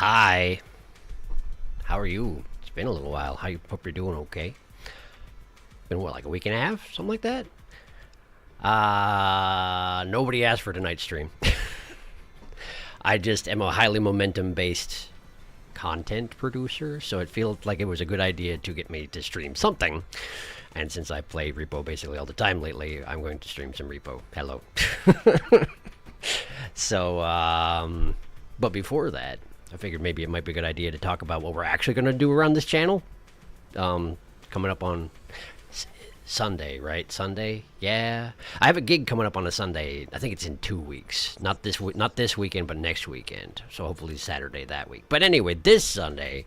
Hi. How are you? It's been a little while. Hope you're doing okay. Been what, like a week and a half? Something like that? Nobody asked for tonight's stream. I just am a highly momentum-based content producer, so it feels like it was a good idea to get me to stream something. And since I play R.E.P.O basically all the time lately, I'm going to stream some R.E.P.O. Hello. So, but before that, I figured maybe it might be a good idea to talk about what we're actually going to do around this channel. Coming up on Sunday, right? Sunday? Yeah. I have a gig coming up on a Sunday. I think it's in 2 weeks. Not this weekend, but next weekend. So hopefully Saturday that week. But anyway, this Sunday,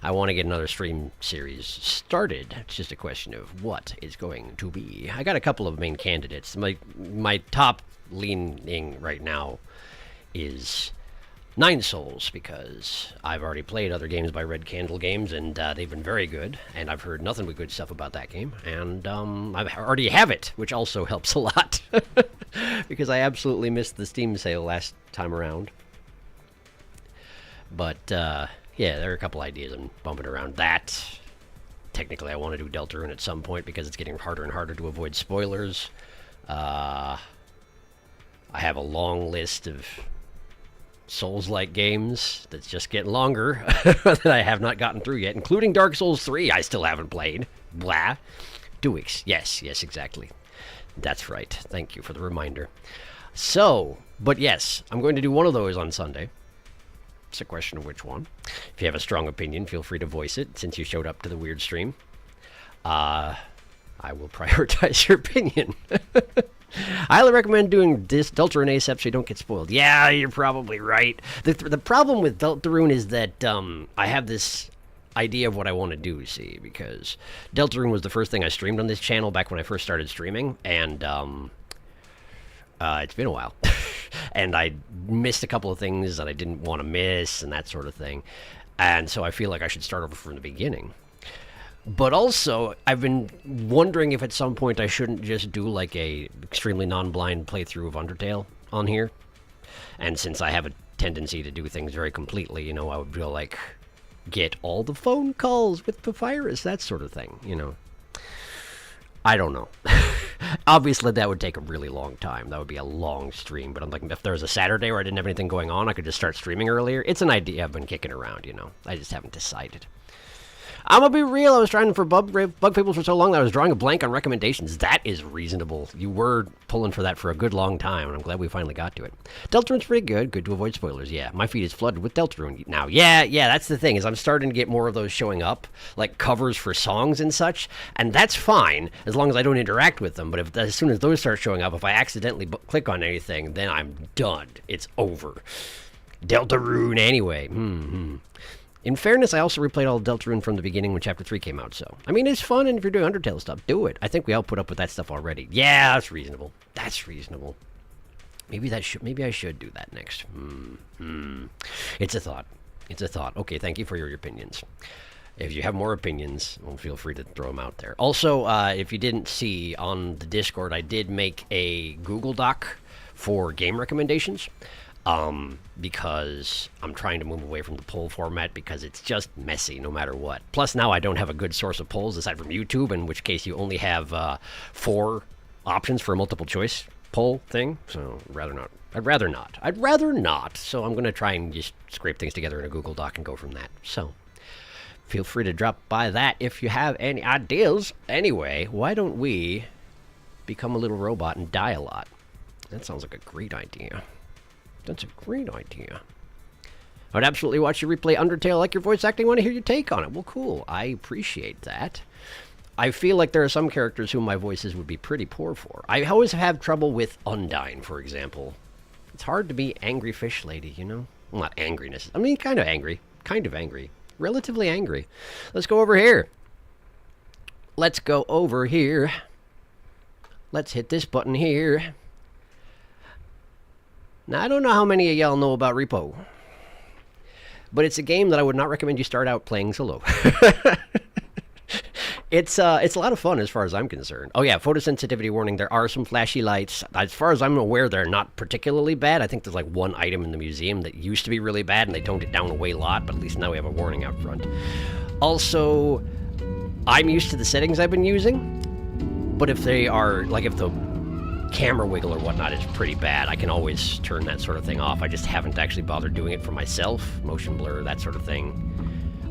I want to get another stream series started. It's just a question of what it's going to be. I got a couple of main candidates. My top leaning right now is Nine Souls, because I've already played other games by Red Candle Games, and they've been very good, and I've heard nothing but good stuff about that game, and I already have it, which also helps a lot, because I absolutely missed the Steam sale last time around. But, yeah, there are a couple ideas I'm bumping around that. Technically, I want to do Deltarune at some point, because it's getting harder and harder to avoid spoilers. I have a long list of Souls-like games that's just getting longer that I have not gotten through yet, including Dark Souls 3 I still haven't played. Blah. 2 weeks. Yes, exactly. That's right. Thank you for the reminder. So, but yes, I'm going to do one of those on Sunday. It's a question of which one. If you have a strong opinion, feel free to voice it, since you showed up to the weird stream. I will prioritize your opinion. I highly recommend doing this Deltarune ASAP so you don't get spoiled. Yeah, you're probably right. The problem with Deltarune is that I have this idea of what I want to do, see, because Deltarune was the first thing I streamed on this channel back when I first started streaming, and it's been a while. And I missed a couple of things that I didn't want to miss and that sort of thing. And so I feel like I should start over from the beginning. But also, I've been wondering if at some point I shouldn't just do like a extremely non-blind playthrough of Undertale on here. And since I have a tendency to do things very completely, you know, I would feel like get all the phone calls with Papyrus, that sort of thing, you know. I don't know. Obviously, that would take a really long time. That would be a long stream. But I'm like, if there was a Saturday where I didn't have anything going on, I could just start streaming earlier. It's an idea I've been kicking around, you know. I just haven't decided. I'm gonna be real, I was trying for bug people for so long that I was drawing a blank on recommendations. That is reasonable. You were pulling for that for a good long time, and I'm glad we finally got to it. Deltarune's pretty good. Good to avoid spoilers, yeah. My feed is flooded with Deltarune now. Yeah, that's the thing, is I'm starting to get more of those showing up, like covers for songs and such, and that's fine, as long as I don't interact with them. But as soon as those start showing up, if I accidentally click on anything, then I'm done. It's over. Deltarune anyway. In fairness, I also replayed all of Deltarune from the beginning when Chapter 3 came out, so... I mean, it's fun, and if you're doing Undertale stuff, do it. I think we all put up with that stuff already. Yeah, that's reasonable. That's reasonable. Maybe I should do that next. It's a thought. It's a thought. Okay, thank you for your opinions. If you have more opinions, well, feel free to throw them out there. Also, if you didn't see, on the Discord, I did make a Google Doc for game recommendations. Because I'm trying to move away from the poll format because it's just messy no matter what. Plus now I don't have a good source of polls aside from YouTube, in which case you only have 4 options for a multiple choice poll thing. So I'd rather not. So I'm going to try and just scrape things together in a Google Doc and go from that. So feel free to drop by that if you have any ideas. Anyway, why don't we become a little robot and die a lot? That sounds like a great idea. That's a great idea. I would absolutely watch you replay Undertale. I like your voice acting. I want to hear your take on it. Well, cool. I appreciate that. I feel like there are some characters whom my voices would be pretty poor for. I always have trouble with Undyne, for example. It's hard to be angry fish lady, you know? Well, not angriness. I mean, kind of angry. Kind of angry. Relatively angry. Let's go over here. Let's go over here. Let's hit this button here. Now, I don't know how many of y'all know about R.E.P.O, but it's a game that I would not recommend you start out playing solo. It's a lot of fun as far as I'm concerned. Oh yeah, photosensitivity warning. There are some flashy lights. As far as I'm aware, they're not particularly bad. I think there's like one item in the museum that used to be really bad, and they toned it down a way lot. But at least now we have a warning out front. Also, I'm used to the settings I've been using, but if they are like if the camera wiggle or whatnot is pretty bad, I can always turn that sort of thing off. I just haven't actually bothered doing it for myself. Motion blur, that sort of thing.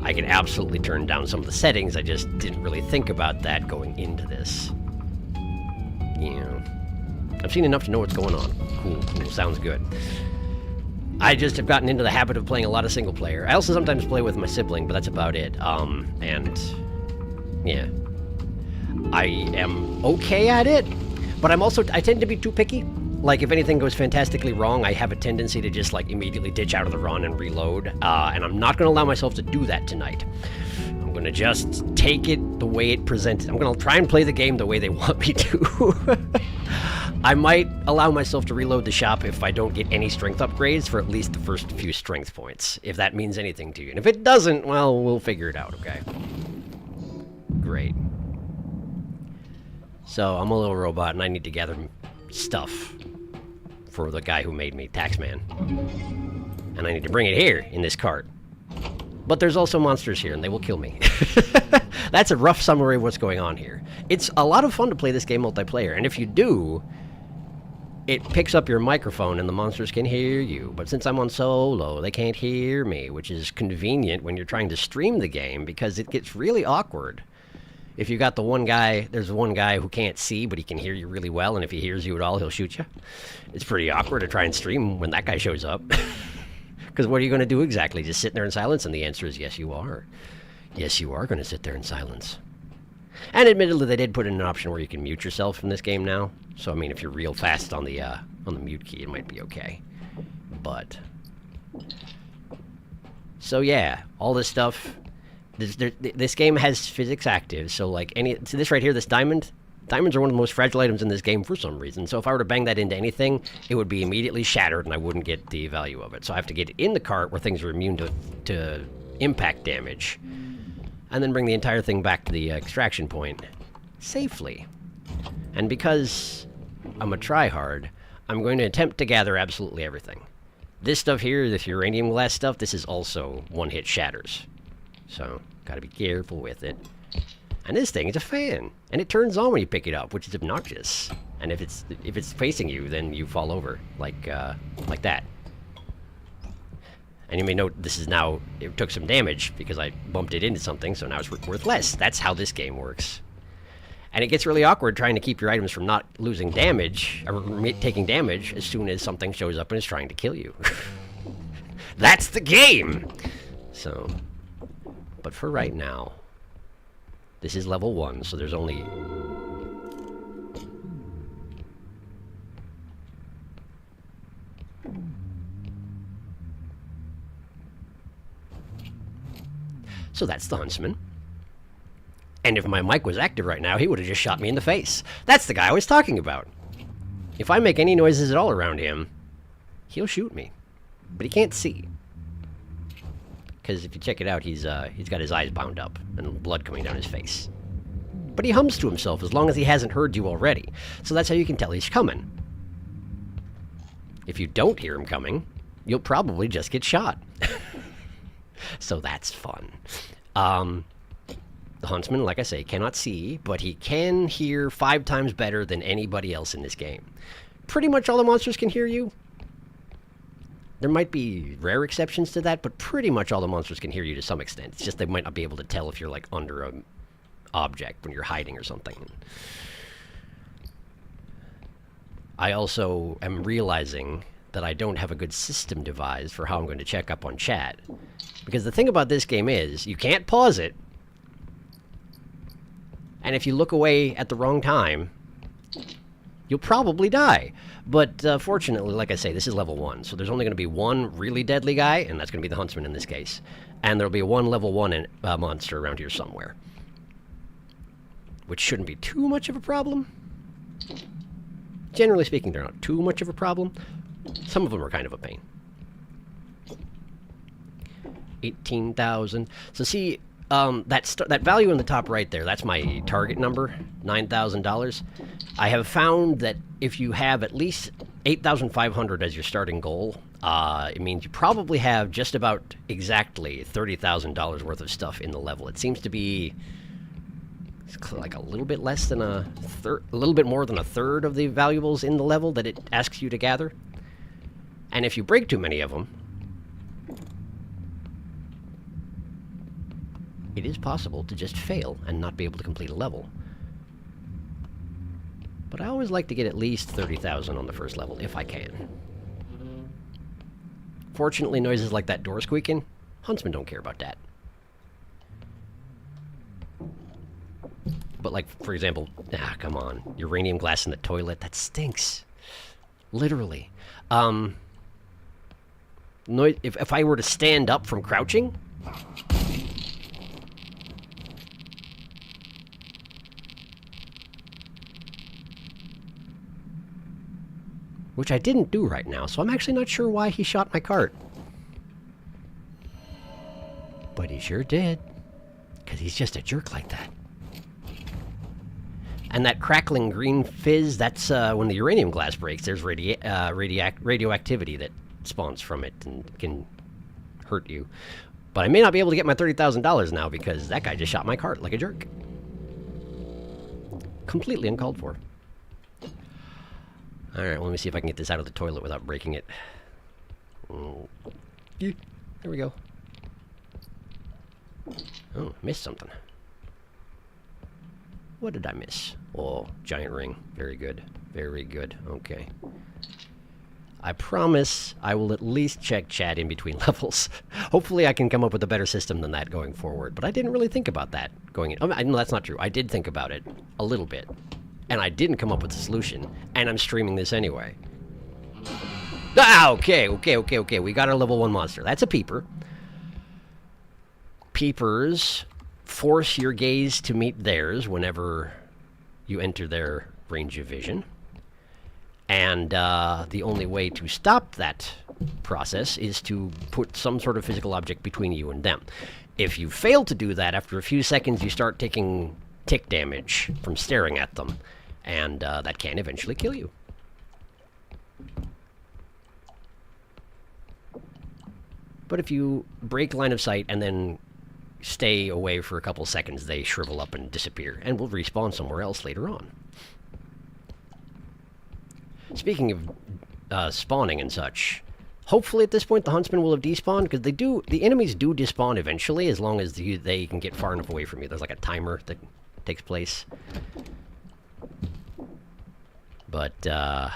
I can absolutely turn down some of the settings. I just didn't really think about that going into this. Yeah. I've seen enough to know what's going on. Cool, cool. Sounds good. I just have gotten into the habit of playing a lot of single player. I also sometimes play with my sibling, but that's about it. And yeah. I am okay at it, but I tend to be too picky. Like, if anything goes fantastically wrong, I have a tendency to just, like, immediately ditch out of the run and reload. And I'm not going to allow myself to do that tonight. I'm going to just take it the way it presented. I'm going to try and play the game the way they want me to. I might allow myself to reload the shop if I don't get any strength upgrades for at least the first few strength points, if that means anything to you. And if it doesn't, well, we'll figure it out, okay? Great. So, I'm a little robot, and I need to gather stuff for the guy who made me, Taxman. And I need to bring it here, in this cart. But there's also monsters here, and they will kill me. That's a rough summary of what's going on here. It's a lot of fun to play this game multiplayer, and if you do, it picks up your microphone and the monsters can hear you. But since I'm on solo, they can't hear me, which is convenient when you're trying to stream the game, because it gets really awkward. If you got the one guy, there's one guy who can't see, but he can hear you really well, and if he hears you at all, he'll shoot you. It's pretty awkward to try and stream when that guy shows up. Because what are you going to do exactly? Just sit there in silence? And the answer is yes, you are. Yes, you are going to sit there in silence. And admittedly, they did put in an option where you can mute yourself in this game now. So, I mean, if you're real fast on the mute key, it might be okay. But... so, yeah, all this stuff... This game has physics active, so like so this right here, this diamonds are one of the most fragile items in this game for some reason. So if I were to bang that into anything, it would be immediately shattered and I wouldn't get the value of it. So I have to get it in the cart where things are immune to impact damage, and then bring the entire thing back to the extraction point safely. And because I'm a tryhard, I'm going to attempt to gather absolutely everything. This stuff here, this uranium glass stuff, this is also one-hit shatters. So, gotta be careful with it. And this thing is a fan, and it turns on when you pick it up, which is obnoxious. And if it's facing you, then you fall over, like that. And you may note this is now, it took some damage because I bumped it into something, so now it's worth less. That's how this game works. And it gets really awkward trying to keep your items from not losing damage, or taking damage as soon as something shows up and is trying to kill you. That's the game! So... but for right now, this is level 1, so there's only... so that's the huntsman. And if my mic was active right now, he would have just shot me in the face. That's the guy I was talking about. If I make any noises at all around him, he'll shoot me. But he can't see. Because if you check it out, he's got his eyes bound up and blood coming down his face. But he hums to himself as long as he hasn't heard you already. So that's how you can tell he's coming. If you don't hear him coming, you'll probably just get shot. So that's fun. The huntsman, like I say, cannot see, but he can hear 5 times better than anybody else in this game. Pretty much all the monsters can hear you. There might be rare exceptions to that, but pretty much all the monsters can hear you to some extent. It's just they might not be able to tell if you're, like, under an object when you're hiding or something. I also am realizing that I don't have a good system devised for how I'm going to check up on chat. Because the thing about this game is, you can't pause it. And if you look away at the wrong time, you'll probably die. But fortunately, like I say, this is level 1, so there's only going to be one really deadly guy, and that's going to be the huntsman in this case. And there'll be one level 1 monster around here somewhere. Which shouldn't be too much of a problem. Generally speaking, they're not too much of a problem. Some of them are kind of a pain. 18,000. So see, that value in the top right there, that's my target number, $9,000. I have found that if you have at least 8,500 as your starting goal, it means you probably have just about exactly $30,000 worth of stuff in the level. It seems to be like a little bit less than a little bit more than a third of the valuables in the level that it asks you to gather. And if you break too many of them, it is possible to just fail and not be able to complete a level. But I always like to get at least 30,000 on the first level, if I can. Fortunately, noises like that door squeaking, huntsmen don't care about that. But like, for example, come on, uranium glass in the toilet, that stinks. Literally. If I were to stand up from crouching, which I didn't do right now, so I'm actually not sure why he shot my cart. But he sure did, because he's just a jerk like that. And that crackling green fizz, that's when the uranium glass breaks, there's radioactivity that spawns from it and can hurt you. But I may not be able to get my $30,000 now because that guy just shot my cart like a jerk. Completely uncalled for. Alright, well, let me see if I can get this out of the toilet without breaking it. Oh. There we go. Oh, missed something. What did I miss? Oh, giant ring. Very good. Very good. Okay. I promise I will at least check chat in between levels. Hopefully I can come up with a better system than that going forward. But I didn't really think about that going in. Oh, no, that's not true. I did think about it a little bit. And I didn't come up with a solution. And I'm streaming this anyway. Ah, okay. We got our level 1 monster. That's a peeper. Peepers force your gaze to meet theirs whenever you enter their range of vision. And the only way to stop that process is to put some sort of physical object between you and them. If you fail to do that, after a few seconds you start taking tick damage from staring at them. And that can eventually kill you. But if you break line of sight and then stay away for a couple seconds, they shrivel up and disappear, and will respawn somewhere else later on. Speaking of spawning and such, hopefully at this point the huntsman will have despawned, because the enemies do despawn eventually, as long as they can get far enough away from you. There's like a timer that takes place. But they'll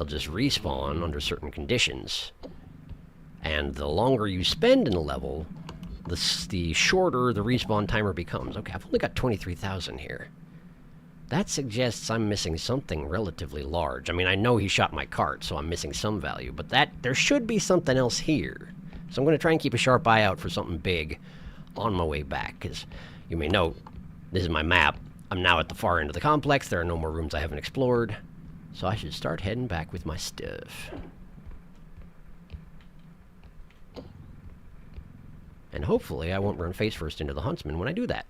just respawn under certain conditions. And the longer you spend in a level, the shorter the respawn timer becomes. Okay, I've only got 23,000 here. That suggests I'm missing something relatively large. I mean, I know he shot my cart, so I'm missing some value. But there should be something else here. So I'm going to try and keep a sharp eye out for something big on my way back. Because you may note, this is my map. I'm now at the far end of the complex. There are no more rooms I haven't explored. So I should start heading back with my stuff. And hopefully I won't run face first into the huntsman when I do that.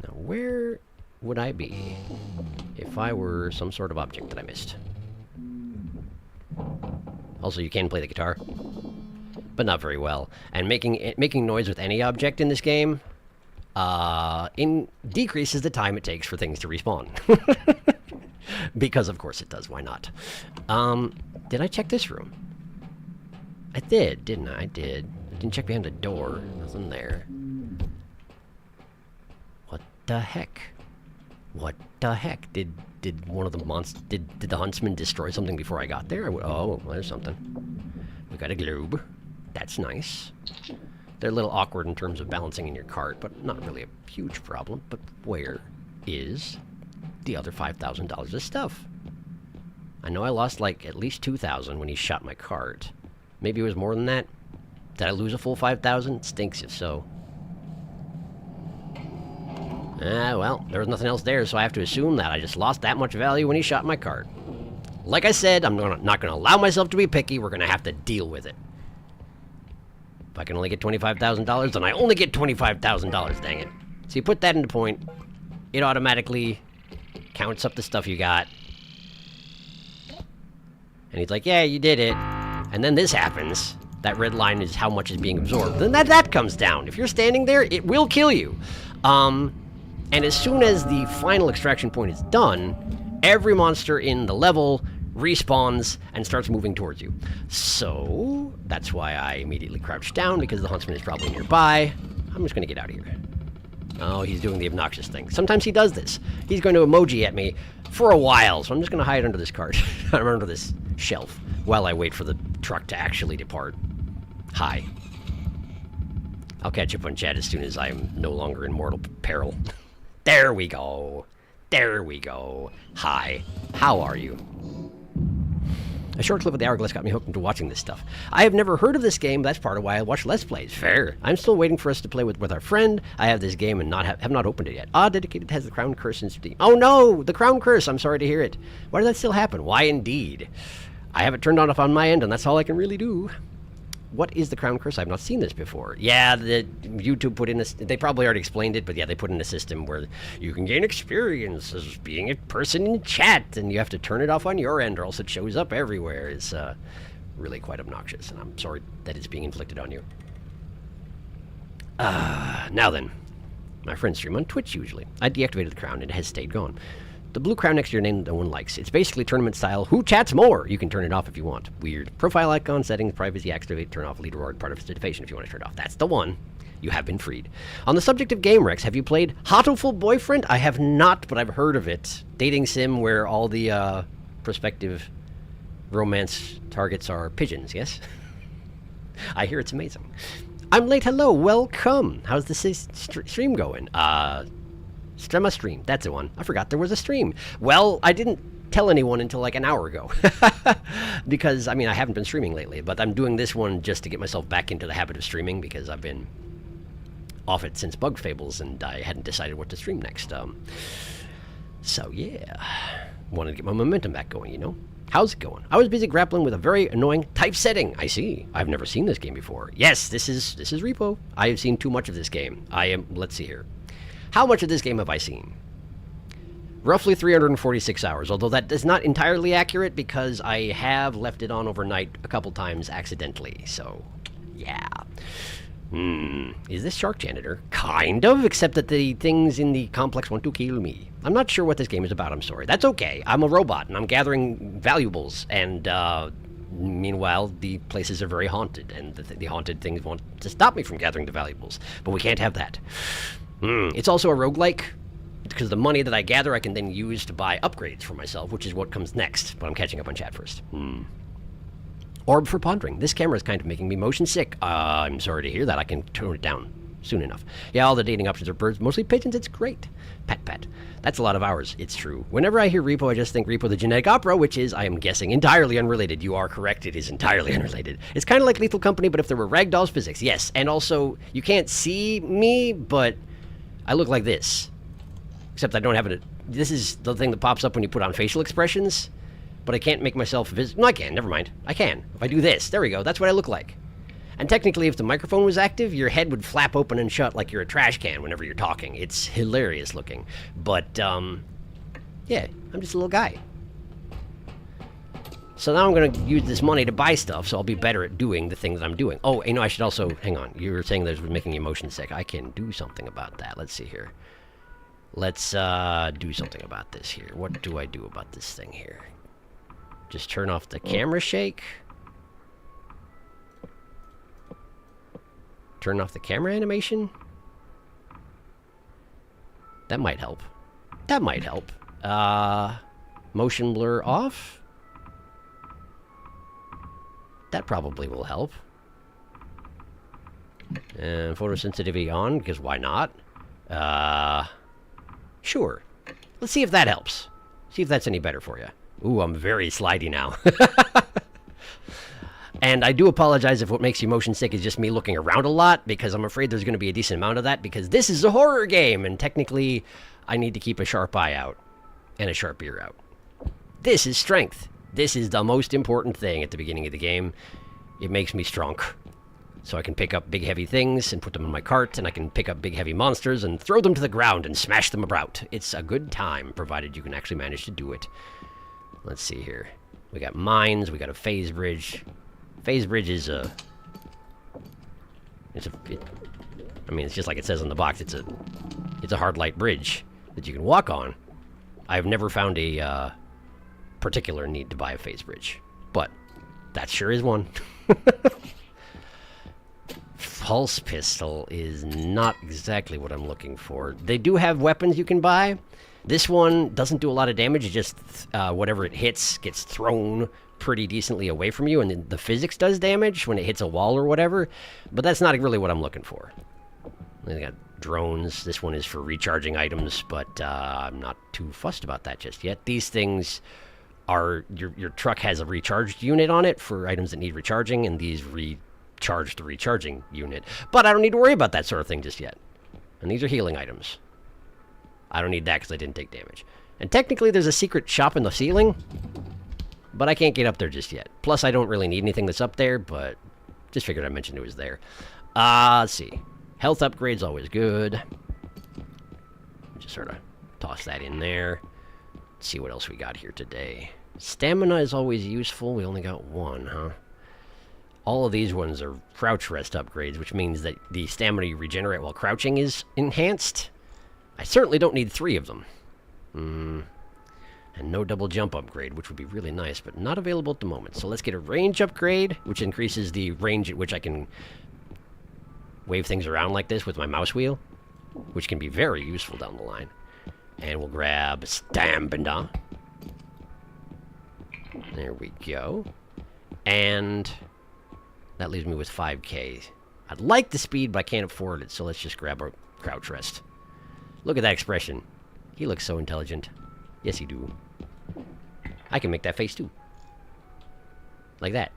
Now, where would I be if I were some sort of object that I missed? Also, you can play the guitar, but not very well. And making noise with any object in this game decreases the time it takes for things to respawn. Because, of course, it does. Why not? Did I check this room? I did, didn't I? I did. I didn't check behind the door. Nothing there. What the heck? What the heck? Did one of the monsters... Did the huntsman destroy something before I got there? Oh, there's something. We got a globe. That's nice. They're a little awkward in terms of balancing in your cart, but not really a huge problem. But where is the other $5,000 of stuff? I know I lost like at least 2,000 when he shot my cart. Maybe it was more than that. Did I lose a full 5,000? Stinks if so. Well, there was nothing else there, so I have to assume that I just lost that much value when he shot my cart. Like I said, I'm not going to allow myself to be picky. We're going to have to deal with it. If I can only get $25,000, then I only get $25,000, dang it. So you put that into point, it automatically counts up the stuff you got. And he's like, yeah, you did it. And then this happens. That red line is how much is being absorbed. Then that comes down. If you're standing there, it will kill you. And as soon as the final extraction point is done, every monster in the level respawns and starts moving towards you. So that's why I immediately crouched down, because the huntsman is probably nearby. I'm just going to get out of here. Oh, he's doing the obnoxious thing. Sometimes he does this. He's going to emoji at me for a while, so I'm just going to hide under this cart. I'm under this shelf while I wait for the truck to actually depart. Hi. I'll catch up on chat as soon as I'm no longer in mortal peril. There we go. There we go. Hi. How are you? A short clip of the Hourglass got me hooked into watching this stuff. I have never heard of this game. That's part of why I watch Let's Plays. Fair. I'm still waiting for us to play with our friend. I have this game and have not opened it yet. Dedicated has the Crown Curse in Steam. Oh no! The Crown Curse! I'm sorry to hear it. Why does that still happen? Why indeed? I have it turned on my end, and that's all I can really do. What is the Crown Curse? I've not seen this before. Yeah, the YouTube put in they probably already explained it, but yeah, they put in a system where you can gain experience as being a person in chat, and you have to turn it off on your end, or else it shows up everywhere. It's really quite obnoxious, and I'm sorry that it's being inflicted on you. Now then, my friends stream on Twitch usually. I deactivated the crown, and it has stayed gone. The blue crown next to your name no one likes. It's basically tournament style. Who chats more? You can turn it off if you want. Weird. Profile icon, settings, privacy, activate, turn off, lead reward, participation if you want to turn it off. That's the one. You have been freed. On the subject of game wrecks, have you played Hotoful Boyfriend? I have not, but I've heard of it. Dating sim where all the prospective romance targets are pigeons, yes? I hear it's amazing. I'm late. Hello. Welcome. How's the stream going? Strema stream. That's the one. I forgot there was a stream. Well, I didn't tell anyone until like an hour ago. Because, I mean, I haven't been streaming lately, but I'm doing this one just to get myself back into the habit of streaming, because I've been off it since Bug Fables, and I hadn't decided what to stream next. So, yeah. Wanted to get my momentum back going, you know? How's it going? I was busy grappling with a very annoying typesetting. I see. I've never seen this game before. Yes, this is R.E.P.O. I have seen too much of this game. Let's see here. How much of this game have I seen? Roughly 346 hours, although that is not entirely accurate because I have left it on overnight a couple times accidentally, so yeah. Is this Shark Janitor? Kind of, except that the things in the complex want to kill me. I'm not sure what this game is about, I'm sorry. That's okay. I'm a robot, and I'm gathering valuables, and meanwhile, the places are very haunted, and the haunted things want to stop me from gathering the valuables, but we can't have that. It's also a roguelike, because the money that I gather I can then use to buy upgrades for myself, which is what comes next, but I'm catching up on chat first. Orb for pondering. This camera is kind of making me motion sick. I'm sorry to hear that. I can tone it down soon enough. Yeah, all the dating options are birds, mostly pigeons. It's great. Pat. That's a lot of hours. It's true. Whenever I hear R.E.P.O, I just think R.E.P.O the genetic opera, which is, I am guessing, entirely unrelated. You are correct. It is entirely unrelated. It's kind of like Lethal Company, but if there were ragdolls physics. Yes, and also, you can't see me, but I look like this. Except I don't have it. This is the thing that pops up when you put on facial expressions. But I can't make myself visible. No, I can. Never mind. I can. If I do this. There we go. That's what I look like. And technically, if the microphone was active, your head would flap open and shut like you're a trash can whenever you're talking. It's hilarious looking. But, yeah. I'm just a little guy. So now I'm going to use this money to buy stuff, so I'll be better at doing the thing that I'm doing. Oh, you know, I should also... Hang on. You were saying that was making you motion sick. I can do something about that. Let's see here. Let's do something about this here. What do I do about this thing here? Just turn off the camera shake. Turn off the camera animation. That might help. That might help. Motion blur off. That probably will help. And photosensitivity on, because why not? Sure. Let's see if that helps. See if that's any better for you. Ooh, I'm very slidey now. And I do apologize if what makes you motion sick is just me looking around a lot, because I'm afraid there's going to be a decent amount of that, because this is a horror game, and technically I need to keep a sharp eye out and a sharp ear out. This is strength. This is the most important thing at the beginning of the game. It makes me strong. So I can pick up big heavy things and put them in my cart, and I can pick up big heavy monsters and throw them to the ground and smash them about. It's a good time, provided you can actually manage to do it. Let's see here. We got mines, we got a phase bridge. Phase bridge is I mean, it's just like it says on the box. It's a hard light bridge that you can walk on. I've never found a particular need to buy a phase bridge, but that sure is one. Pulse pistol is not exactly what I'm looking for. They do have weapons you can buy. This one doesn't do a lot of damage. It just, whatever it hits gets thrown pretty decently away from you, and then the physics does damage when it hits a wall or whatever, but that's not really what I'm looking for. They got drones. This one is for recharging items, but I'm not too fussed about that just yet. These things are, your truck has a recharged unit on it for items that need recharging, and these recharge the recharging unit. But I don't need to worry about that sort of thing just yet. And these are healing items. I don't need that because I didn't take damage. And technically there's a secret shop in the ceiling, but I can't get up there just yet. Plus I don't really need anything that's up there, but just figured I mentioned it was there. Let's see. Health upgrade's always good. Just sort of toss that in there. Let's see what else we got here today. Stamina is always useful. We only got one, huh? All of these ones are crouch rest upgrades, which means that the stamina you regenerate while crouching is enhanced. I certainly don't need 3 of them. And no double jump upgrade, which would be really nice, but not available at the moment. So let's get a range upgrade, which increases the range at which I can wave things around like this with my mouse wheel, which can be very useful down the line. And we'll grab stamina. There we go. And that leaves me with 5k. I'd like the speed, but I can't afford it, so let's just grab our crouch rest. Look at that expression. He looks so intelligent. Yes, he do. I can make that face, too. Like that.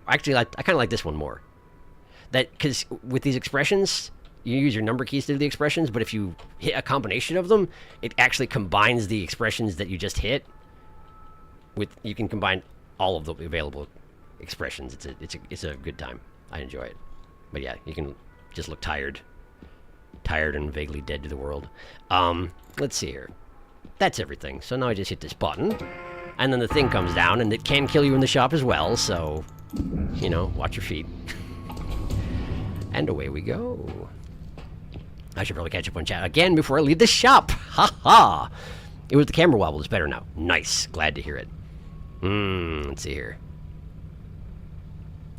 Actually, I kind of like this one more. That, because with these expressions, you use your number keys to do the expressions, but if you hit a combination of them, it actually combines the expressions that you just hit. You can combine all of the available expressions. It's a good time. I enjoy it. But yeah, you can just look tired and vaguely dead to the world. Let's see here. That's everything. So now I just hit this button, and then the thing comes down, and it can kill you in the shop as well, so, you know, watch your feet. And away we go. I should probably catch up on chat again before I leave the shop. Ha ha! It was the camera wobble. It's better now. Nice. Glad to hear it. Let's see here.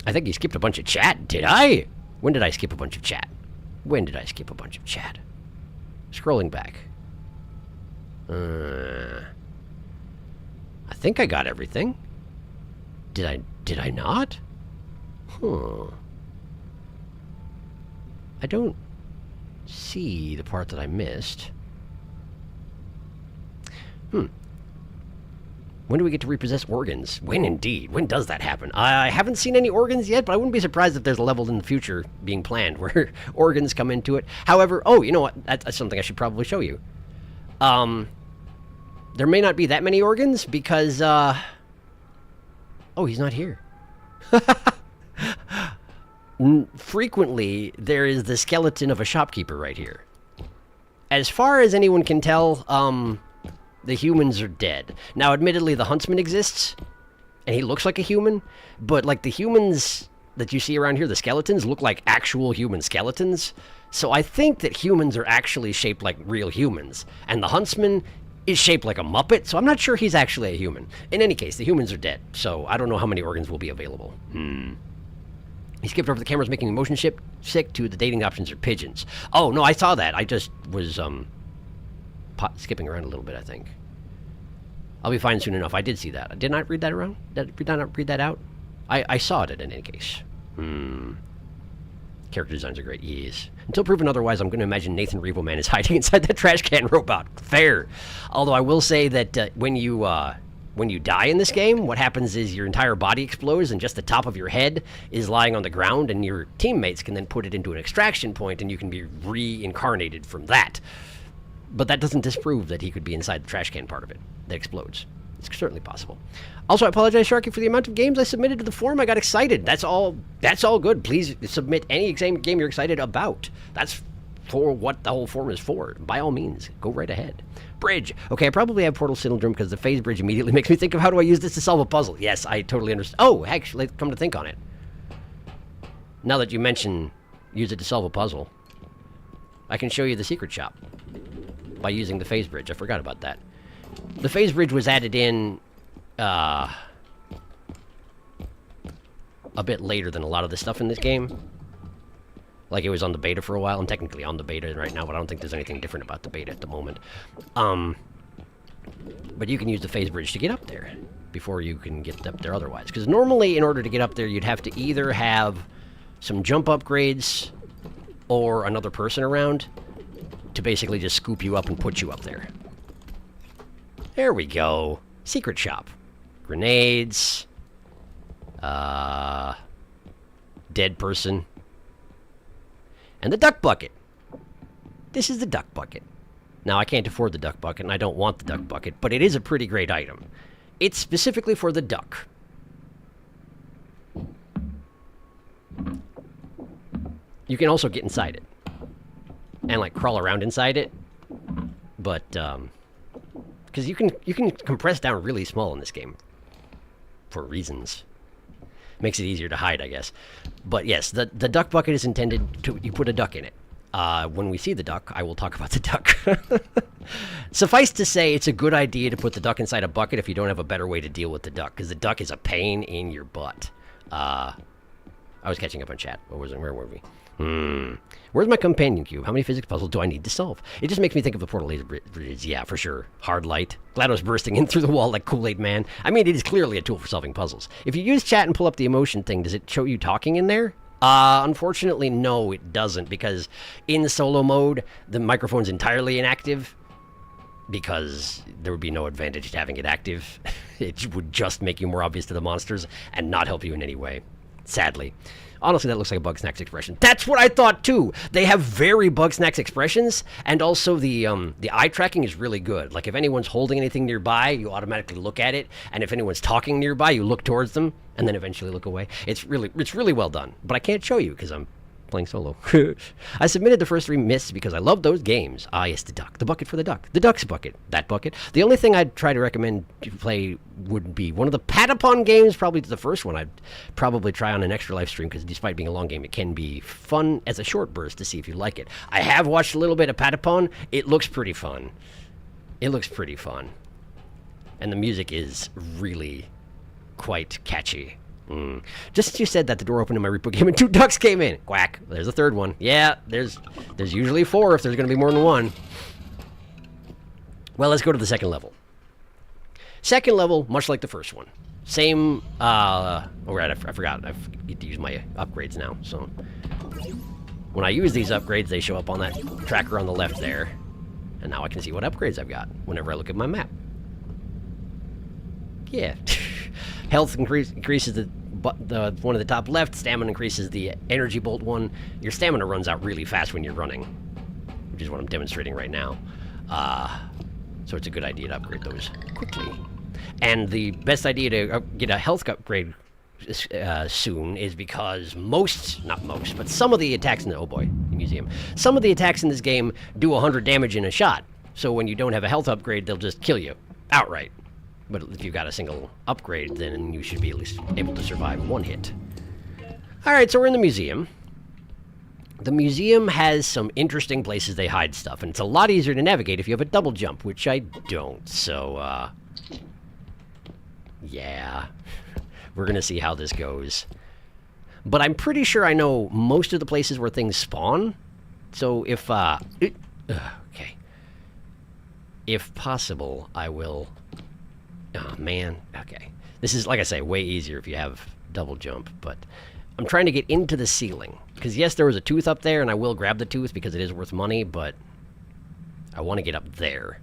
I think you skipped a bunch of chat, did I? When did I skip a bunch of chat? When did I skip a bunch of chat? Scrolling back. I think I got everything. Did I not? Huh. I don't see the part that I missed. When do we get to repossess organs? When indeed? When does that happen? I haven't seen any organs yet, but I wouldn't be surprised if there's a level in the future being planned where organs come into it. However, oh, you know what? That's something I should probably show you. There may not be that many organs because, oh, he's not here. Frequently, there is the skeleton of a shopkeeper right here. As far as anyone can tell, the humans are dead. Now, admittedly, the huntsman exists, and he looks like a human, but, like, the humans that you see around here, the skeletons, look like actual human skeletons. So I think that humans are actually shaped like real humans, and the huntsman is shaped like a Muppet, so I'm not sure he's actually a human. In any case, the humans are dead, so I don't know how many organs will be available. He skipped over the cameras making me motion sick to the dating options are pigeons. Oh, no, I saw that. I just was, skipping around a little bit, I think. I'll be fine soon enough. I did see that. Did I not read that around? Did I not read that out? I saw it in any case. Character designs are great. Yes. Until proven otherwise, I'm going to imagine Nathan Revo Man is hiding inside that trash can robot. Fair. Although I will say that when you die in this game, what happens is your entire body explodes and just the top of your head is lying on the ground, and your teammates can then put it into an extraction point and you can be reincarnated from that. But that doesn't disprove that he could be inside the trash can part of it that explodes. It's certainly possible. Also, I apologize, Sharky, for the amount of games I submitted to the forum. I got excited. That's all good. Please submit any game you're excited about. That's for what the whole forum is for. By all means, go right ahead. Bridge. Okay, I probably have Portal Syndrome because the phase bridge immediately makes me think of how do I use this to solve a puzzle. Yes, I totally understand. Oh, actually, come to think on it. Now that you mention use it to solve a puzzle, I can show you the secret shop by using the phase bridge. I forgot about that. The phase bridge was added in a bit later than a lot of the stuff in this game. Like, it was on the beta for a while. I'm technically on the beta right now, but I don't think there's anything different about the beta at the moment. But you can use the phase bridge to get up there before you can get up there otherwise. Because normally, in order to get up there, you'd have to either have some jump upgrades or another person around to basically just scoop you up and put you up there. There we go. Secret shop. Grenades. Dead person. And the duck bucket. This is the duck bucket. Now, I can't afford the duck bucket, and I don't want the duck bucket, but it is a pretty great item. It's specifically for the duck. You can also get inside it. And, like, crawl around inside it. But, because you can compress down really small in this game. For reasons. Makes it easier to hide, I guess. But yes, the duck bucket is intended to... You put a duck in it. When we see the duck, I will talk about the duck. Suffice to say, it's a good idea to put the duck inside a bucket if you don't have a better way to deal with the duck. Because the duck is a pain in your butt. I was catching up on chat. Where were we? Where's my companion cube? How many physics puzzles do I need to solve? It just makes me think of the portal laser bridges. Yeah, for sure. Hard light. GLaDOS bursting in through the wall like Kool-Aid Man. I mean, it is clearly a tool for solving puzzles. If you use chat and pull up the emotion thing, does it show you talking in there? Unfortunately, no, it doesn't, because in the solo mode, the microphone's entirely inactive, because there would be no advantage to having it active. It would just make you more obvious to the monsters and not help you in any way. Sadly. Honestly, that looks like a Bugsnax expression. That's what I thought, too! They have very Bugsnax expressions, and also the eye tracking is really good. Like, if anyone's holding anything nearby, you automatically look at it, and if anyone's talking nearby, you look towards them, and then eventually look away. It's really well done. But I can't show you, because I'm playing solo. I submitted the first 3 myths because I love those games. Ah, yes, the duck. The bucket for the duck. The duck's bucket. That bucket. The only thing I'd try to recommend you play would be one of the Patapon games, probably the first one I'd probably try on an extra live stream, because despite being a long game, it can be fun as a short burst to see if you like it. I have watched a little bit of Patapon. It looks pretty fun. It looks pretty fun. And the music is really quite catchy. Just as you said that, the door opened in my R.E.P.O game and 2 ducks came in. Quack. There's a third one. Yeah, there's usually 4 if there's going to be more than 1. Well, let's go to the second level. Second level, much like the first one. Same, oh right, I forgot. I get to use my upgrades now, so. When I use these upgrades, they show up on that tracker on the left there. And now I can see what upgrades I've got whenever I look at my map. Yeah. Health increases the one at the top left. Stamina increases the energy bolt one. Your stamina runs out really fast when you're running, which is what I'm demonstrating right now. So it's a good idea to upgrade those quickly. And the best idea to get a health upgrade soon is because not most, but some of the attacks in the, oh boy, the museum. Some of the attacks in this game do 100 damage in a shot. So when you don't have a health upgrade, they'll just kill you outright. But if you've got a single upgrade, then you should be at least able to survive 1 hit. Alright, so we're in the museum. The museum has some interesting places they hide stuff, and it's a lot easier to navigate if you have a double jump, which I don't, so, yeah. We're gonna see how this goes. But I'm pretty sure I know most of the places where things spawn, so if, okay. If possible, I will... Oh, man. Okay. This is, like I say, way easier if you have double jump, but I'm trying to get into the ceiling. Because, yes, there was a tooth up there, and I will grab the tooth because it is worth money, but I want to get up there.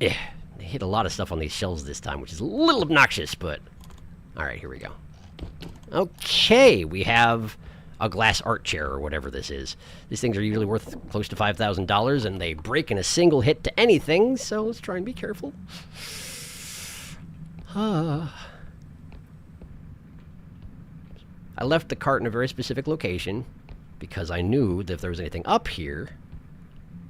Yeah. They hit a lot of stuff on these shelves this time, which is a little obnoxious, but... Alright, here we go. Okay, we have a glass art chair or whatever this is. These things are usually worth close to $5,000, and they break in a single hit to anything, so let's try and be careful. I left the cart in a very specific location because I knew that if there was anything up here,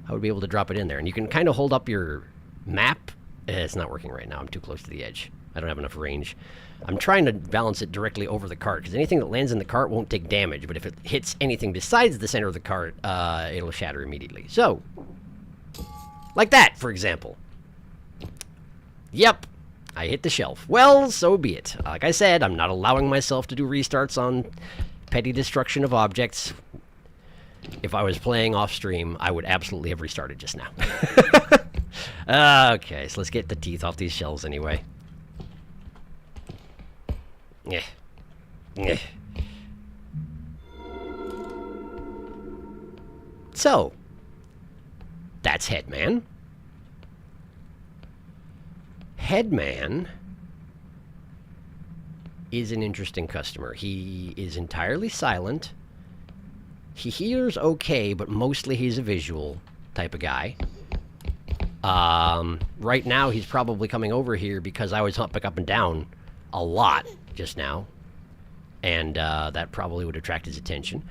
I would be able to drop it in there. And you can kind of hold up your map. It's not working right now. I'm too close to the edge. I don't have enough range. I'm trying to balance it directly over the cart, because anything that lands in the cart won't take damage, but if it hits anything besides the center of the cart, it'll shatter immediately. So, like that, for example. Yep, I hit the shelf. Well, so be it. Like I said, I'm not allowing myself to do restarts on petty destruction of objects. If I was playing off stream, I would absolutely have restarted just now. Okay, so let's get the teeth off these shelves anyway. Yeah. Yeah. So, that's Headman. Headman is an interesting customer. He is entirely silent. He hears okay, but mostly he's a visual type of guy. Right now he's probably coming over here because I was hopping up and down a lot just now, and that probably would attract his attention.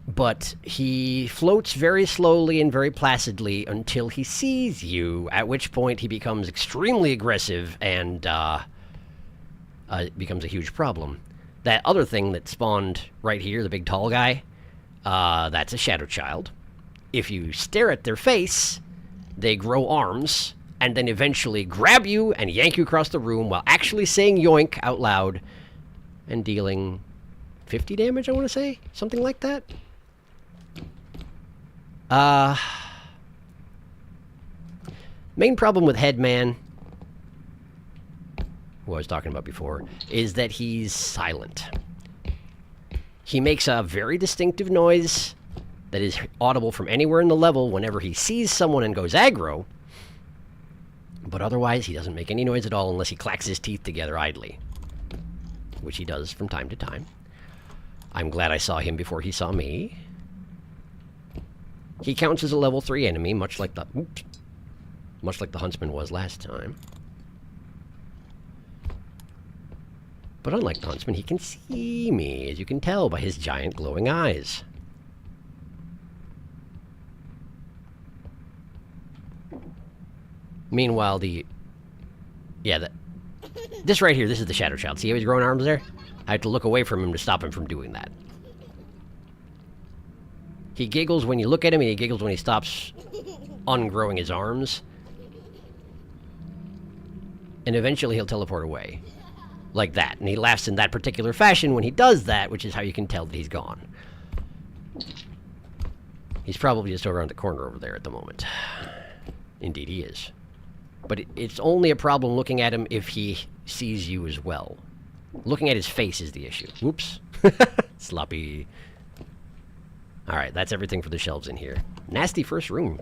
But he floats very slowly and very placidly until he sees you, at which point he becomes extremely aggressive and becomes a huge problem. That other thing that spawned right here, the big tall guy, that's a shadow child. If you stare at their face, they grow arms and then eventually grab you and yank you across the room while actually saying yoink out loud and dealing 50 damage, I want to say? Something like that? Main problem with Headman, who I was talking about before, is that he's silent. He makes a very distinctive noise that is audible from anywhere in the level whenever he sees someone and goes aggro, but otherwise he doesn't make any noise at all unless he clacks his teeth together idly, which he does from time to time. I'm glad I saw him before he saw me. He counts as a level 3 enemy, much like the huntsman was last time. But unlike the huntsman, he can see me, as you can tell by his giant glowing eyes. Meanwhile, this right here, this is the Shadow Child. See how he's growing arms there? I have to look away from him to stop him from doing that. He giggles when you look at him, and he giggles when he stops ungrowing his arms. And eventually he'll teleport away. Like that. And he laughs in that particular fashion when he does that, which is how you can tell that he's gone. He's probably just around the corner over there at the moment. Indeed he is. But it's only a problem looking at him if he sees you as well. Looking at his face is the issue. Whoops. Sloppy. Alright, that's everything for the shelves in here. Nasty first room.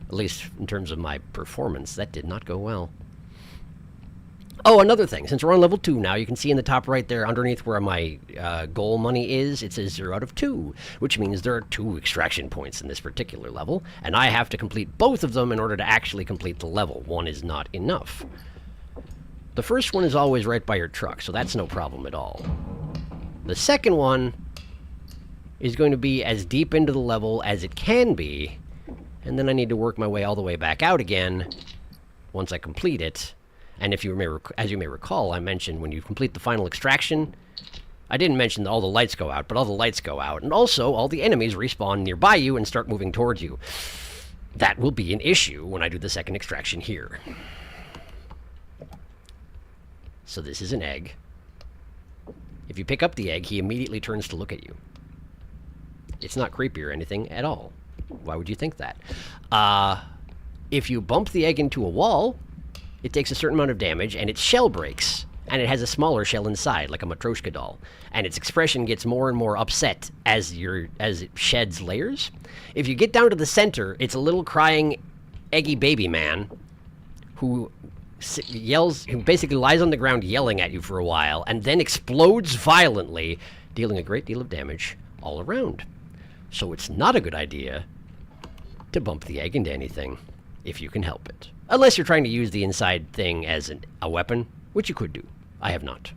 At least in terms of my performance, that did not go well. Oh, another thing. Since we're on level 2 now, you can see in the top right there, underneath where my goal money is, it says 0 out of 2, which means there are 2 extraction points in this particular level, and I have to complete both of them in order to actually complete the level. One is not enough. The first one is always right by your truck, so that's no problem at all. The second one is going to be as deep into the level as it can be, and then I need to work my way all the way back out again once I complete it. And if you may, as you may recall, I mentioned when you complete the final extraction, I didn't mention that all the lights go out, but all the lights go out, and also all the enemies respawn nearby you and start moving towards you. That will be an issue when I do the second extraction here. So this is an egg. If you pick up the egg, he immediately turns to look at you. It's not creepy or anything at all. Why would you think that? If you bump the egg into a wall, it takes a certain amount of damage, and its shell breaks, and it has a smaller shell inside, like a Matryoshka doll, and its expression gets more and more upset as it sheds layers. If you get down to the center, it's a little crying, eggy baby man who yells, who basically lies on the ground yelling at you for a while, and then explodes violently, dealing a great deal of damage all around. So it's not a good idea to bump the egg into anything, if you can help it. Unless you're trying to use the inside thing as a weapon, which you could do. I have not.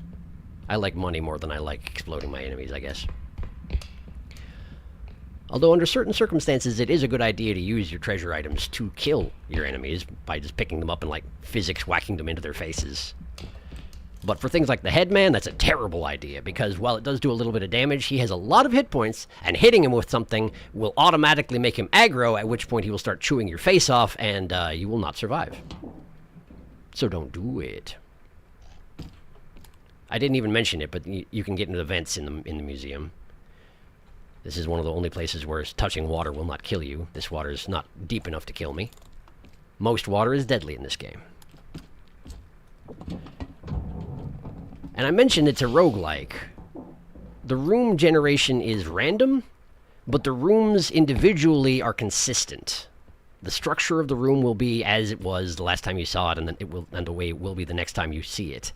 I like money more than I like exploding my enemies, I guess. Although under certain circumstances, it is a good idea to use your treasure items to kill your enemies by just picking them up and, like, physics whacking them into their faces. But for things like the headman, that's a terrible idea, because while it does do a little bit of damage, he has a lot of hit points, and hitting him with something will automatically make him aggro, at which point he will start chewing your face off, and you will not survive. So don't do it. I didn't even mention it, but you can get into the vents in the museum. This is one of the only places where touching water will not kill you. This water is not deep enough to kill me. Most water is deadly in this game. And I mentioned it's a roguelike. The room generation is random, but the rooms individually are consistent. The structure of the room will be as it was the last time you saw it, and then and the way it will be the next time you see it.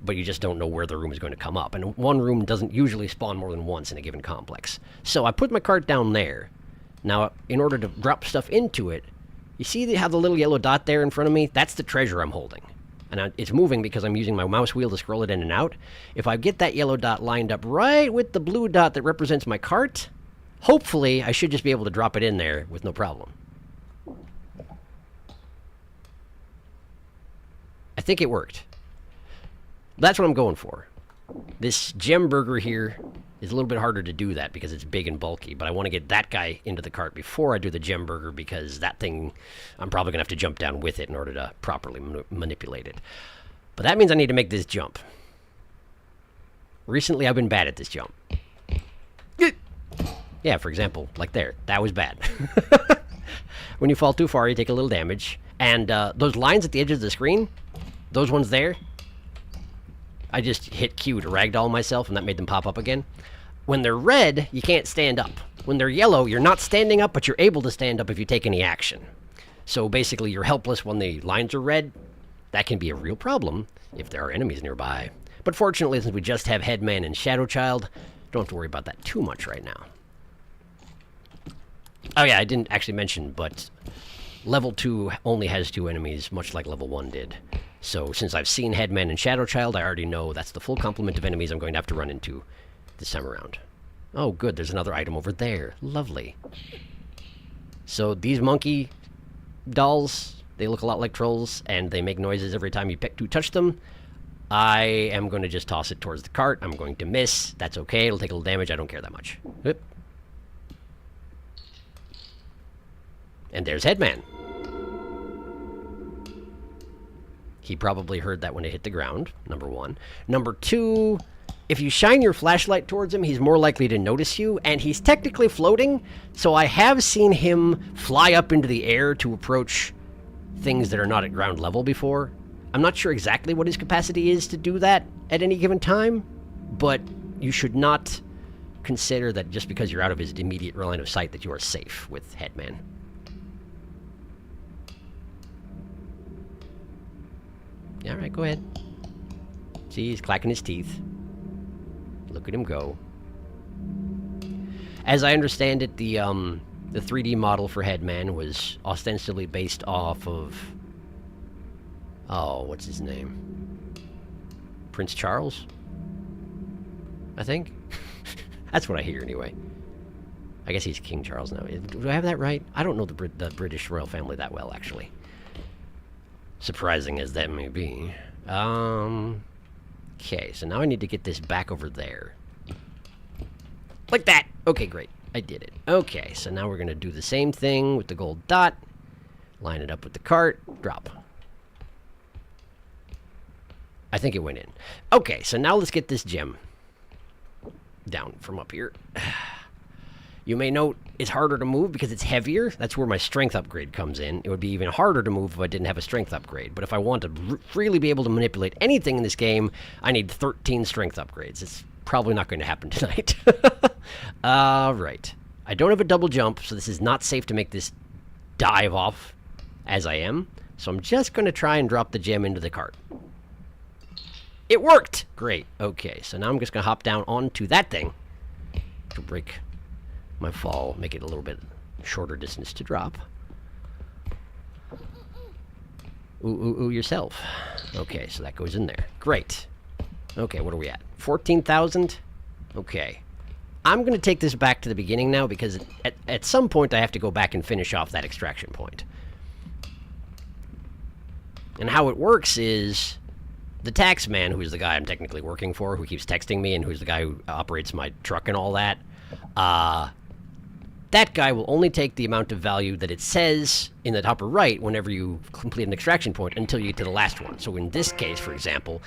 But you just don't know where the room is going to come up. And one room doesn't usually spawn more than once in a given complex. So I put my cart down there. Now, in order to drop stuff into it, you see how the little yellow dot there in front of me? That's the treasure I'm holding. And it's moving because I'm using my mouse wheel to scroll it in and out. If I get that yellow dot lined up right with the blue dot that represents my cart, hopefully I should just be able to drop it in there with no problem. I think it worked. That's what I'm going for. This gem burger here is a little bit harder to do that because it's big and bulky, but I want to get that guy into the cart before I do the gem burger because that thing, I'm probably going to have to jump down with it in order to properly manipulate it. But that means I need to make this jump. Recently, I've been bad at this jump. Yeah, for example, like there. That was bad. When you fall too far, you take a little damage. And those lines at the edge of the screen, those ones there, I just hit Q to ragdoll myself, and that made them pop up again. When they're red, you can't stand up. When they're yellow, you're not standing up, but you're able to stand up if you take any action. So basically, you're helpless when the lines are red. That can be a real problem if there are enemies nearby. But fortunately, since we just have Headman and Shadow Child, don't have to worry about that too much right now. Oh yeah, I didn't actually mention, but level 2 only has 2 enemies, much like level 1 did. So since I've seen Headman and Shadow Child, I already know that's the full complement of enemies I'm going to have to run into this time around. Oh, good, there's another item over there. Lovely. So these monkey dolls, they look a lot like trolls, and they make noises every time you touch them. I am going to just toss it towards the cart. I'm going to miss. That's okay. It'll take a little damage. I don't care that much. Oop. And there's Headman. He probably heard that when it hit the ground, number 1. Number 2, if you shine your flashlight towards him, he's more likely to notice you, and he's technically floating, so I have seen him fly up into the air to approach things that are not at ground level before. I'm not sure exactly what his capacity is to do that at any given time, but you should not consider that just because you're out of his immediate line of sight that you are safe with Headman. All right, go ahead. See, he's clacking his teeth. Look at him go. As I understand it, the 3D model for Headman was ostensibly based off of... Oh, what's his name? Prince Charles? I think? That's what I hear, anyway. I guess he's King Charles now. Do I have that right? I don't know the British royal family that well, actually. Surprising as that may be. Okay, so now I need to get this back over there. Like that! Okay, great. I did it. Okay, so now we're going to do the same thing with the gold dot. Line it up with the cart. Drop. I think it went in. Okay, so now let's get this gem down from up here. You may note it's harder to move because it's heavier. That's where my strength upgrade comes in. It would be even harder to move if I didn't have a strength upgrade. But if I want to freely be able to manipulate anything in this game, I need 13 strength upgrades. It's probably not going to happen tonight. Right. I don't have a double jump, so this is not safe to make this dive off as I am. So I'm just going to try and drop the gem into the cart. It worked! Great. Okay, so now I'm just going to hop down onto that thing to break my fall, make it a little bit shorter distance to drop. Ooh, yourself. Okay, so that goes in there. Great. Okay, what are we at? 14,000? Okay. I'm going to take this back to the beginning now because at some point I have to go back and finish off that extraction point. And how it works is the tax man, who's the guy I'm technically working for, who keeps texting me and who's the guy who operates my truck and all that, that guy will only take the amount of value that it says in the upper right whenever you complete an extraction point until you get to the last one. So in this case, for example,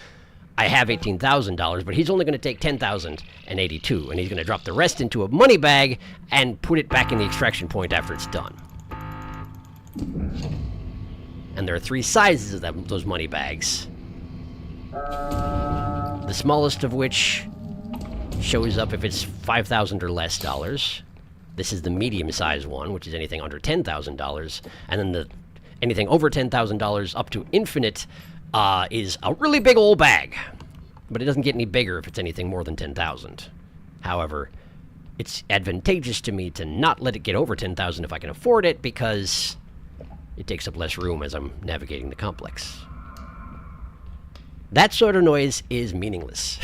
I have $18,000, but he's only going to take $10,082, and he's going to drop the rest into a money bag and put it back in the extraction point after it's done. And there are 3 sizes of those money bags. The smallest of which shows up if it's $5,000 or less dollars. This is the medium-sized one, which is anything under $10,000, and then anything over $10,000 up to infinite is a really big old bag. But it doesn't get any bigger if it's anything more than 10,000. However, it's advantageous to me to not let it get over 10,000 if I can afford it, because it takes up less room as I'm navigating the complex. That sort of noise is meaningless.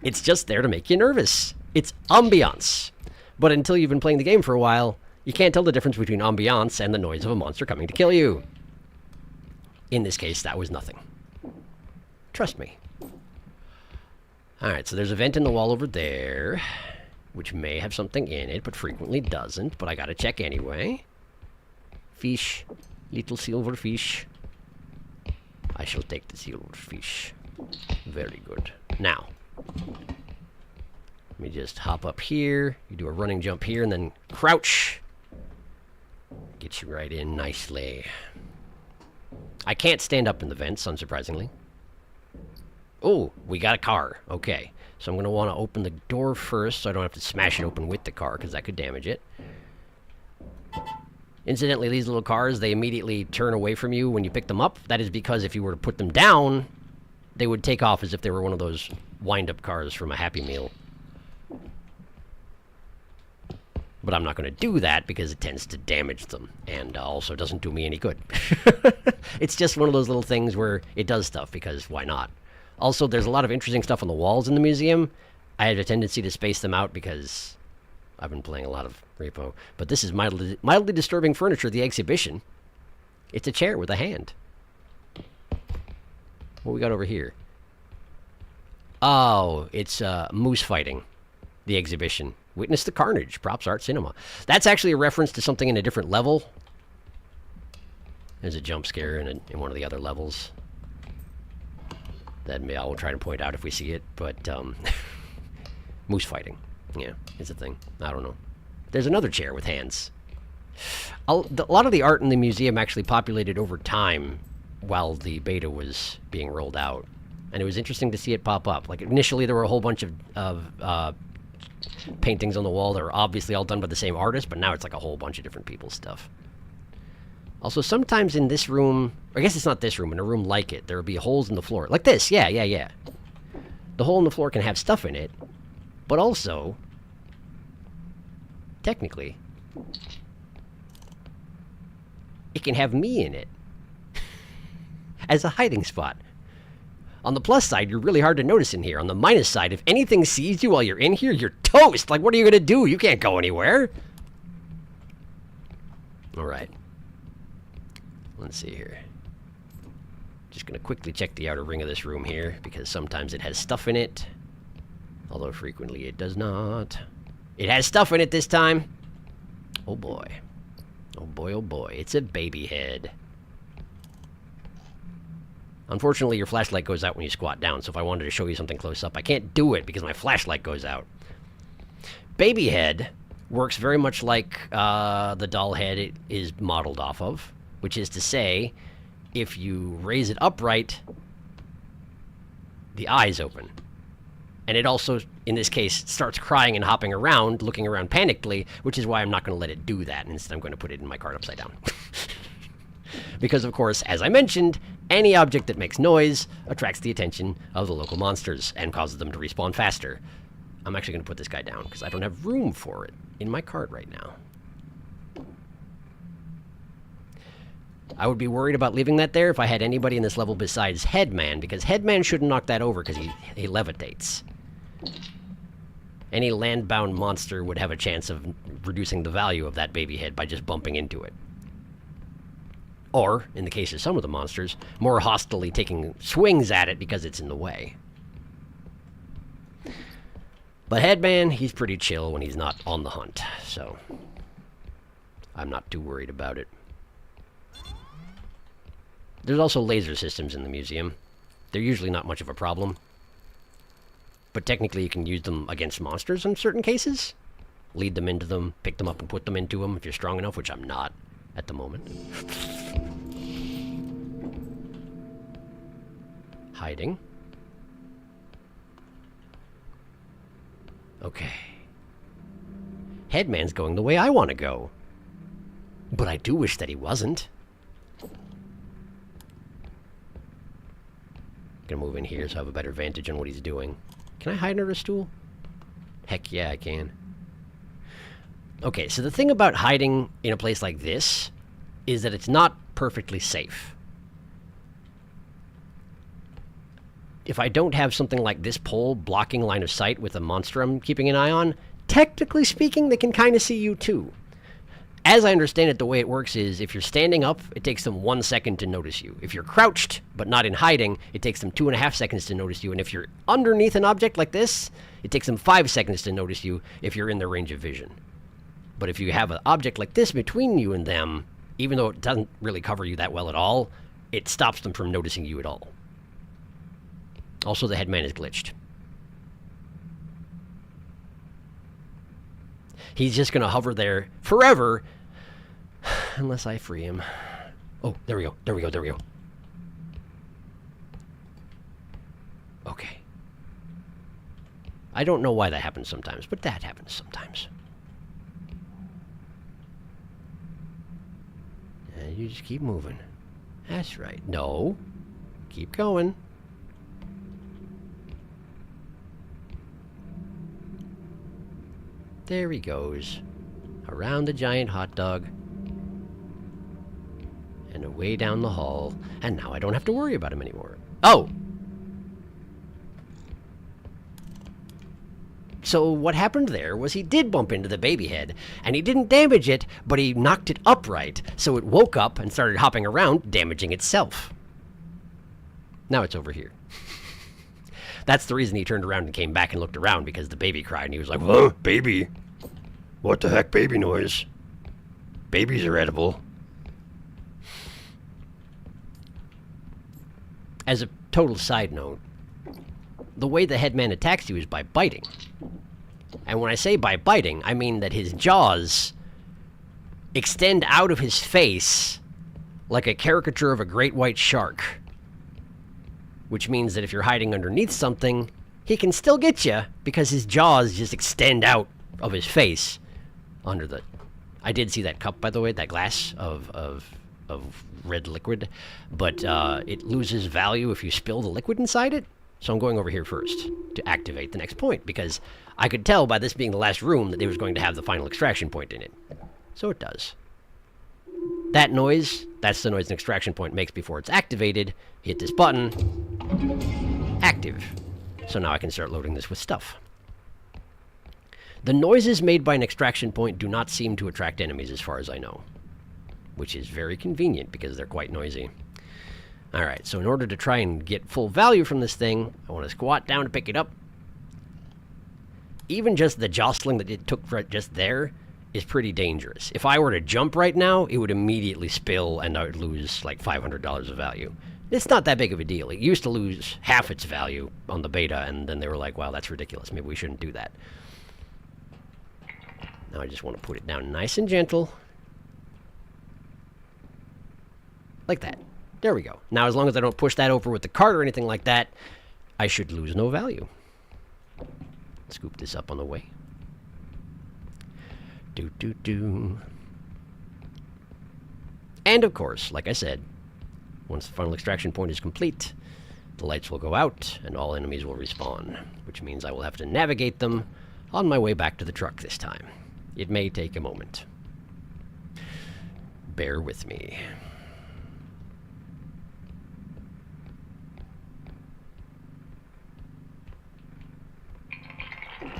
It's just there to make you nervous. It's ambiance. But until you've been playing the game for a while, you can't tell the difference between ambiance and the noise of a monster coming to kill you. In this case, that was nothing. Trust me. Alright, so there's a vent in the wall over there, which may have something in it, but frequently doesn't, but I gotta check anyway. Fish. Little silver fish. I shall take the silver fish. Very good. Now, let me just hop up here. You do a running jump here and then crouch. Get you right in nicely. I can't stand up in the vents, unsurprisingly. Oh, we got a car. Okay. So I'm going to want to open the door first so I don't have to smash it open with the car, because that could damage it. Incidentally, these little cars, they immediately turn away from you when you pick them up. That is because if you were to put them down, they would take off as if they were one of those wind-up cars from a Happy Meal. But I'm not going to do that because it tends to damage them, and also doesn't do me any good. It's just one of those little things where it does stuff, because why not? Also, there's a lot of interesting stuff on the walls in the museum. I have a tendency to space them out because I've been playing a lot of R.E.P.O. But this is mildly disturbing furniture, the exhibition. It's a chair with a hand. What we got over here? Oh, it's moose fighting. The exhibition. Witness the carnage. Props Art Cinema. That's actually a reference to something in a different level. There's a jump scare in one of the other levels that I will try to point out if we see it. But moose fighting. Yeah, it's a thing. I don't know. There's another chair with hands. A lot of the art in the museum actually populated over time while the beta was being rolled out. And it was interesting to see it pop up. Like, initially there were a whole bunch of paintings on the wall that were obviously all done by the same artist, but now it's like a whole bunch of different people's stuff. Also, sometimes in this room, I guess it's not this room, in a room like it, there will be holes in the floor. Like this, yeah. The hole in the floor can have stuff in it, but also, technically, it can have me in it as a hiding spot. On the plus side, you're really hard to notice in here. On the minus side, if anything sees you while you're in here, you're toast. Like, what are you going to do? You can't go anywhere. All right. Let's see here. Just going to quickly check the outer ring of this room here, because sometimes it has stuff in it. Although frequently it does not. It has stuff in it this time. Oh boy. Oh boy, oh boy. It's a baby head. Unfortunately, your flashlight goes out when you squat down, so if I wanted to show you something close up, I can't do it because my flashlight goes out. Baby head works very much like the doll head it is modeled off of, which is to say, if you raise it upright, the eyes open. And it also, in this case, starts crying and hopping around, looking around panickedly, which is why I'm not going to let it do that. Instead, I'm going to put it in my cart upside down. Because, of course, as I mentioned, Any object that makes noise attracts the attention of the local monsters and causes them to respawn faster. I'm actually going to put this guy down because I don't have room for it in my cart right now. I would be worried about leaving that there if I had anybody in this level besides Headman, because Headman shouldn't knock that over because he levitates. Any land-bound monster would have a chance of reducing the value of that baby head by just bumping into it. Or, in the case of some of the monsters, more hostilely taking swings at it because it's in the way. But Headman, he's pretty chill when he's not on the hunt, so I'm not too worried about it. There's also laser systems in the museum. They're usually not much of a problem. But technically you can use them against monsters in certain cases. Lead them into them, pick them up and put them into them if you're strong enough, which I'm not at the moment. Hiding. Okay. Headman's going the way I want to go. But I do wish that he wasn't. Gonna move in here so I have a better vantage on what he's doing. Can I hide under a stool? Heck yeah, I can. Okay, so the thing about hiding in a place like this is that it's not perfectly safe. If I don't have something like this pole blocking line of sight with a monster I'm keeping an eye on, technically speaking, they can kind of see you too. As I understand it, the way it works is if you're standing up, it takes them 1 second to notice you. If you're crouched, but not in hiding, it takes them 2.5 seconds to notice you. And if you're underneath an object like this, it takes them 5 seconds to notice you if you're in their range of vision. But if you have an object like this between you and them, even though it doesn't really cover you that well at all, it stops them from noticing you at all. Also, the Headman is glitched. He's just going to hover there forever unless I free him. Oh, there we go. There we go. There we go. Okay. I don't know why that happens sometimes, but that happens sometimes. And you just keep moving. That's right. No. Keep going. There he goes. Around the giant hot dog. And away down the hall. And now I don't have to worry about him anymore. Oh! So what happened there was he did bump into the baby head, and he didn't damage it, but he knocked it upright, so it woke up and started hopping around, damaging itself. Now it's over here. That's the reason he turned around and came back and looked around, because the baby cried, and he was like, "Huh, baby? What the heck baby noise? Babies are edible." As a total side note, the way the Headman attacks you is by biting. And when I say by biting, I mean that his jaws extend out of his face like a caricature of a great white shark. Which means that if you're hiding underneath something, he can still get you because his jaws just extend out of his face under the... I did see that cup, by the way, that glass of red liquid, but it loses value if you spill the liquid inside it. So I'm going over here first to activate the next point, because I could tell by this being the last room that it was going to have the final extraction point in it. So it does. That noise, that's the noise an extraction point makes before it's activated. Hit this button. Active. So now I can start loading this with stuff. The noises made by an extraction point do not seem to attract enemies as far as I know, which is very convenient because they're quite noisy. Alright, so in order to try and get full value from this thing, I want to squat down to pick it up. Even just the jostling that it took right just there is pretty dangerous. If I were to jump right now, it would immediately spill and I would lose like $500 of value. It's not that big of a deal. It used to lose half its value on the beta, and then they were like, wow, that's ridiculous. Maybe we shouldn't do that. Now I just want to put it down nice and gentle. Like that. There we go. Now, as long as I don't push that over with the cart or anything like that, I should lose no value. Scoop this up on the way. And of course, like I said, Once the final extraction point is complete, the lights will go out and all enemies will respawn, which means I will have to navigate them on my way back to the truck this time. It may take a moment. Bear with me.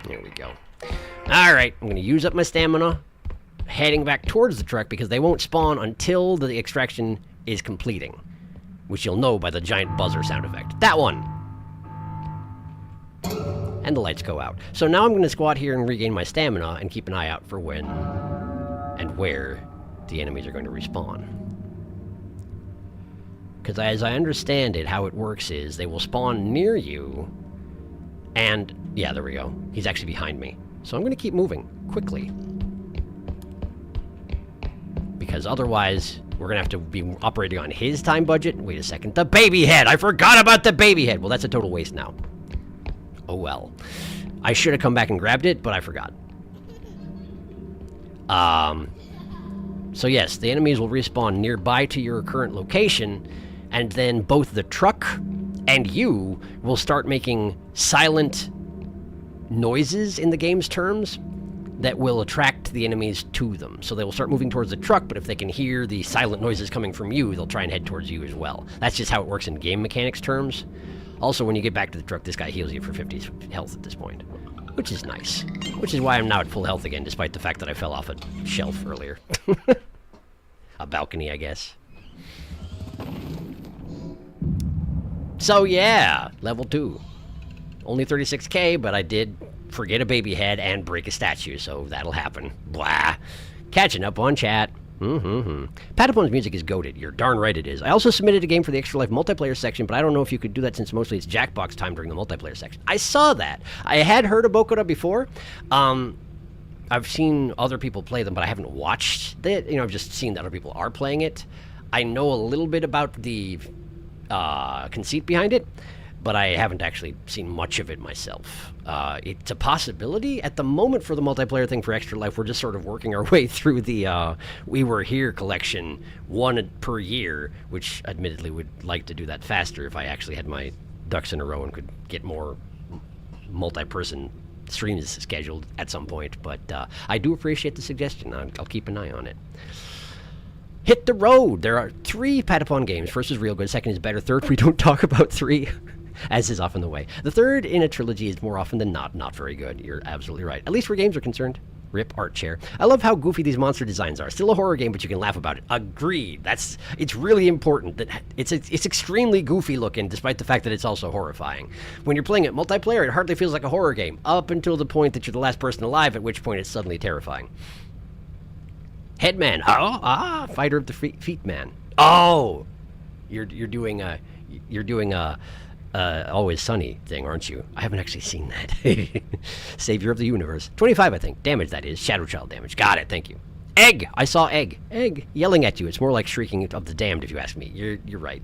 There we go. Alright, I'm going to use up my stamina, heading back towards the truck because they won't spawn until the extraction is completing, which you'll know by the giant buzzer sound effect. That one! And the lights go out. So now I'm going to squat here and regain my stamina and keep an eye out for when and where the enemies are going to respawn. Because as I understand it, how it works is they will spawn near you, and yeah, there we go. He's actually behind me. So I'm going to keep moving quickly. Because otherwise, we're going to have to be operating on his time budget. Wait a second. The baby head! I forgot about the baby head! Well, that's a total waste now. Oh well. I should have come back and grabbed it, but I forgot. So yes, the enemies will respawn nearby to your current location, and then both the truck and you will start making silent noises in the game's terms that will attract the enemies to them. So they will start moving towards the truck, but if they can hear the silent noises coming from you, they'll try and head towards you as well. That's just how it works in game mechanics terms. Also, when you get back to the truck, this guy heals you for 50 health at this point, which is nice. Which is why I'm now at full health again, despite the fact that I fell off a shelf earlier. A balcony, I guess. So yeah, level 2. Only 36k, but I did forget a baby head and break a statue, so that'll happen. Blah. Catching up on chat. Patapon's music is goated. You're darn right it is. I also submitted a game for the Extra Life multiplayer section, but I don't know if you could do that since mostly it's Jackbox time during the multiplayer section. I saw that. I had heard of Bokoda before. I've seen other people play them, but I haven't watched it. You know, I've just seen that other people are playing it. I know a little bit about the conceit behind it, but I haven't actually seen much of it myself. It's a possibility. At the moment for the multiplayer thing for Extra Life, we're just sort of working our way through the We Were Here collection, one per year, which admittedly would like to do that faster if I actually had my ducks in a row and could get more multi-person streams scheduled at some point. But I do appreciate the suggestion. I'll keep an eye on it. Hit the road. There are 3 Patapon games. First is real good. Second is better. Third, we don't talk about 3. As is often the way. The third in a trilogy is more often than not very good. You're absolutely right. At least where games are concerned. Rip art chair. I love how goofy these monster designs are. Still a horror game, but you can laugh about it. Agreed. It's really important that it's extremely goofy looking, despite the fact that it's also horrifying. When you're playing it multiplayer, it hardly feels like a horror game, up until the point that you're the last person alive, at which point it's suddenly terrifying. Headman. Fighter of the Feet Man. Oh, you're doing a Always Sunny thing, aren't you? I haven't actually seen that. Savior of the Universe. 25, I think. Damage, that is. Shadow Child damage. Got it, thank you. Egg! I saw Egg. Egg. Yelling at you. It's more like Shrieking of the Damned, if you ask me. You're right.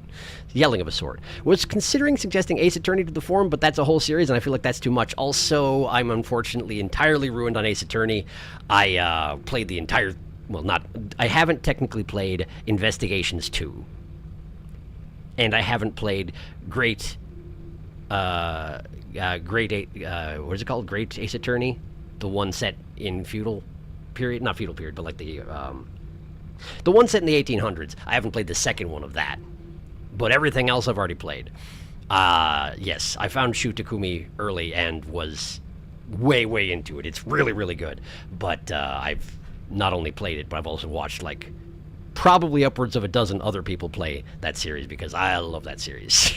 Yelling of a sort. Was considering suggesting Ace Attorney to the forum, but that's a whole series, and I feel like that's too much. Also, I'm unfortunately entirely ruined on Ace Attorney. I played the entire... Well, I haven't technically played Investigations 2. And I haven't played Great Great Ace Attorney, the one set in feudal period, not feudal period, but like the one set in the 1800s. I haven't played the second one of that, but everything else I've already played. Yes, I found Shu Takumi early and was way into it. It's really good, but I've not only played it, but I've also watched like probably upwards of a dozen other people play that series because I love that series.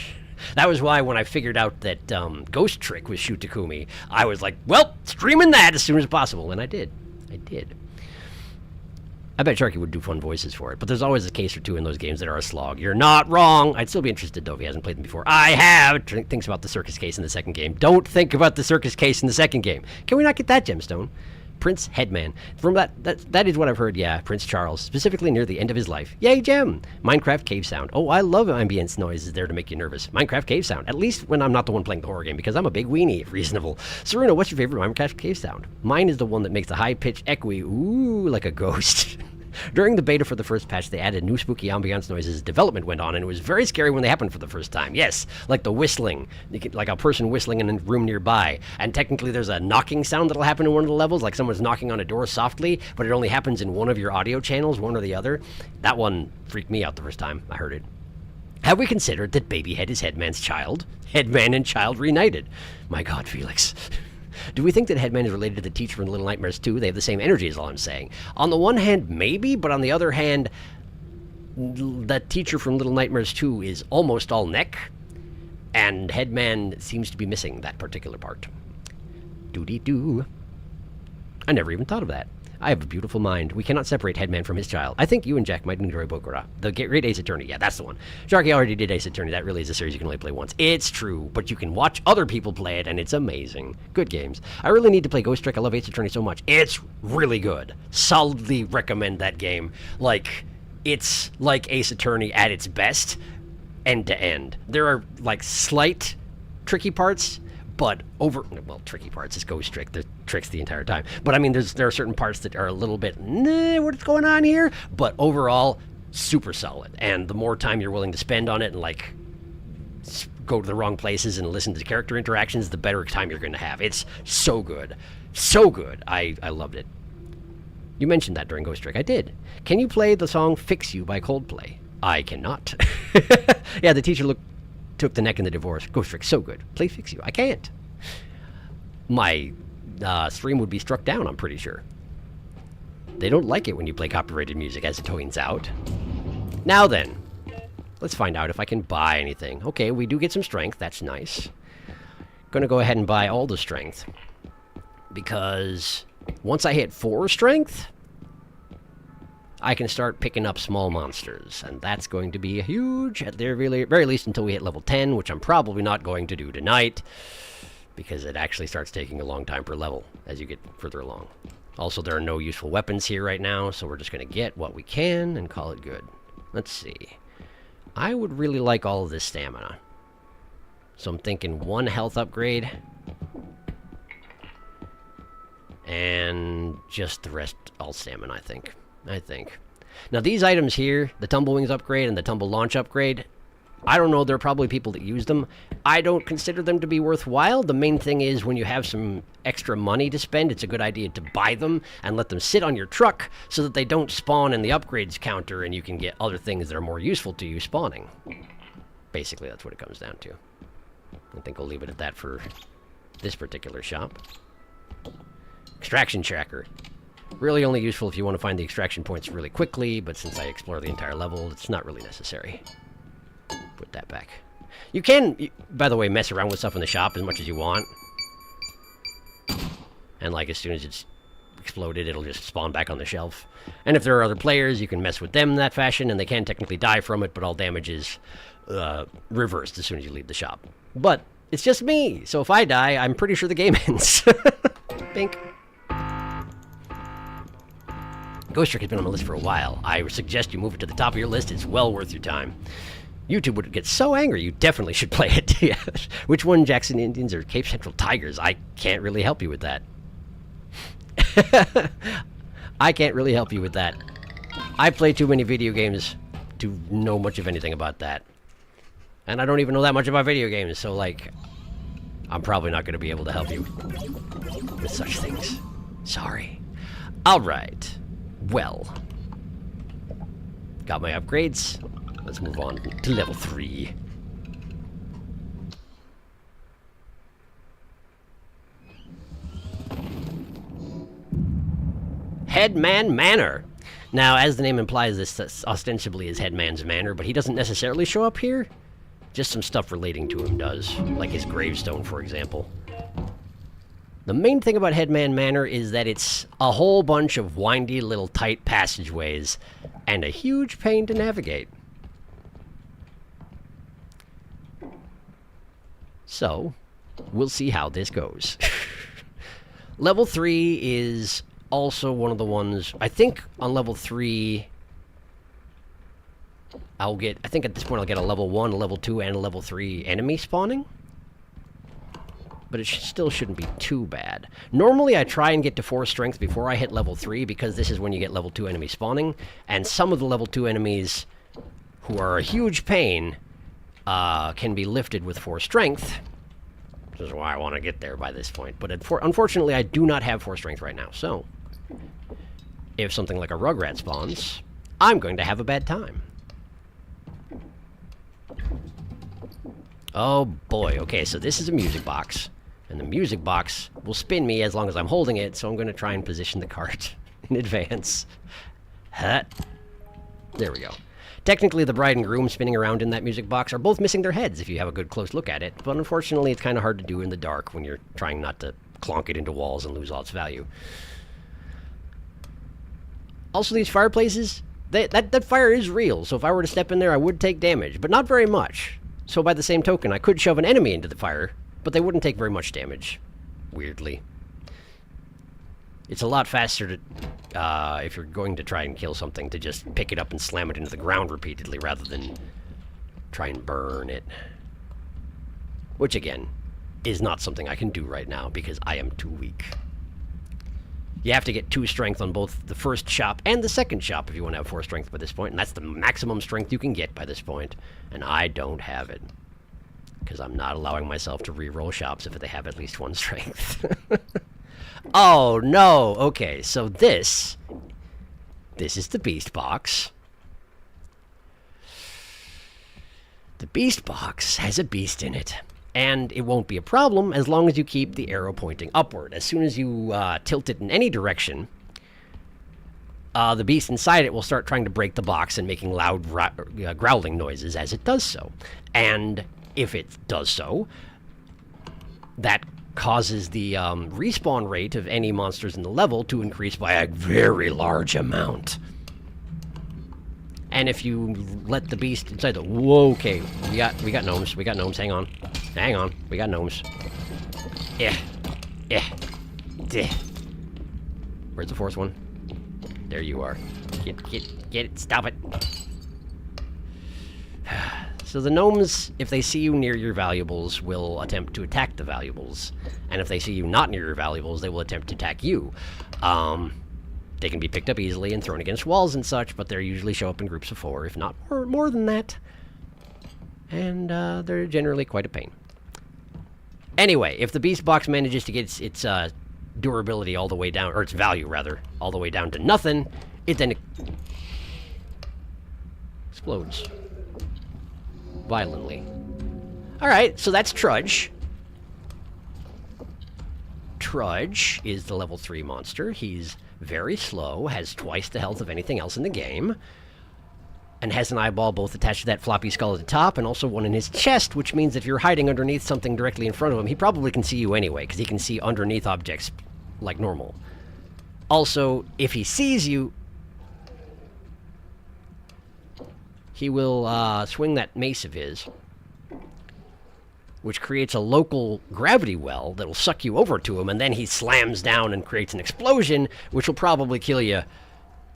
That was why when I figured out that Ghost Trick was Shu Takumi, I was like, well, streaming that as soon as possible, and I did. I bet Sharky would do fun voices for it, but there's always a case or two in those games that are a slog. You're not wrong. I'd still be interested, though, if he hasn't played them before. I have! Thinks about the circus case in the second game. Don't think about the circus case in the second game. Can we not get that gemstone? Prince Headman. From that is what I've heard, yeah. Prince Charles, specifically near the end of his life. Yay, gem! Minecraft cave sound. Oh, I love ambience noises there to make you nervous. Minecraft cave sound. At least when I'm not the one playing the horror game, because I'm a big weenie, if reasonable. Serena, what's your favorite Minecraft cave sound? Mine is the one that makes the high-pitched echoey, ooh, like a ghost. During the beta for the first patch, they added new spooky ambiance noises as development went on, and it was very scary when they happened for the first time. Yes, like the whistling, like a person whistling in a room nearby. And technically there's a knocking sound that'll happen in one of the levels, like someone's knocking on a door softly, but it only happens in one of your audio channels, one or the other. That one freaked me out the first time I heard it. Have we considered that Babyhead is Headman's child? Headman and child reunited. My God, Felix. Do we think that Headman is related to the teacher from Little Nightmares 2? They have the same energy is all I'm saying. On the one hand, maybe, but on the other hand, that teacher from Little Nightmares 2 is almost all neck, and Headman seems to be missing that particular part. Doody-doo. I never even thought of that. I have a beautiful mind. We cannot separate Headman from his child. I think you and Jack might enjoy Bokura. The great Ace Attorney. Yeah, that's the one. Sharky already did Ace Attorney. That really is a series you can only play once. It's true, but you can watch other people play it, and it's amazing. Good games. I really need to play Ghost Trick. I love Ace Attorney so much. It's really good. Solidly recommend that game. Like, it's like Ace Attorney at its best, end to end. There are, like, slight tricky parts, but tricky parts is Ghost Trick. There's tricks the entire time. But I mean, there are certain parts that are a little bit, what's going on here? But overall, super solid. And the more time you're willing to spend on it and like go to the wrong places and listen to character interactions, the better time you're going to have. It's so good. So good. I loved it. You mentioned that during Ghost Trick. I did. Can you play the song Fix You by Coldplay? I cannot. Yeah, the teacher took the neck in the divorce. Ghost Trick, so good. Play Fix You. I can't. My stream would be struck down, I'm pretty sure. They don't like it when you play copyrighted music, as it turns out. Now then, let's find out if I can buy anything. Okay, we do get some strength. That's nice. Gonna go ahead and buy all the strength. Because once I hit 4 strength, I can start picking up small monsters, and that's going to be huge, at the very least until we hit level 10, which I'm probably not going to do tonight, because it actually starts taking a long time per level as you get further along. Also, there are no useful weapons here right now, so we're just going to get what we can and call it good. Let's see. I would really like all of this stamina. So I'm thinking 1 health upgrade, and just the rest all stamina, I think. Now these items here, the Tumble Wings upgrade and the Tumble Launch upgrade, I don't know, there are probably people that use them. I don't consider them to be worthwhile. The main thing is when you have some extra money to spend, it's a good idea to buy them and let them sit on your truck so that they don't spawn in the upgrades counter and you can get other things that are more useful to you spawning. Basically, that's what it comes down to. I think we'll leave it at that for this particular shop. Extraction Tracker. Really only useful if you want to find the extraction points really quickly, but since I explore the entire level, it's not really necessary. Put that back. You can, by the way, mess around with stuff in the shop as much as you want. And like as soon as it's exploded, it'll just spawn back on the shelf. And if there are other players, you can mess with them in that fashion, and they can technically die from it, but all damage is reversed as soon as you leave the shop. But it's just me, so if I die, I'm pretty sure the game ends. Bink. Ghost Trick has been on my list for a while. I suggest you move it to the top of your list. It's well worth your time. YouTube would get so angry. You definitely should play it. Yeah. Which one, Jackson Indians or Cape Central Tigers? I can't really help you with that. I can't really help you with that. I play too many video games to know much of anything about that. And I don't even know that much about video games, so, like, I'm probably not going to be able to help you with such things. Sorry. Alright. Well. Got my upgrades. Let's move on to level 3. Headman Manor. Now, as the name implies, this ostensibly is Headman's Manor, but he doesn't necessarily show up here. Just some stuff relating to him does, like his gravestone, for example. The main thing about Headman Manor is that it's a whole bunch of windy little tight passageways and a huge pain to navigate. So, we'll see how this goes. Level 3 is also one of the ones, I think on level 3, I think at this point I'll get a level 1, a level 2, and a level 3 enemy spawning. but it still shouldn't be too bad. Normally, I try and get to 4 strength before I hit level 3, because this is when you get level 2 enemies spawning, and some of the level 2 enemies, who are a huge pain, can be lifted with 4 strength, which is why I want to get there by this point. But unfortunately, I do not have 4 strength right now, so if something like a Rugrat spawns, I'm going to have a bad time. Oh boy, okay, so this is a music box, and the music box will spin me as long as I'm holding it, so I'm going to try and position the cart in advance. There we go. Technically, the bride and groom spinning around in that music box are both missing their heads if you have a good close look at it, but unfortunately it's kind of hard to do in the dark when you're trying not to clonk it into walls and lose all its value. Also, these fireplaces, that fire is real, so if I were to step in there I would take damage, but not very much. So by the same token, I could shove an enemy into the fire, but they wouldn't take very much damage, weirdly. It's a lot faster to, if you're going to try and kill something, to just pick it up and slam it into the ground repeatedly rather than try and burn it. Which, again, is not something I can do right now because I am too weak. You have to get 2 strength on both the first shop and the second shop if you want to have 4 strength by this point, and that's the maximum strength you can get by this point, and I don't have it. Because I'm not allowing myself to re-roll shops if they have at least 1 strength. Oh, no! Okay, so this is the beast box. The beast box has a beast in it. And it won't be a problem as long as you keep the arrow pointing upward. As soon as you tilt it in any direction, the beast inside it will start trying to break the box and making loud growling noises as it does so. And if it does so, that causes the respawn rate of any monsters in the level to increase by a very large amount. And if you let the beast inside the... Whoa, okay. We got gnomes. We got gnomes. Hang on. Hang on. We got gnomes. Yeah. Yeah. Where's the 4th one? There you are. Get it. Stop it. So the gnomes, if they see you near your valuables, will attempt to attack the valuables. And if they see you not near your valuables, they will attempt to attack you. They can be picked up easily and thrown against walls and such, but they usually show up in groups of 4, if not more than that. And they're generally quite a pain. Anyway, if the beast box manages to get its durability all the way down, or its value, rather, all the way down to nothing, it then explodes. Violently. Alright, so that's Trudge. Trudge is the level 3 monster. He's very slow, has twice the health of anything else in the game, and has an eyeball both attached to that floppy skull at the top and also one in his chest, which means if you're hiding underneath something directly in front of him, he probably can see you anyway, because he can see underneath objects like normal. Also, if he sees you, he will swing that mace of his, which creates a local gravity well that will suck you over to him, and then he slams down and creates an explosion, which will probably kill you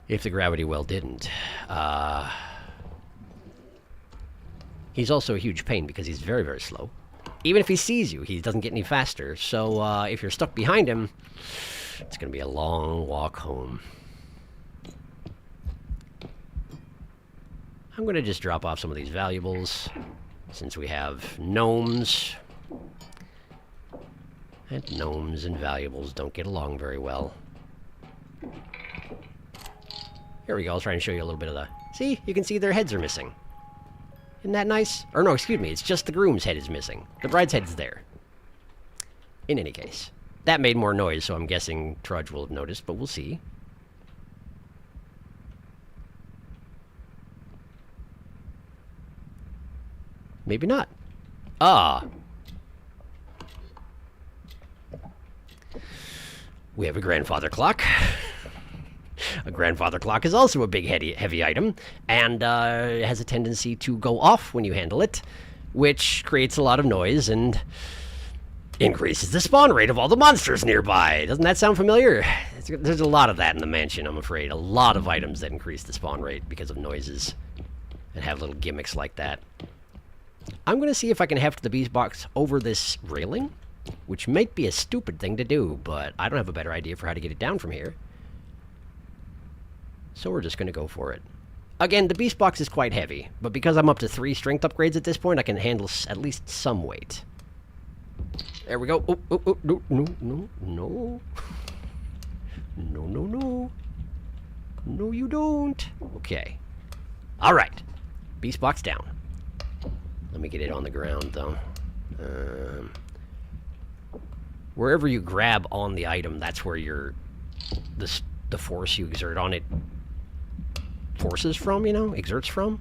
if the gravity well didn't. He's also a huge pain because he's very, very slow. Even if he sees you, he doesn't get any faster, so if you're stuck behind him, it's going to be a long walk home. I'm going to just drop off some of these valuables, since we have gnomes. And gnomes and valuables don't get along very well. Here we go, I'll try and show you a little bit of the... See? You can see their heads are missing. Isn't that nice? Or no, excuse me, it's just the groom's head is missing. The bride's head's there. In any case. That made more noise, so I'm guessing Trudge will have noticed, but we'll see. Maybe not. Ah. We have a grandfather clock. A grandfather clock is also a big heavy item, and has a tendency to go off when you handle it, which creates a lot of noise and increases the spawn rate of all the monsters nearby. Doesn't that sound familiar? There's a lot of that in the mansion, I'm afraid. A lot of items that increase the spawn rate because of noises and have little gimmicks like that. I'm going to see if I can heft the beast box over this railing. which might be a stupid thing to do, but I don't have a better idea for how to get it down from here. So we're just going to go for it. Again, the beast box is quite heavy, but because I'm up to 3 strength upgrades at this point, I can handle at least some weight. There we go. Oh, oh, oh, no, no, no, no. No, no, no. No, you don't. Okay. All right. Beast box down. Let me get it on the ground, though. Wherever you grab on the item, that's where the force you exert on it forces from, you know, exerts from,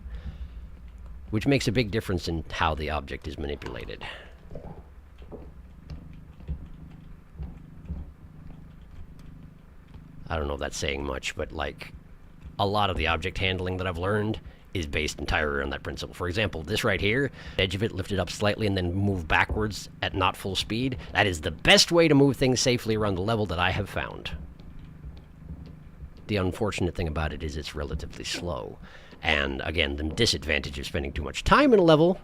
which makes a big difference in how the object is manipulated. I don't know if that's saying much, but like a lot of the object handling that I've learned is based entirely on that principle. For example, this right here, edge of it lifted up slightly and then move backwards at not full speed. That is the best way to move things safely around the level that I have found. The unfortunate thing about it is it's relatively slow. And again, the disadvantage of spending too much time in a level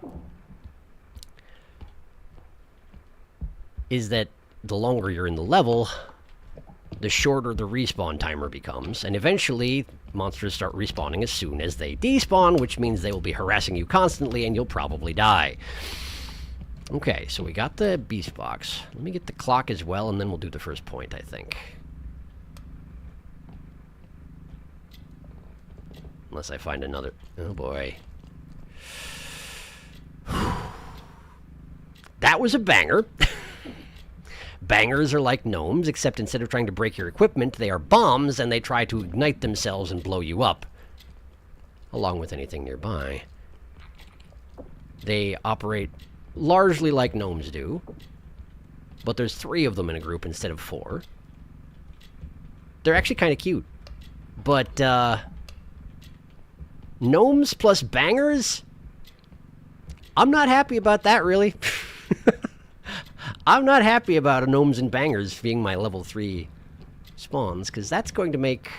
is that the longer you're in the level, the shorter the respawn timer becomes, and eventually monsters start respawning as soon as they despawn, which means they will be harassing you constantly and you'll probably die. Okay, so we got the beast box. Let me get the clock as well, and then we'll do the first point, I think. Unless I find another... Oh boy. That was a banger. Bangers are like gnomes, except instead of trying to break your equipment, they are bombs, and they try to ignite themselves and blow you up, along with anything nearby. They operate largely like gnomes do, but there's 3 of them in a group instead of 4. They're actually kind of cute, but gnomes plus bangers? I'm not happy about that, really. I'm not happy about gnomes and bangers being my level 3 spawns, because that's going to make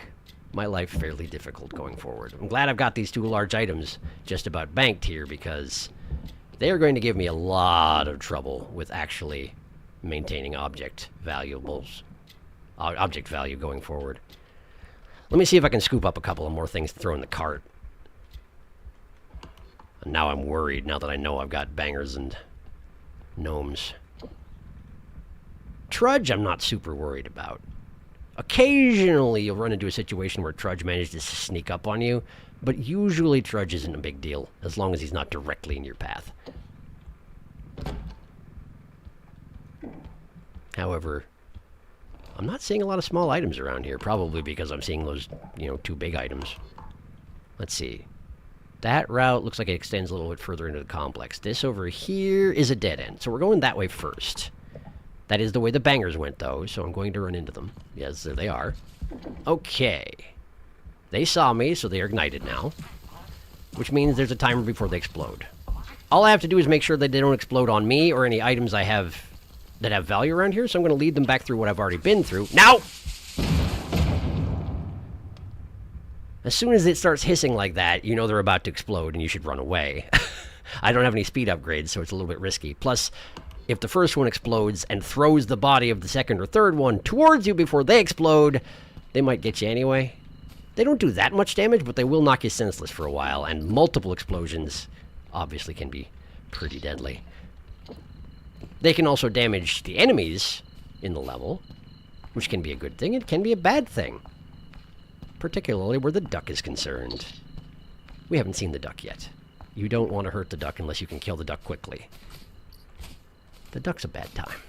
my life fairly difficult going forward. I'm glad I've got these 2 large items just about banked here, because they are going to give me a lot of trouble with actually maintaining object value going forward. Let me see if I can scoop up a couple of more things to throw in the cart. And now I'm worried, now that I know I've got bangers and gnomes. Trudge, I'm not super worried about. Occasionally, you'll run into a situation where Trudge manages to sneak up on you, but usually Trudge isn't a big deal, as long as he's not directly in your path. However, I'm not seeing a lot of small items around here, probably because I'm seeing those, 2 big items. Let's see. That route looks like it extends a little bit further into the complex. This over here is a dead end, so we're going that way first. That is the way the bangers went, though, so I'm going to run into them. Yes, there they are. Okay. They saw me, so they are ignited now, which means there's a timer before they explode. All I have to do is make sure that they don't explode on me or any items I have that have value around here, so I'm going to lead them back through what I've already been through. Now! As soon as it starts hissing like that, you know they're about to explode and you should run away. I don't have any speed upgrades, so it's a little bit risky. Plus, if the first one explodes and throws the body of the second or third one towards you before they explode, they might get you anyway. They don't do that much damage, but they will knock you senseless for a while, and multiple explosions obviously can be pretty deadly. They can also damage the enemies in the level, which can be a good thing. It can be a bad thing, particularly where the duck is concerned. We haven't seen the duck yet. You don't want to hurt the duck unless you can kill the duck quickly. The duck's a bad time.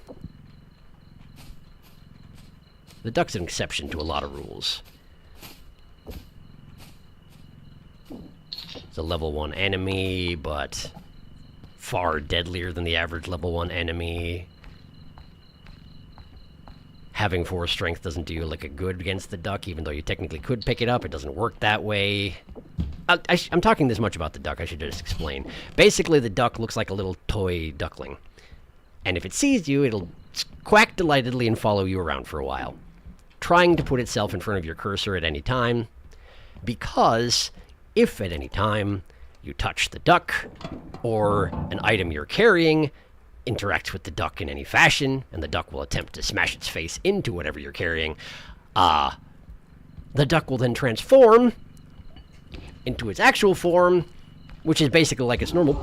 The duck's an exception to a lot of rules. It's a level 1 enemy, but far deadlier than the average level 1 enemy. Having 4 strength doesn't do you like a good against the duck, even though you technically could pick it up. It doesn't work that way. I'm talking this much about the duck, I should just explain. Basically, the duck looks like a little toy duckling. And if it sees you, it'll quack delightedly and follow you around for a while, trying to put itself in front of your cursor at any time, because if at any time you touch the duck or an item you're carrying, interact with the duck in any fashion, and the duck will attempt to smash its face into whatever you're carrying, the duck will then transform into its actual form, which is basically like its normal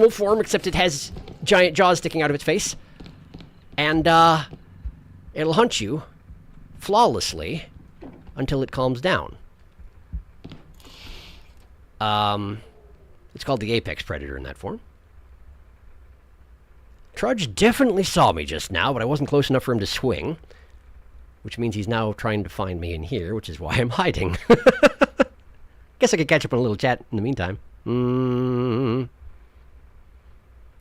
form, except it has giant jaws sticking out of its face. And it'll hunt you flawlessly until it calms down. It's called the apex predator in that form. Trudge definitely saw me just now, but I wasn't close enough for him to swing, which means he's now trying to find me in here, which is why I'm hiding. Guess I could catch up on a little chat in the meantime.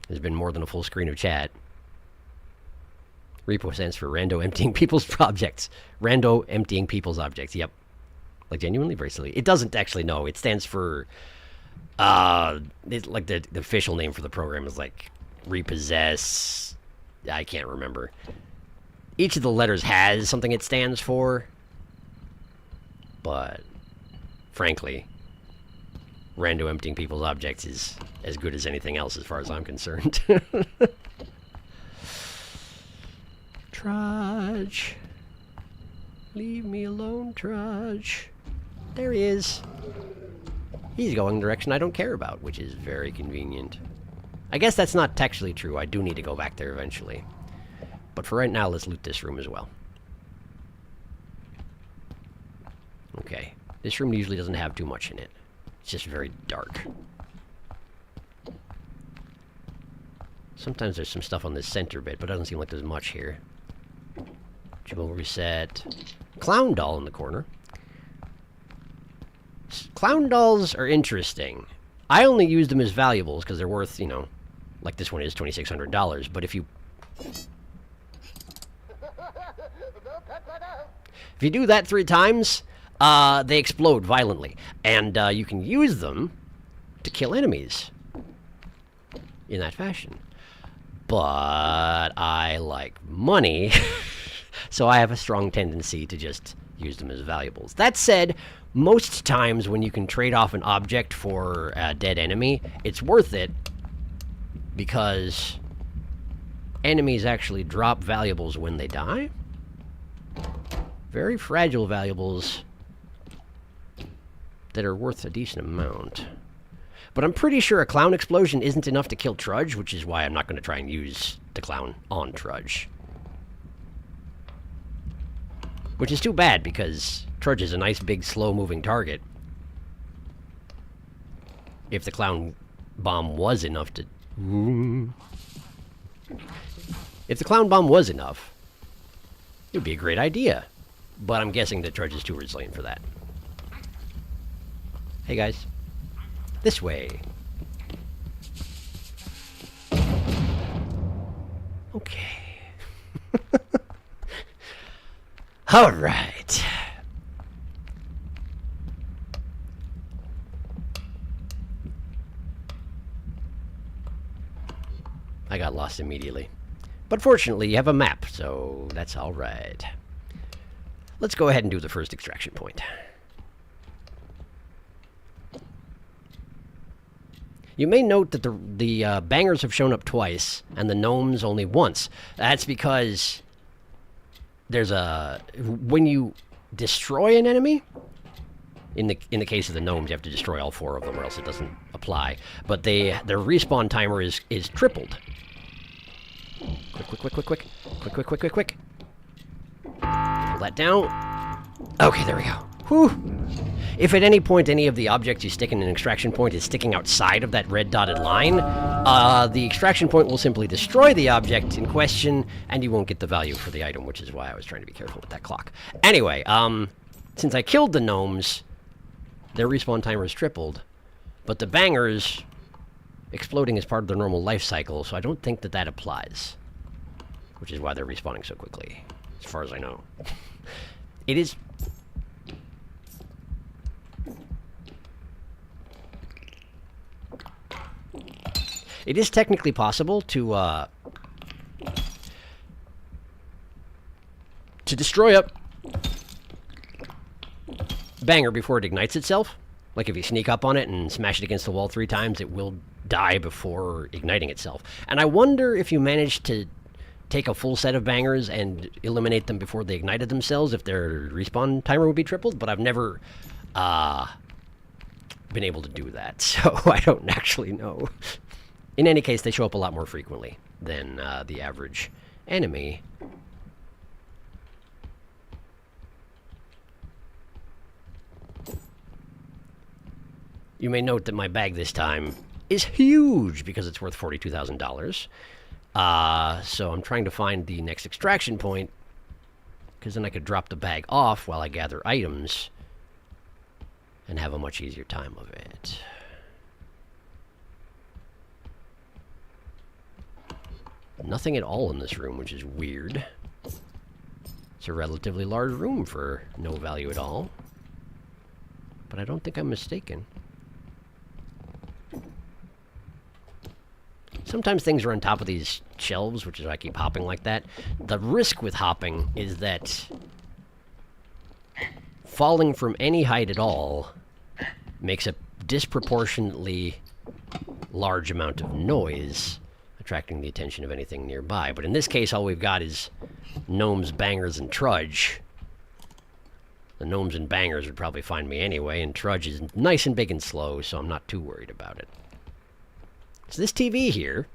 There's been more than a full screen of chat. R.E.P.O stands for Rando Emptying People's Objects. Rando Emptying People's Objects, yep. Like, genuinely, very silly. It doesn't actually know. It stands for, like, the official name for the program is, like, repossess. I can't remember. Each of the letters has something it stands for. But, frankly, Rando Emptying People's Objects is as good as anything else as far as I'm concerned. Trudge. Leave me alone, Trudge. There he is. He's going in a direction I don't care about, which is very convenient. I guess that's not textually true. I do need to go back there eventually. But for right now, let's loot this room as well. Okay. This room usually doesn't have too much in it. It's just very dark. Sometimes there's some stuff on this center bit, but it doesn't seem like there's much here. Jewel reset. Clown doll in the corner. Clown dolls are interesting. I only use them as valuables because they're worth, you know, like this one is $2,600. But if you do that 3 times, they explode violently, and you can use them to kill enemies in that fashion. But I like money, so I have a strong tendency to just use them as valuables. That said, most times when you can trade off an object for a dead enemy, it's worth it because enemies actually drop valuables when they die. Very fragile valuables that are worth a decent amount. But I'm pretty sure a clown explosion isn't enough to kill Trudge, which is why I'm not going to try and use the clown on Trudge. Which is too bad, because Trudge is a nice, big, slow-moving target. If the clown bomb was enough to... If the clown bomb was enough, it would be a great idea. But I'm guessing that Trudge is too resilient for that. Hey, guys. This way. Okay. All right. I got lost immediately. But fortunately, you have a map, so that's all right. Let's go ahead and do the first extraction point. You may note that the bangers have shown up twice, and the gnomes only once. That's because there's a... When you destroy an enemy, in the case of the gnomes, you have to destroy all 4 of them, or else it doesn't apply. But their respawn timer is tripled. Quick. Pull that down. Okay, there we go. Whew. If at any point any of the objects you stick in an extraction point is sticking outside of that red dotted line, the extraction point will simply destroy the object in question, and you won't get the value for the item, which is why I was trying to be careful with that clock. Anyway, since I killed the gnomes, their respawn timer is tripled, but the bangers exploding is part of their normal life cycle, so I don't think that applies, which is why they're respawning so quickly, as far as I know. It is... It is technically possible to destroy a banger before it ignites itself. Like if you sneak up on it and smash it against the wall 3 times, it will die before igniting itself. And I wonder if you managed to take a full set of bangers and eliminate them before they ignited themselves, if their respawn timer would be tripled, but I've never been able to do that, so I don't actually know. In any case, they show up a lot more frequently than the average enemy. You may note that my bag this time is huge because it's worth $42,000. So I'm trying to find the next extraction point, because then I could drop the bag off while I gather items and have a much easier time of it. Nothing at all in this room, which is weird. It's a relatively large room for no value at all. But I don't think I'm mistaken. Sometimes things are on top of these shelves, which is why I keep hopping like that. The risk with hopping is that falling from any height at all makes a disproportionately large amount of noise, attracting the attention of anything nearby. But in this case, all we've got is gnomes, bangers, and trudge. The gnomes and bangers would probably find me anyway, and trudge is nice and big and slow, so I'm not too worried about it. So this TV here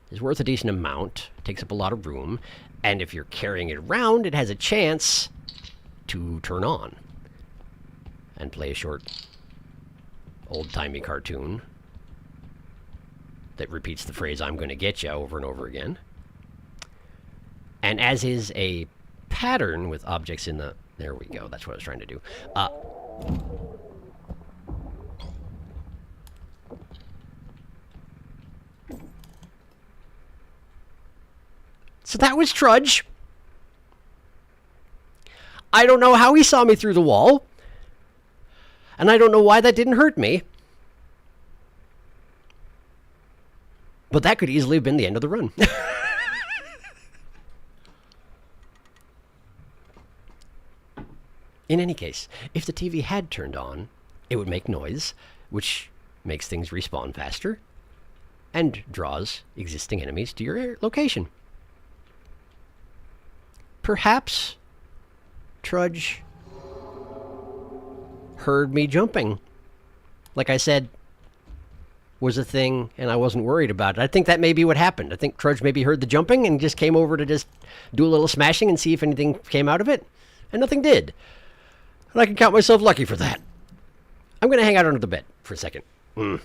is worth a decent amount, takes up a lot of room, and if you're carrying it around, it has a chance to turn on and play a short, old-timey cartoon that repeats the phrase, "I'm going to get you," over and over again. And as is a pattern with objects in the... There we go, that's what I was trying to do. So that was Trudge. I don't know how he saw me through the wall. And I don't know why that didn't hurt me. But that could easily have been the end of the run. In any case, if the TV had turned on, it would make noise, which makes things respawn faster and draws existing enemies to your location. Perhaps Trudge heard me jumping. Like I said, was a thing, and I wasn't worried about it. I think that may be what happened. I think Trudge maybe heard the jumping and just came over to just do a little smashing and see if anything came out of it, and nothing did. And I can count myself lucky for that. I'm going to hang out under the bed for a second. No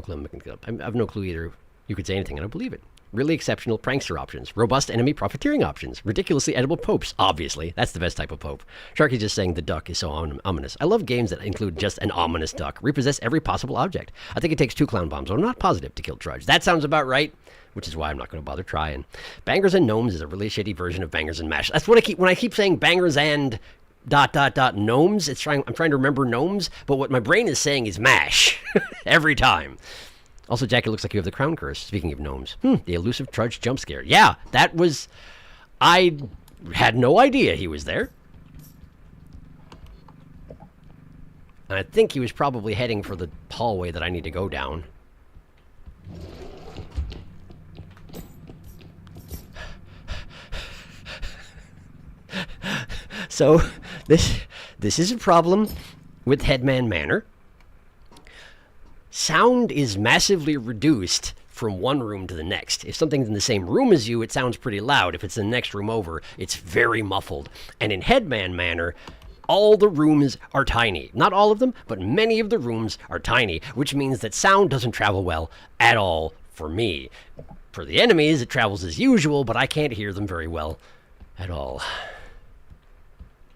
clue. I have no clue either. You could say anything, and I believe it. Really exceptional prankster options. Robust enemy profiteering options. Ridiculously edible popes. Obviously. That's the best type of pope. Sharky's just saying the duck is so ominous. I love games that include just an ominous duck. Repossess every possible object. I think it takes 2 clown bombs. I'm not positive to kill Trudge. That sounds about right, which is why I'm not going to bother trying. Bangers and Gnomes is a really shitty version of Bangers and Mash. That's what I keep... When I keep saying Bangers and... Gnomes, I'm trying to remember gnomes, but what my brain is saying is Mash. Every time. Also, Jack, it looks like you have the crown curse. Speaking of gnomes. The elusive Trudge jump scare. Yeah, that was... I had no idea he was there. And I think he was probably heading for the hallway that I need to go down. So, this is a problem with Headman Manor. Sound is massively reduced from one room to the next. If something's in the same room as you, it sounds pretty loud. If it's the next room over, it's very muffled. And in Headman Manor, all the rooms are tiny. Not all of them, but many of the rooms are tiny, which means that sound doesn't travel well at all for me. For the enemies, it travels as usual, but I can't hear them very well at all.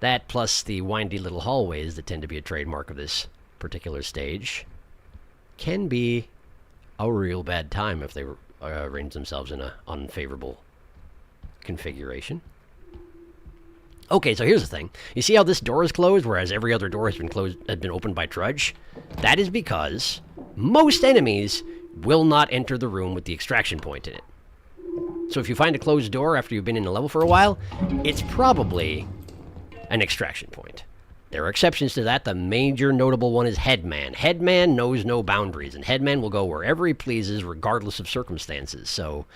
That, plus the windy little hallways that tend to be a trademark of this particular stage, can be a real bad time if they arrange themselves in an unfavorable configuration. Okay, so here's the thing. You see how this door is closed, whereas every other door has been opened by Trudge? That is because most enemies will not enter the room with the extraction point in it. So if you find a closed door after you've been in a level for a while, it's probably an extraction point. There are exceptions to that. The major notable one is Headman. Headman knows no boundaries, and Headman will go wherever he pleases, regardless of circumstances. So,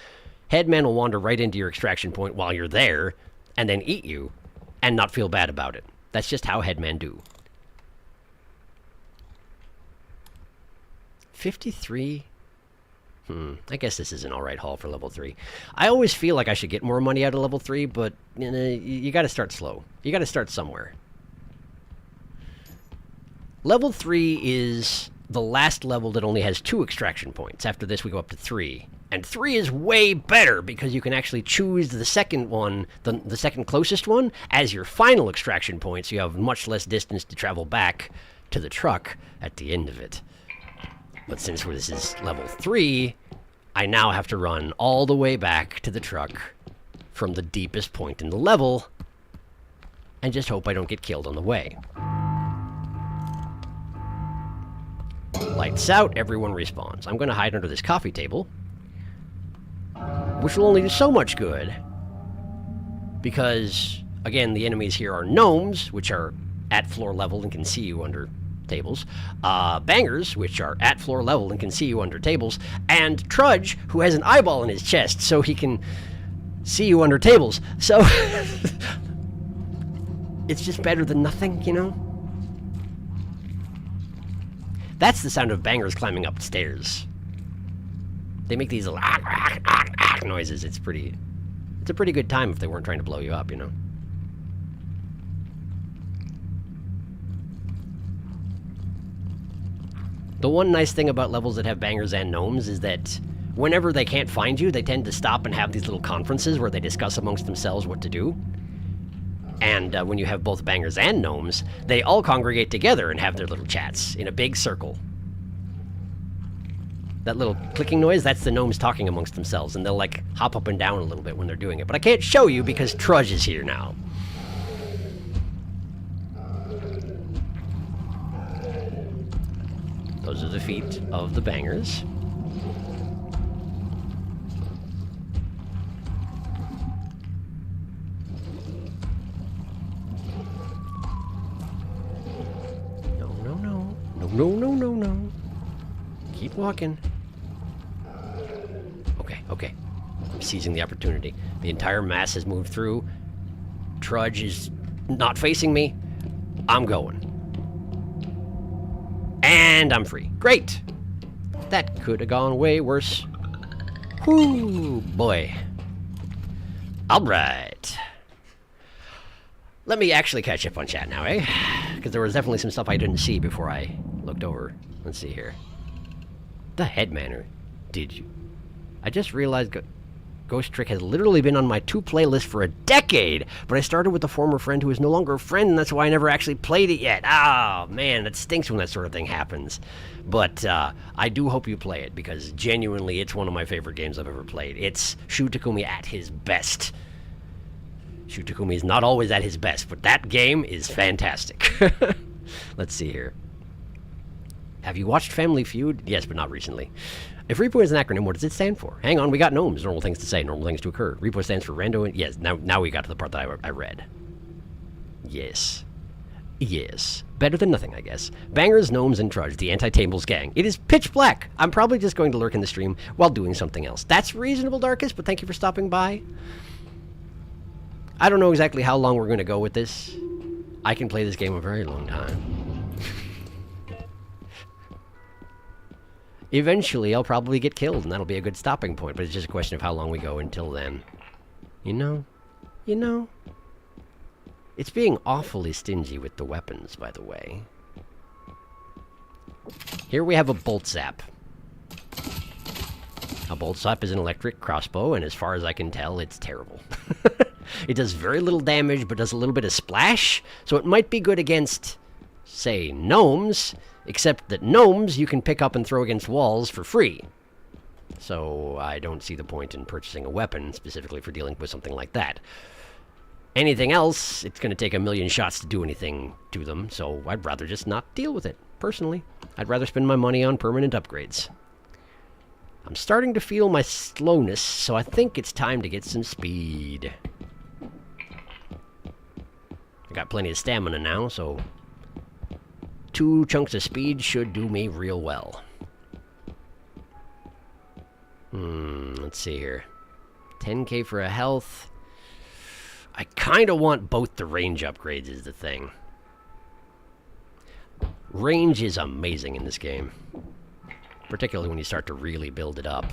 Headman will wander right into your extraction point while you're there, and then eat you, and not feel bad about it. That's just how Headman do. 53? I guess this is an alright haul for level 3. I always feel like I should get more money out of level 3, but you gotta start slow. You gotta start somewhere. Level 3 is the last level that only has 2 extraction points. After this, we go up to 3. And 3 is way better because you can actually choose the second one, the second closest one, as your final extraction point, so you have much less distance to travel back to the truck at the end of it. But since this is level 3, I now have to run all the way back to the truck from the deepest point in the level and just hope I don't get killed on the way. Lights out, everyone respawns. I'm going to hide under this coffee table, which will only do so much good because, again, the enemies here are gnomes, which are at floor level and can see you under tables, bangers, which are at floor level and can see you under tables, and Trudge, who has an eyeball in his chest so he can see you under tables. So it's just better than nothing, you know? That's the sound of bangers climbing up stairs. They make these little noises. It's a pretty good time if they weren't trying to blow you up, you know? The one nice thing about levels that have bangers and gnomes is that whenever they can't find you, they tend to stop and have these little conferences where they discuss amongst themselves what to do. And when you have both bangers and gnomes, they all congregate together and have their little chats in a big circle. That little clicking noise, that's the gnomes talking amongst themselves, and they'll like hop up and down a little bit when they're doing it. But I can't show you because Trudge is here now. Those are the feet of the bangers. No. Keep walking. Okay. I'm seizing the opportunity. The entire mass has moved through. Trudge is not facing me. I'm going. And I'm free. Great! That could have gone way worse. Whoo, boy. Alright. Let me actually catch up on chat now, eh? Because there was definitely some stuff I didn't see before I looked over. Let's see here. The Headmanner. Did you? I just realized Ghost Trick has literally been on my playlist for a decade, but I started with a former friend who is no longer a friend, and that's why I never actually played it yet. Oh, man, it stinks when that sort of thing happens. But I do hope you play it, because genuinely, it's one of my favorite games I've ever played. It's Shu Takumi at his best. Shu Takumi is not always at his best, but that game is fantastic. Let's see here. Have you watched Family Feud? Yes, but not recently. If R.E.P.O is an acronym, what does it stand for? Hang on, we got gnomes. Normal things to say, normal things to occur. R.E.P.O stands for rando. Yes, now we got to the part that I read. Yes. Better than nothing, I guess. Bangers, gnomes, and Trudge, the anti-tables gang. It is pitch black. I'm probably just going to lurk in the stream while doing something else. That's reasonable, Darkest, but thank you for stopping by. I don't know exactly how long we're going to go with this. I can play this game a very long time. Eventually, I'll probably get killed, and that'll be a good stopping point, but it's just a question of how long we go until then. You know? It's being awfully stingy with the weapons, by the way. Here we have a bolt zap. A bolt zap is an electric crossbow, and as far as I can tell, it's terrible. It does very little damage, but does a little bit of splash, so it might be good against, say, gnomes, except that gnomes you can pick up and throw against walls for free. So I don't see the point in purchasing a weapon specifically for dealing with something like that. Anything else, it's going to take a million shots to do anything to them, so I'd rather just not deal with it, personally. I'd rather spend my money on permanent upgrades. I'm starting to feel my slowness, so I think it's time to get some speed. I got plenty of stamina now, so 2 chunks of speed should do me real well. Let's see here. 10k for a health. I kind of want both the range upgrades is the thing. Range is amazing in this game. Particularly when you start to really build it up.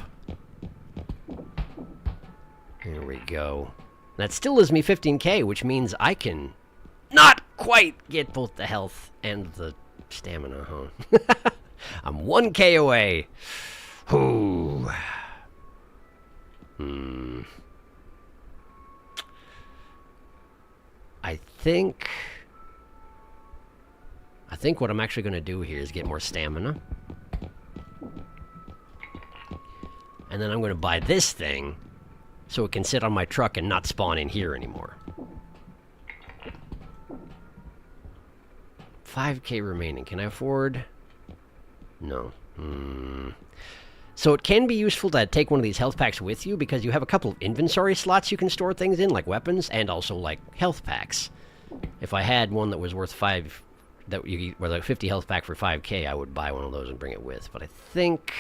Here we go. That still leaves me 15k, which means I can not quite get both the health and the stamina, huh? I'm 1k away. Ooh. I think what I'm actually going to do here is get more stamina. And then I'm going to buy this thing so it can sit on my truck and not spawn in here anymore. 5k remaining. Can I afford? No. So it can be useful to take one of these health packs with you because you have a couple of inventory slots you can store things in, like weapons, and also like health packs. If I had one that was worth 5, that you were like 50 health pack for 5k, I would buy one of those and bring it with. But I think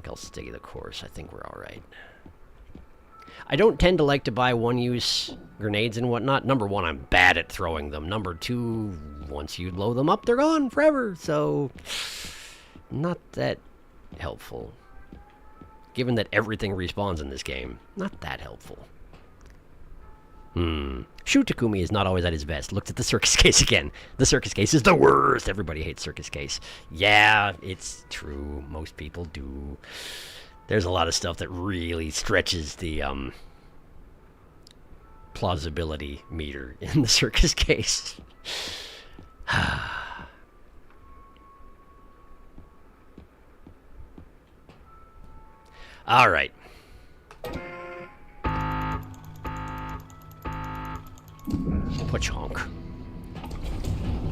I'll stay the course. I think we're all right. I don't tend to like to buy one-use grenades and whatnot. Number one, I'm bad at throwing them. Number two, once you blow them up, they're gone forever. So, not that helpful. Given that everything respawns in this game, not that helpful. Shu Takumi is not always at his best. Looked at the circus case again. The circus case is the worst. Everybody hates circus case. Yeah, it's true. Most people do. There's a lot of stuff that really stretches the plausibility meter in the circus case. All right. Pachonk.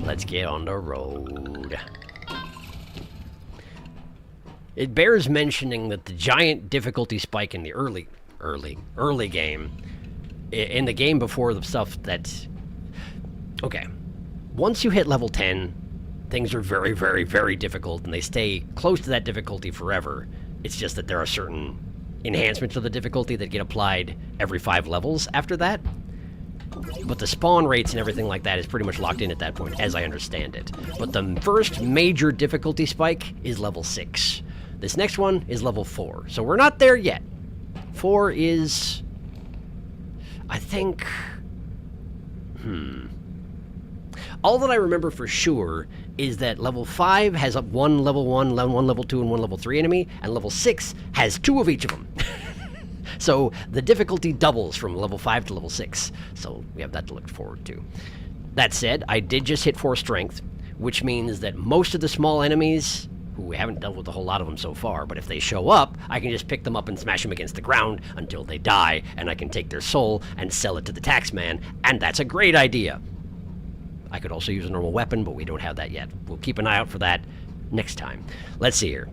Let's get on the road. It bears mentioning that the giant difficulty spike in the early game, in the game before the stuff that... Okay. Once you hit level 10, things are very, very, very difficult, and they stay close to that difficulty forever. It's just that there are certain enhancements to the difficulty that get applied every 5 levels after that. But the spawn rates and everything like that is pretty much locked in at that point, as I understand it. But the first major difficulty spike is level 6. This next one is level 4. So we're not there yet. 4 is... I think... All that I remember for sure is that level 5 has up one level 1, one level 2, and one level 3 enemy, and level 6 has 2 of each of them. So the difficulty doubles from level 5 to level 6. So we have that to look forward to. That said, I did just hit 4 strength, which means that most of the small enemies, who we haven't dealt with a whole lot of them so far, but if they show up, I can just pick them up and smash them against the ground until they die, and I can take their soul and sell it to the taxman, and that's a great idea. I could also use a normal weapon, but we don't have that yet. We'll keep an eye out for that next time. Let's see here.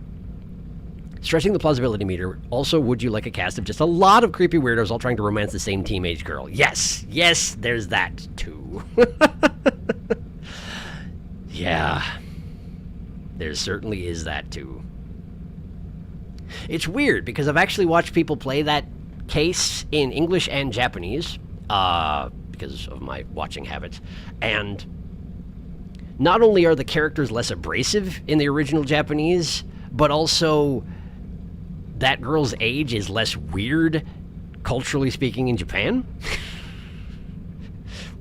Stretching the plausibility meter. Also, would you like a cast of just a lot of creepy weirdos all trying to romance the same teenage girl? Yes. Yes, there's that, too. Yeah. There certainly is that, too. It's weird, because I've actually watched people play that case in English and Japanese, because of my watching habits, and not only are the characters less abrasive in the original Japanese, but also that girl's age is less weird, culturally speaking, in Japan.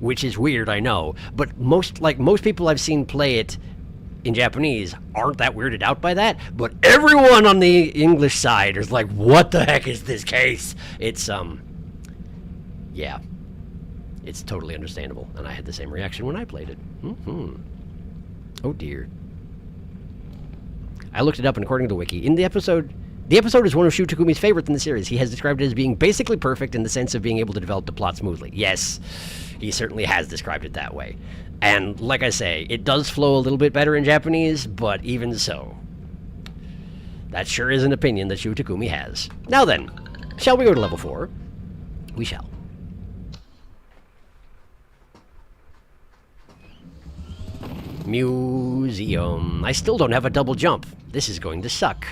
Which is weird, I know. But most people I've seen play it in Japanese aren't that weirded out by that. But everyone on the English side is like, what the heck is this case? It's, yeah. It's totally understandable. And I had the same reaction when I played it. Oh, dear. I looked it up, and according to the wiki, in the episode is one of Shu Takumi's favorites in the series. He has described it as being basically perfect in the sense of being able to develop the plot smoothly. Yes, he certainly has described it that way. And like I say, it does flow a little bit better in Japanese, but even so, that sure is an opinion that Shu Takumi has. Now then, shall we go to level 4? We shall. Museum. I still don't have a double jump. This is going to suck.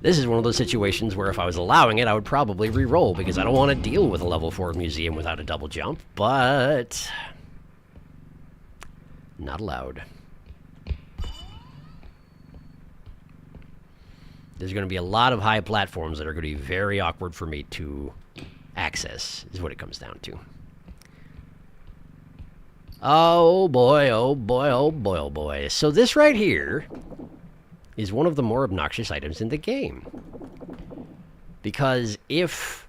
This is one of those situations where if I was allowing it, I would probably re-roll because I don't want to deal with a level 4 museum without a double jump, but not allowed. There's going to be a lot of high platforms that are going to be very awkward for me to access, is what it comes down to. Oh boy, oh boy, oh boy, oh boy. So this right here is one of the more obnoxious items in the game. Because if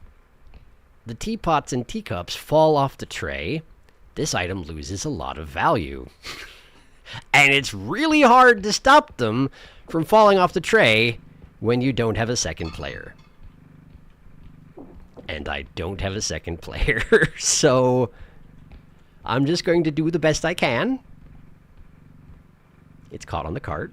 the teapots and teacups fall off the tray, this item loses a lot of value. And it's really hard to stop them from falling off the tray when you don't have a second player. And I don't have a second player, so I'm just going to do the best I can. It's caught on the cart.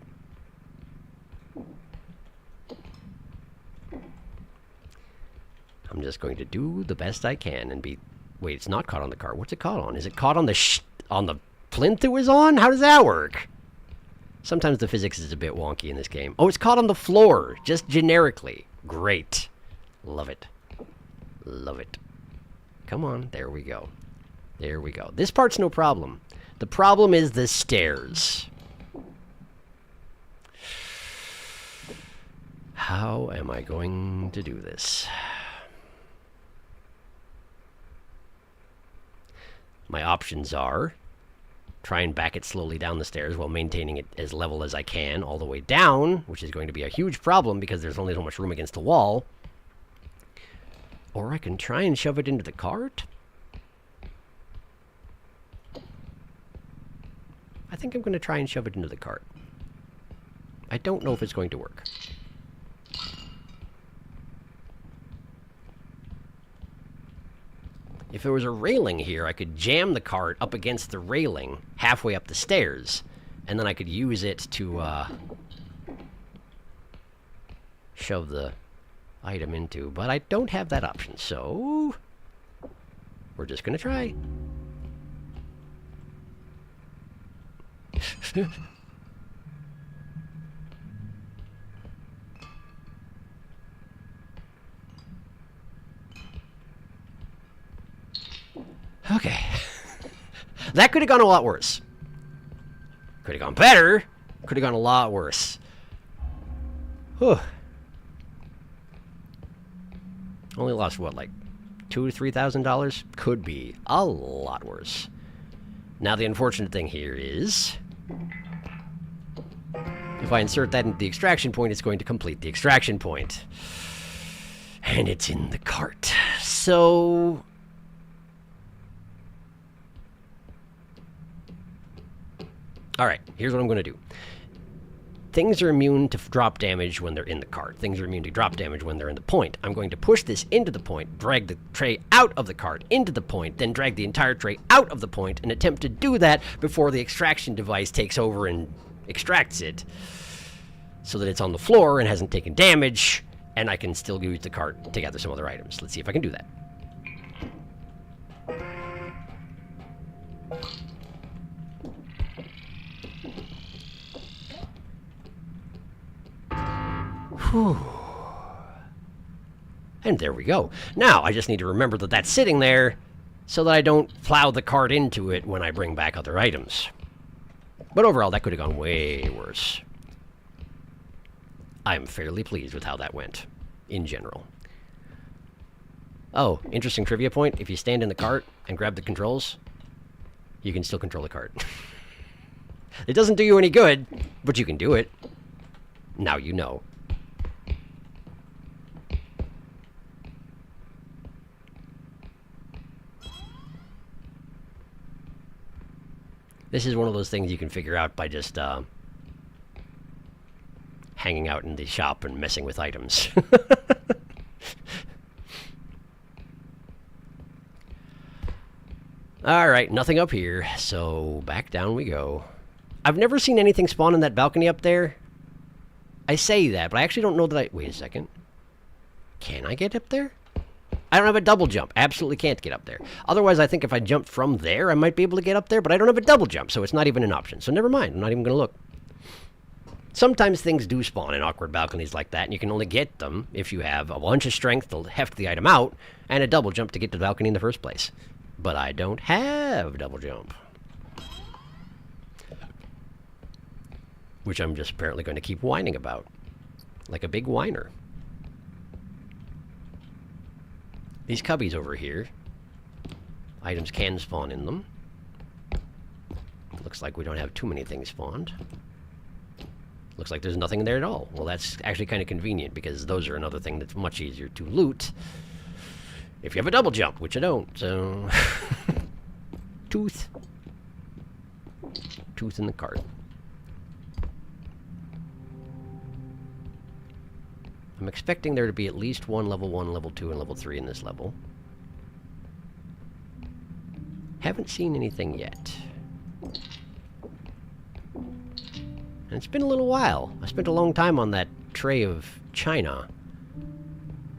I'm just going to do the best I can and be... Wait, it's not caught on the cart. What's it caught on? Is it caught on the on the plinth it was on? How does that work? Sometimes the physics is a bit wonky in this game. Oh, it's caught on the floor, just generically. Great. Love it. Love it. Come on, there we go. There we go. This part's no problem. The problem is the stairs. How am I going to do this? My options are try and back it slowly down the stairs while maintaining it as level as I can all the way down, which is going to be a huge problem because there's only so much room against the wall. Or I can try and shove it into the cart. I think I'm going to try and shove it into the cart. I don't know if it's going to work. If there was a railing here, I could jam the cart up against the railing halfway up the stairs, and then I could use it to shove the item into, but I don't have that option, so we're just gonna try. Okay. That could have gone a lot worse. Could have gone better. Could have gone a lot worse. Whew. Only lost, what, like $2,000 to $3,000? Could be a lot worse. Now, the unfortunate thing here is, if I insert that into the extraction point, it's going to complete the extraction point. And it's in the cart. So... Alright, here's what I'm going to do. Things are immune to drop damage when they're in the cart. Things are immune to drop damage when they're in the point. I'm going to push this into the point, drag the tray out of the cart into the point, then drag the entire tray out of the point, and attempt to do that before the extraction device takes over and extracts it, so that it's on the floor and hasn't taken damage, and I can still use the cart to gather some other items. Let's see if I can do that. Whew. And there we go. Now, I just need to remember that that's sitting there so that I don't plow the cart into it when I bring back other items. But overall, that could have gone way worse. I'm fairly pleased with how that went, in general. Oh, interesting trivia point. If you stand in the cart and grab the controls, you can still control the cart. It doesn't do you any good, but you can do it. Now you know. This is one of those things you can figure out by just hanging out in the shop and messing with items. Alright, nothing up here, so back down we go. I've never seen anything spawn in that balcony up there. I say that, but I actually don't know that I... Wait a second. Can I get up there? I don't have a double jump. Absolutely can't get up there. Otherwise, I think if I jumped from there, I might be able to get up there, but I don't have a double jump, so it's not even an option. So never mind. I'm not even going to look. Sometimes things do spawn in awkward balconies like that, and you can only get them if you have a bunch of strength to heft the item out and a double jump to get to the balcony in the first place. But I don't have double jump. Which I'm just apparently going to keep whining about. Like a big whiner. These cubbies over here. Items can spawn in them. Looks like we don't have too many things spawned. Looks like there's nothing there at all. Well, that's actually kind of convenient because those are another thing that's much easier to loot if you have a double jump, which I don't, so... Tooth. Tooth in the cart. I'm expecting there to be at least one, level 2, and level 3 in this level. Haven't seen anything yet. And it's been a little while. I spent a long time on that tray of china.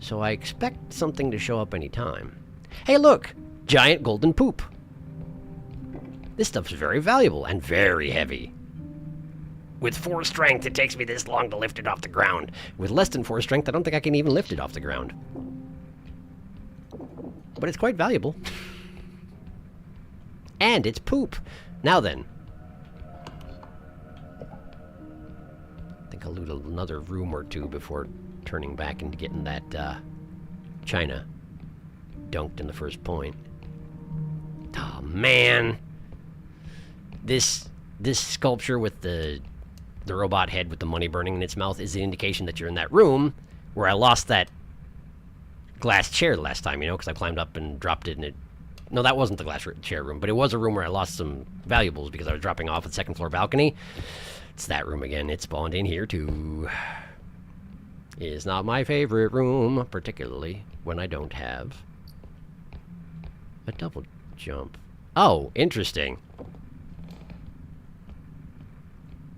So I expect something to show up any time. Hey, look! Giant golden poop. This stuff's very valuable and very heavy. With 4 strength, it takes me this long to lift it off the ground. With less than 4 strength, I don't think I can even lift it off the ground. But it's quite valuable. And it's poop. Now then. I think I'll loot another room or two before turning back and getting that china dunked in the first point. Oh, man. This sculpture with the robot head with the money burning in its mouth is the indication that you're in that room where I lost that glass chair last time, you know, because I climbed up and dropped it and it... No, that wasn't the glass chair room, but it was a room where I lost some valuables because I was dropping off at the 2nd floor balcony. It's that room again. It spawned in here, too. It's not my favorite room, particularly when I don't have a double jump. Oh, interesting.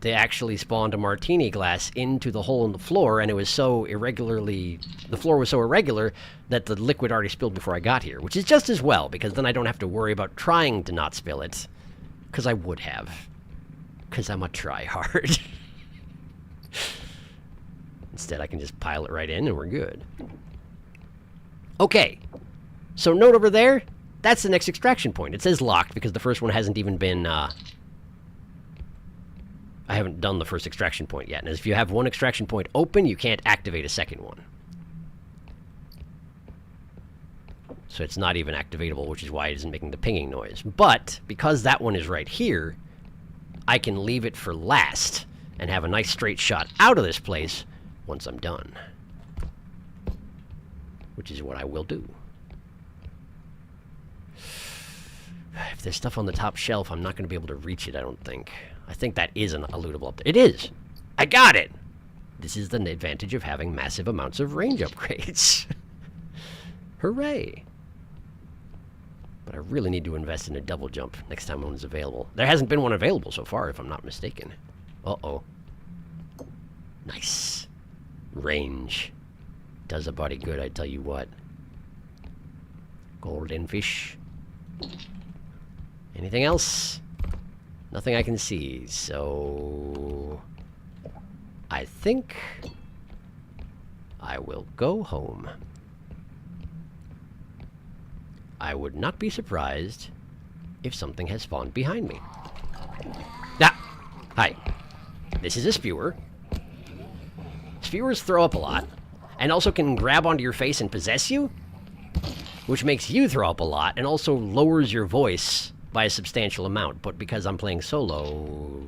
They actually spawned a martini glass into the hole in the floor, and it was so irregularly... The floor was so irregular that the liquid already spilled before I got here, which is just as well, because then I don't have to worry about trying to not spill it. Because I would have. Because I'm a tryhard. Instead, I can just pile it right in, and we're good. Okay. So note over there, that's the next extraction point. It says locked, because the first one hasn't even been... I haven't done the first extraction point yet. And if you have one extraction point open, you can't activate a second one. So it's not even activatable, which is why it isn't making the pinging noise. But, because that one is right here, I can leave it for last and have a nice straight shot out of this place once I'm done. Which is what I will do. If there's stuff on the top shelf, I'm not going to be able to reach it, I don't think. I think that is a lootable up there. It is! I got it! This is the advantage of having massive amounts of range upgrades. Hooray! But I really need to invest in a double jump next time one's available. There hasn't been one available so far, if I'm not mistaken. Uh-oh. Nice. Range. Does a body good, I tell you what. Golden fish. Anything else? Nothing I can see, so... I think... I will go home. I would not be surprised if something has spawned behind me. Ah! Hi. This is a spewer. Spewers throw up a lot, and also can grab onto your face and possess you, which makes you throw up a lot, and also lowers your voice by a substantial amount. But because I'm playing solo,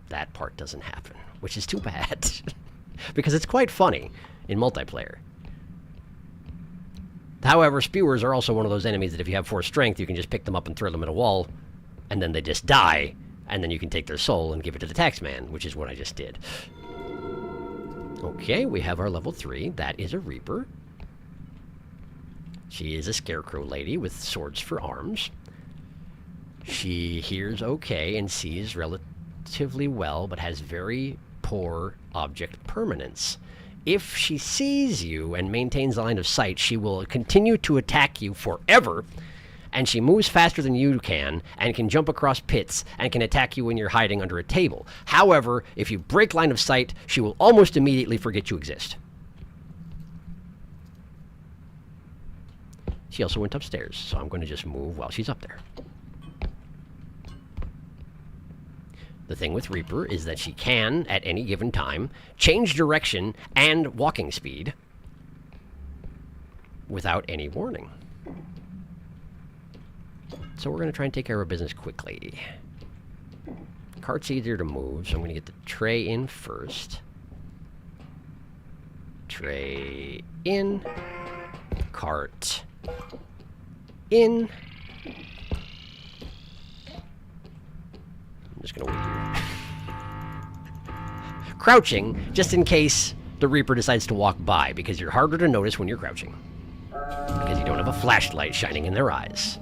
that part doesn't happen, which is too bad. Because it's quite funny in multiplayer. However, spewers are also one of those enemies that if you have 4 strength, you can just pick them up and throw them at a wall, and then they just die, and then you can take their soul and give it to the taxman, which is what I just did. Okay, we have our level 3. That is a Reaper. She is a scarecrow lady with swords for arms. She hears okay and sees relatively well, but has very poor object permanence. If she sees you and maintains a line of sight, she will continue to attack you forever, and she moves faster than you can and can jump across pits and can attack you when you're hiding under a table. However, if you break line of sight, she will almost immediately forget you exist. She also went upstairs, so I'm going to just move while she's up there. The thing with Reaper is that she can, at any given time, change direction and walking speed without any warning. So we're going to try and take care of our business quickly. Cart's easier to move, so I'm going to get the tray in first. Tray in. Cart in. I'm just going to wait here. Crouching, just in case the Reaper decides to walk by, because you're harder to notice when you're crouching. Because you don't have a flashlight shining in their eyes.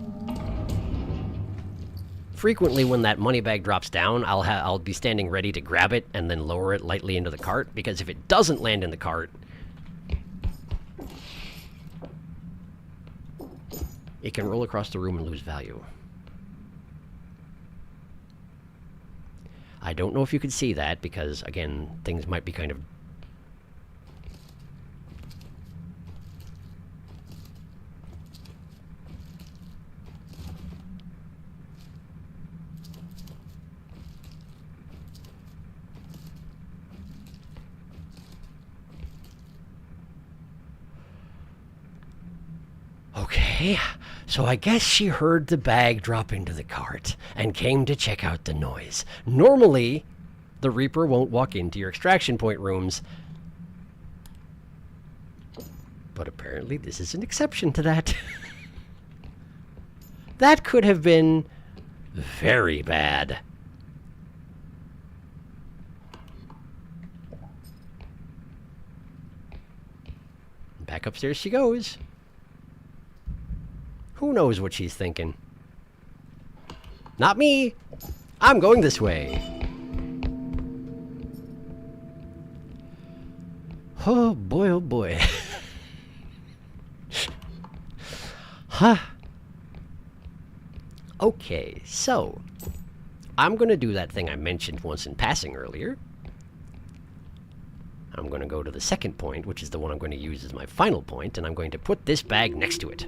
Frequently, when that money bag drops down, I'll be standing ready to grab it and then lower it lightly into the cart, because if it doesn't land in the cart, it can roll across the room and lose value. I don't know if you could see that, because, again, things might be kind of... Okay, so I guess she heard the bag drop into the cart and came to check out the noise. Normally, the Reaper won't walk into your extraction point rooms, but apparently this is an exception to that. That could have been very bad. Back upstairs she goes. Who knows what she's thinking? Not me! I'm going this way! Oh boy, oh boy. Huh. Okay, so I'm gonna do that thing I mentioned once in passing earlier. I'm gonna go to the second point, which is the one I'm going to use as my final point, and I'm going to put this bag next to it.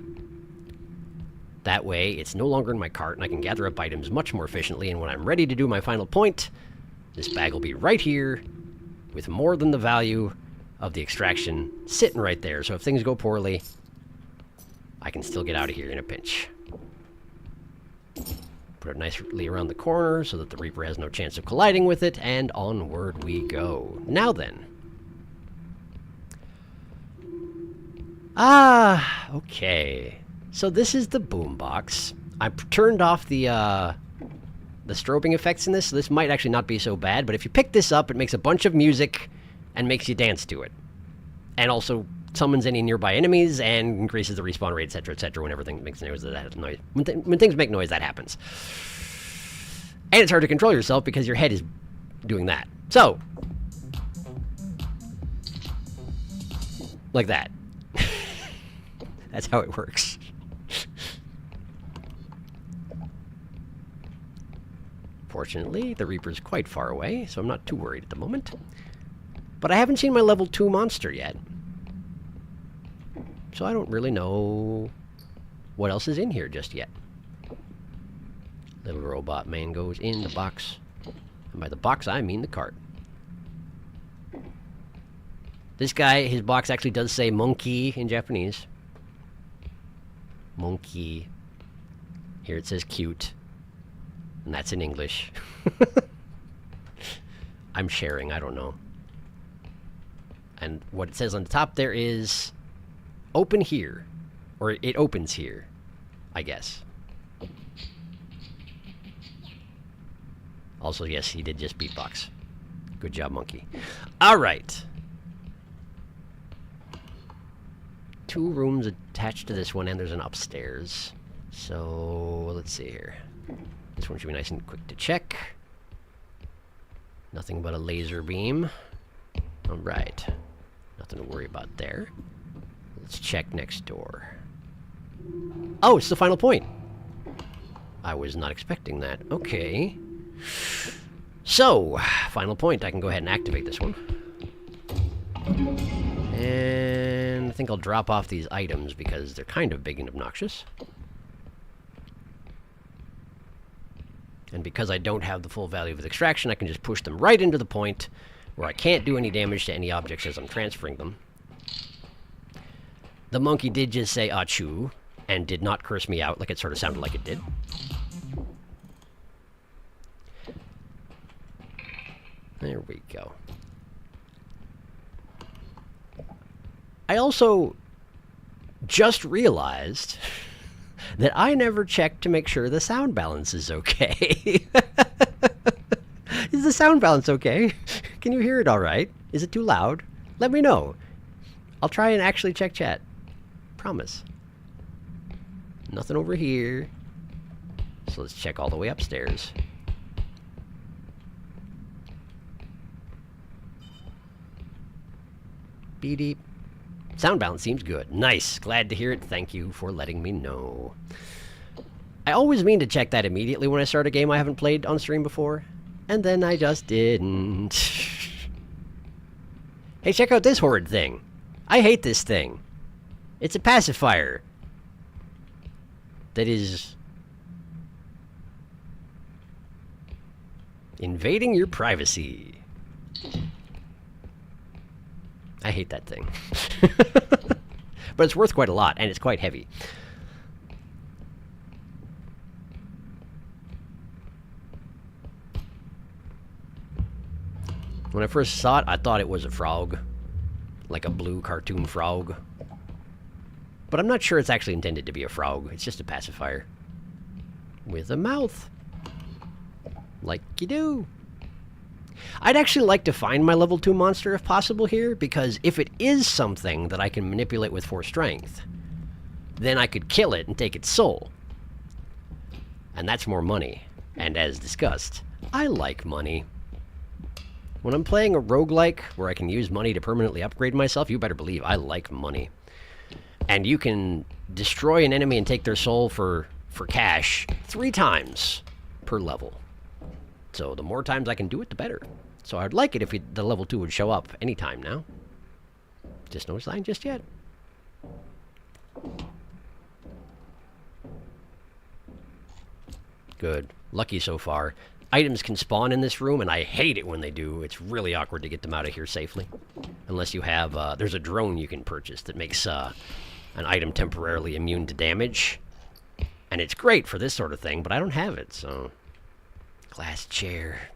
That way, it's no longer in my cart, and I can gather up items much more efficiently, and when I'm ready to do my final point, this bag will be right here, with more than the value of the extraction sitting right there. So if things go poorly, I can still get out of here in a pinch. Put it nicely around the corner so that the Reaper has no chance of colliding with it, and onward we go. Now then. Okay. So this is the boombox. I turned off the strobing effects in this, so this might actually not be so bad, but if you pick this up, it makes a bunch of music and makes you dance to it. And also summons any nearby enemies and increases the respawn rate, etc., whenever things makes noise. When things make noise, that happens. And it's hard to control yourself because your head is doing that. So, like that. That's how it works. Fortunately, the Reaper's quite far away, so I'm not too worried at the moment. But I haven't seen my level 2 monster yet. So I don't really know what else is in here just yet. Little robot man goes in the box. And by the box, I mean the cart. This guy, his box actually does say monkey in Japanese. Monkey. Here it says cute. And that's in English. I'm sharing, I don't know. And what it says on the top there is open here. Or it opens here, I guess. Also, yes, he did just beatbox. Good job, monkey. Alright. 2 rooms attached to this one, and there's an upstairs. So, let's see here. This one should be nice and quick to check. Nothing but a laser beam. Alright. Nothing to worry about there. Let's check next door. Oh, it's the final point. I was not expecting that. Okay. So, final point. I can go ahead and activate this one. And I think I'll drop off these items because they're kind of big and obnoxious. And because I don't have the full value of the extraction, I can just push them right into the point where I can't do any damage to any objects as I'm transferring them. The monkey did just say achoo, and did not curse me out like it sort of sounded like it did. There we go. I also just realized that I never checked to make sure the sound balance is okay. Is the sound balance okay? Can you hear it all right? Is it too loud? Let me know. I'll try and actually check chat. Promise. Nothing over here. So let's check all the way upstairs. Beep. Sound balance seems good. Nice. Glad to hear it. Thank you for letting me know. I always mean to check that immediately when I start a game I haven't played on stream before. And then I just didn't. Hey, check out this horrid thing. I hate this thing. It's a pacifier. That is invading your privacy. I hate that thing. But it's worth quite a lot, and it's quite heavy. When I first saw it, I thought it was a frog. Like a blue cartoon frog. But I'm not sure it's actually intended to be a frog. It's just a pacifier. With a mouth. Like you do. I'd actually like to find my level 2 monster if possible here, because if it is something that I can manipulate with 4 strength, then I could kill it and take its soul. And that's more money. And as discussed, I like money. When I'm playing a roguelike where I can use money to permanently upgrade myself, you better believe I like money. And you can destroy an enemy and take their soul for cash 3 times per level. So the more times I can do it, the better. So I'd like it if the level 2 would show up anytime now. Just no sign just yet. Good. Lucky so far. Items can spawn in this room, and I hate it when they do. It's really awkward to get them out of here safely. Unless you have... there's a drone you can purchase that makes an item temporarily immune to damage. And it's great for this sort of thing, but I don't have it, so... Glass chair.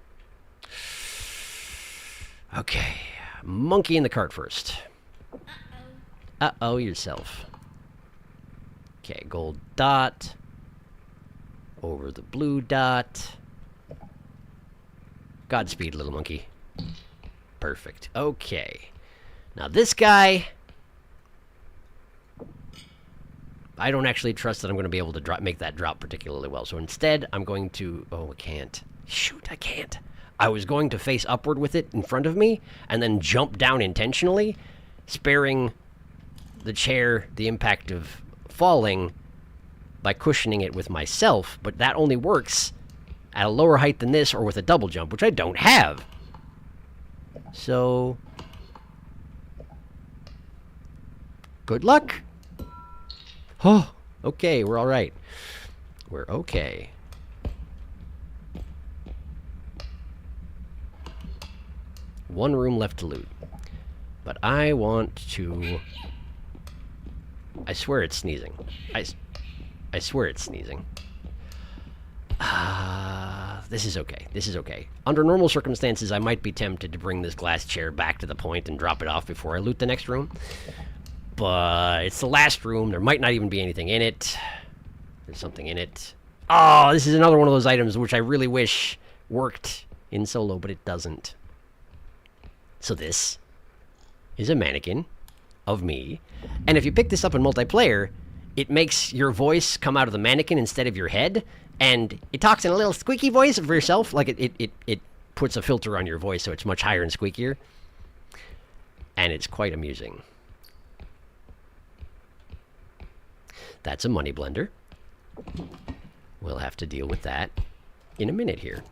Okay. Monkey in the cart first. Uh-oh yourself. Okay, gold dot. Over the blue dot. Godspeed, little monkey. Perfect. Okay. Now this guy... I don't actually trust that I'm going to be able to make that drop particularly well. So instead, I'm going to... Oh, I can't. Shoot, I can't. I was going to face upward with it in front of me, and then jump down intentionally, sparing the chair the impact of falling by cushioning it with myself, but that only works at a lower height than this or with a double jump, which I don't have. So... good luck! Oh, okay, we're all right. We're okay. One room left to loot. But I want to... I swear it's sneezing. I swear it's sneezing. This is okay. This is okay. Under normal circumstances, I might be tempted to bring this glass chair back to the point and drop it off before I loot the next room. But it's the last room. There might not even be anything in it. There's something in it. Oh, this is another one of those items which I really wish worked in solo, but it doesn't. So this is a mannequin of me. And if you pick this up in multiplayer, it makes your voice come out of the mannequin instead of your head. And it talks in a little squeaky voice for yourself. Like it puts a filter on your voice so it's much higher and squeakier. and it's quite amusing. That's a money blender. We'll have to deal with that in a minute here.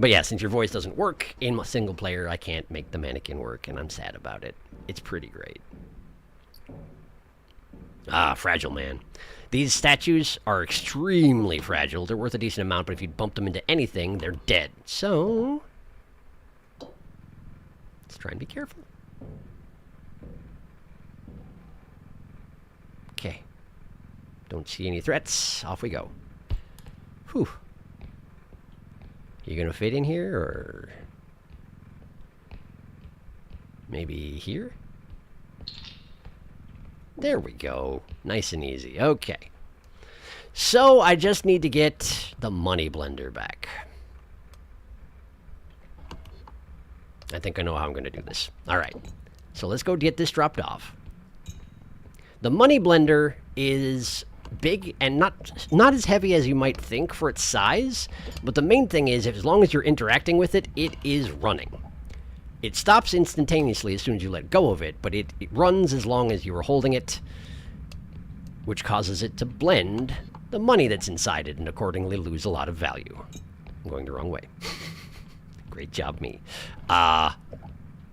But yeah, since your voice doesn't work in a single player, I can't make the mannequin work, and I'm sad about it. It's pretty great. Ah, fragile man. These statues are extremely fragile. They're worth a decent amount, but if you bump them into anything, they're dead. So, let's try and be careful. Okay. Don't see any threats. Off we go. Whew. You gonna fit in here, or maybe here? There we go. Nice and easy. Okay. So I just need to get the money blender back. I think I know how I'm going to do this. All right. So let's go get this dropped off. The money blender is big and not as heavy as you might think for its size, but the main thing is, as long as you're interacting with it, it is running. It stops instantaneously as soon as you let go of it, but it runs as long as you are holding it, which causes it to blend the money that's inside it and accordingly lose a lot of value. I'm going the wrong way. Great job, me.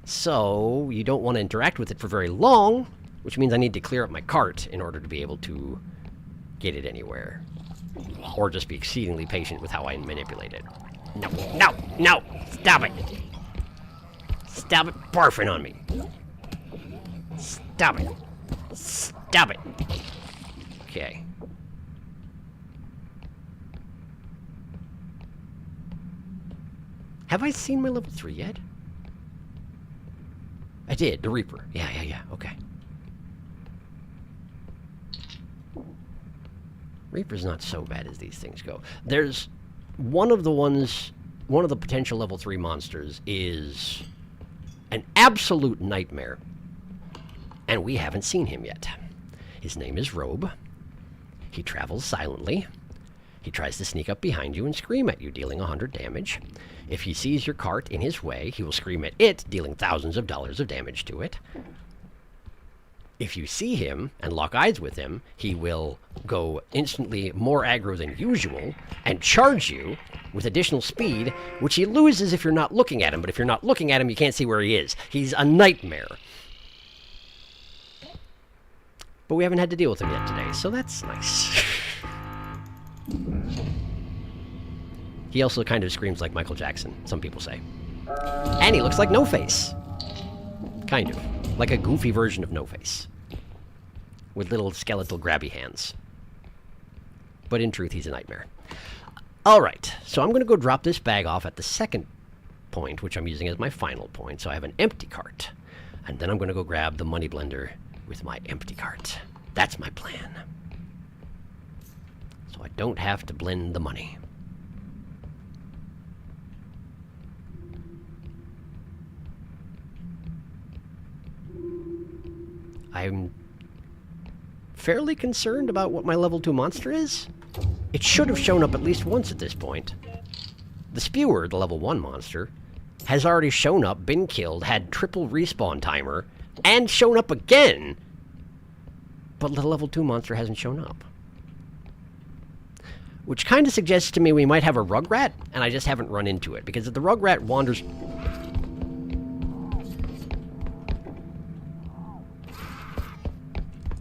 So you don't want to interact with it for very long, which means I need to clear up my cart in order to be able to get it anywhere. Or just be exceedingly patient with how I manipulate it. No, no, no! Stop it! Stop it barfing on me. Stop it. Stop it. Okay. Have I seen my level 3 yet? I did, the Reaper. Yeah, okay. Reaper's not so bad as these things go. There's one of the potential level 3 monsters is an absolute nightmare, and we haven't seen him yet. His name is Robe. He travels silently. He tries to sneak up behind you and scream at you, dealing 100 damage. If he sees your cart in his way, he will scream at it, dealing thousands of dollars of damage to it. If you see him and lock eyes with him, he will go instantly more aggro than usual and charge you with additional speed, which he loses if you're not looking at him. But if you're not looking at him, you can't see where he is. He's a nightmare. But we haven't had to deal with him yet today, so that's nice. He also kind of screams like Michael Jackson, some people say. And he looks like No Face. Kind of. Like a goofy version of No Face. With little skeletal grabby hands. But in truth, he's a nightmare. Alright, so I'm going to go drop this bag off at the second point, which I'm using as my final point. So I have an empty cart. And then I'm going to go grab the money blender with my empty cart. That's my plan. So I don't have to blend the money. I'm fairly concerned about what my level 2 monster is. It should have shown up at least once at this point. The Spewer, the level 1 monster, has already shown up, been killed, had triple respawn timer, and shown up again. But the level 2 monster hasn't shown up. Which kind of suggests to me we might have a Rugrat, and I just haven't run into it. Because if the Rugrat wanders...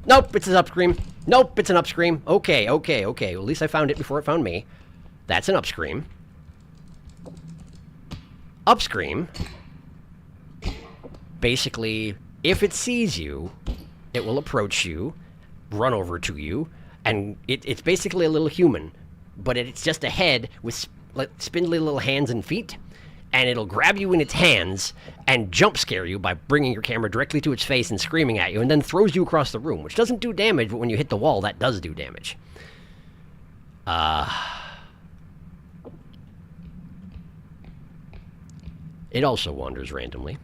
Nope, it's an upscream. Nope, it's an upscream. Okay. Well, at least I found it before it found me. That's an upscream. Upscream. Basically, if it sees you, it will approach you, run over to you, and it's basically a little human. But it's just a head with spindly little hands and feet. And it'll grab you in its hands and jump scare you by bringing your camera directly to its face and screaming at you, and then throws you across the room, which doesn't do damage, but when you hit the wall, that does do damage. It also wanders randomly,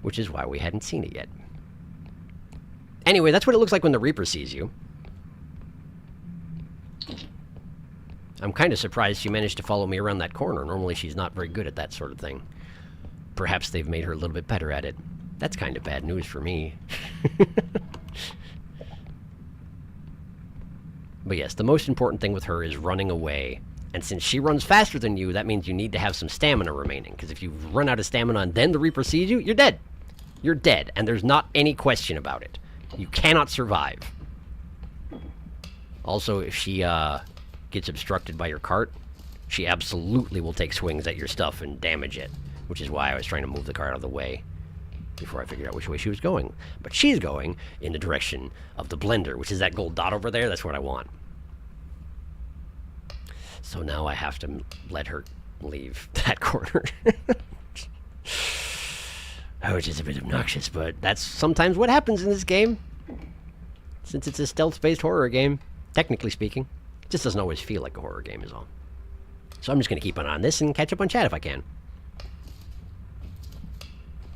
which is why we hadn't seen it yet. Anyway, that's what it looks like when the Reaper sees you. I'm kind of surprised she managed to follow me around that corner. Normally she's not very good at that sort of thing. perhaps they've made her a little bit better at it. That's kind of bad news for me. But yes, the most important thing with her is running away. And since she runs faster than you, that means you need to have some stamina remaining. Because if you run out of stamina and then the Reaper sees you, you're dead. You're dead, and there's not any question about it. You cannot survive. Also, if she gets obstructed by your cart, she absolutely will take swings at your stuff and damage it. Which is why I was trying to move the cart out of the way before I figured out which way she was going. But she's going in the direction of the blender, which is that gold dot over there. That's what I want. So now I have to let her leave that corner. Which is a bit obnoxious, but that's sometimes what happens in this game. Since it's a stealth-based horror game, technically speaking. It just doesn't always feel like a horror game is all. So I'm just going to keep on this and catch up on chat if I can.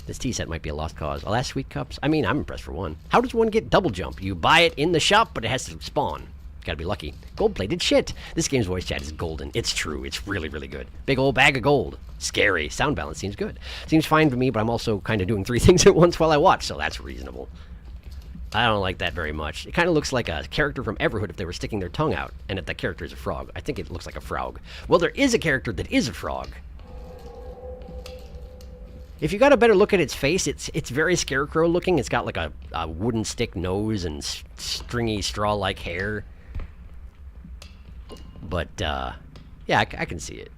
This tea set might be a lost cause. Alas, sweet cups. I mean, I'm impressed for one. How does one get double jump? You buy it in the shop, but it has to spawn. Gotta be lucky. Gold-plated shit. This game's voice chat is golden. It's true. It's really, really good. Big old bag of gold. Scary. Sound balance seems good. Seems fine to me, but I'm also kind of doing 3 things at once while I watch, so that's reasonable. I don't like that very much. It kind of looks like a character from Everhood if they were sticking their tongue out, and if that character is a frog. I think it looks like a frog. Well, there is a character that is a frog. If you got a better look at its face, it's very scarecrow looking. It's got like a wooden stick nose and stringy straw-like hair. But, yeah, I can see it.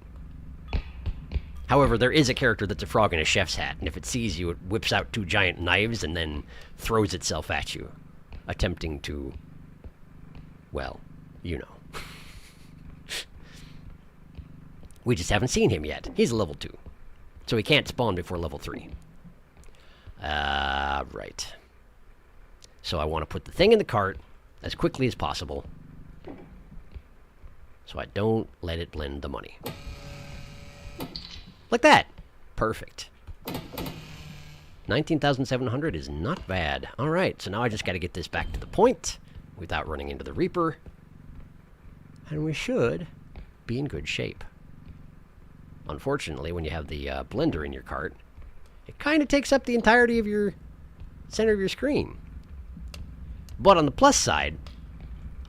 However, there is a character that's a frog in a chef's hat, and if it sees you, it whips out 2 giant knives and then throws itself at you, attempting to, well, you know. We just haven't seen him yet. He's a level 2. So he can't spawn before level 3. Right. So I want to put the thing in the cart as quickly as possible, so I don't let it blend the money. Like that. Perfect. 19,700 is not bad. Alright, so now I just got to get this back to the point without running into the Reaper. And we should be in good shape. Unfortunately, when you have the blender in your cart, it kind of takes up the entirety of your center of your screen. But on the plus side,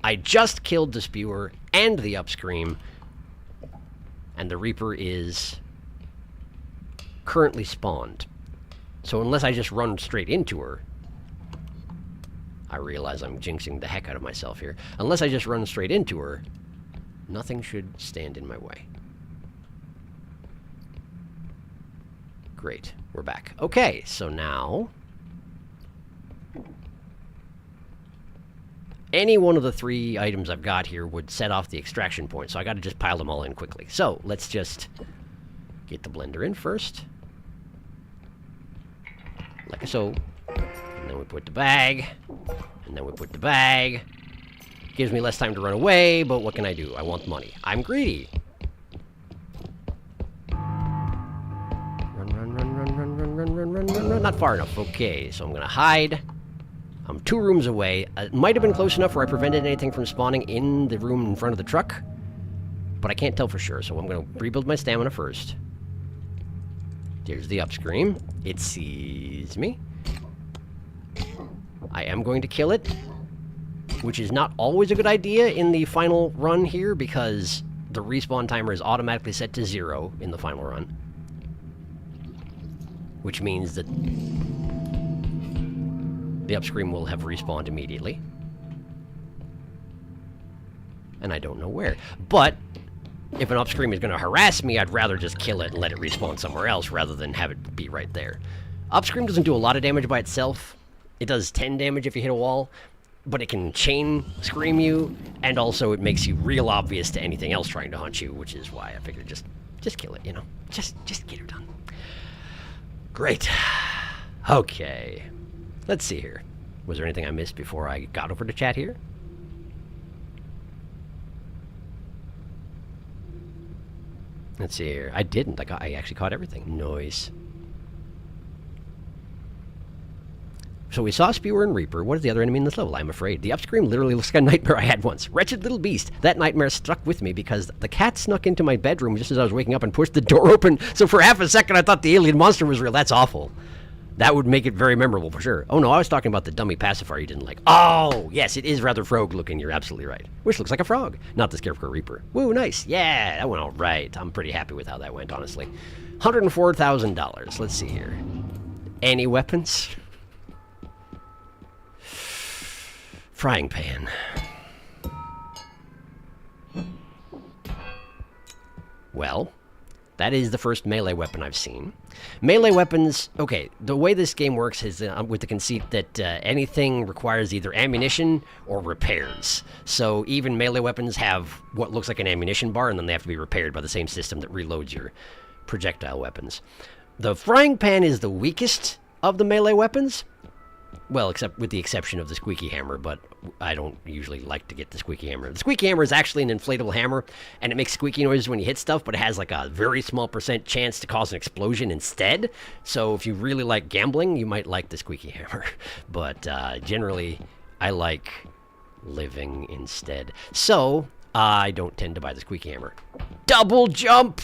I just killed the Spewer and the Upscream, and the Reaper is currently spawned. So unless I just run straight into her, I realize I'm jinxing the heck out of myself here. Unless I just run straight into her, nothing should stand in my way. Great, we're back. Okay, so now any one of the 3 items I've got here would set off the extraction point, so I gotta just pile them all in quickly. So, let's just get the blender in first. Like so. And then we put the bag. And then we put the bag. Gives me less time to run away, but what can I do? I want money. I'm greedy. Run, run, run, run, run, run, run, run, run, run, run. Not far enough. Okay, so I'm gonna hide. I'm 2 rooms away. It might have been close enough where I prevented anything from spawning in the room in front of the truck, but I can't tell for sure, so I'm going to rebuild my stamina first. There's the Upscream. It sees me. I am going to kill it, which is not always a good idea in the final run here, because the respawn timer is automatically set to 0 in the final run, which means that the Upscream will have respawned immediately. And I don't know where. But if an Upscream is going to harass me, I'd rather just kill it and let it respawn somewhere else rather than have it be right there. Upscream doesn't do a lot of damage by itself. It does 10 damage if you hit a wall, but it can chain scream you, and also it makes you real obvious to anything else trying to hunt you, which is why I figured just kill it, you know. Just get her done. Great. Okay. Let's see here. Was there anything I missed before I got over to chat here? Let's see here. I didn't. I actually caught everything. Noise. So we saw Spewer and Reaper. What is the other enemy in this level? I'm afraid. The upscream literally looks like a nightmare I had once. Wretched little beast. That nightmare stuck with me because the cat snuck into my bedroom just as I was waking up and pushed the door open. So for half a second I thought the alien monster was real. That's awful. That would make it very memorable for sure. Oh no, I was talking about the dummy pacifier you didn't like. Oh, yes, it is rather frog looking. You're absolutely right. Which looks like a frog, not the Scarecrow Reaper. Woo, nice. Yeah, that went all right. I'm pretty happy with how that went, honestly. $104,000. Let's see here. Any weapons? Frying pan. Well, that is the first melee weapon I've seen. Melee weapons, okay, the way this game works is with the conceit that anything requires either ammunition or repairs. So even melee weapons have what looks like an ammunition bar, and then they have to be repaired by the same system that reloads your projectile weapons. The frying pan is the weakest of the melee weapons. Well, except with the exception of the squeaky hammer, but I don't usually like to get the squeaky hammer. The squeaky hammer is actually an inflatable hammer, and it makes squeaky noises when you hit stuff, but it has like a very small % chance to cause an explosion instead. So if you really like gambling, you might like the squeaky hammer. But generally, I like living instead. So I don't tend to buy the squeaky hammer. Double jump!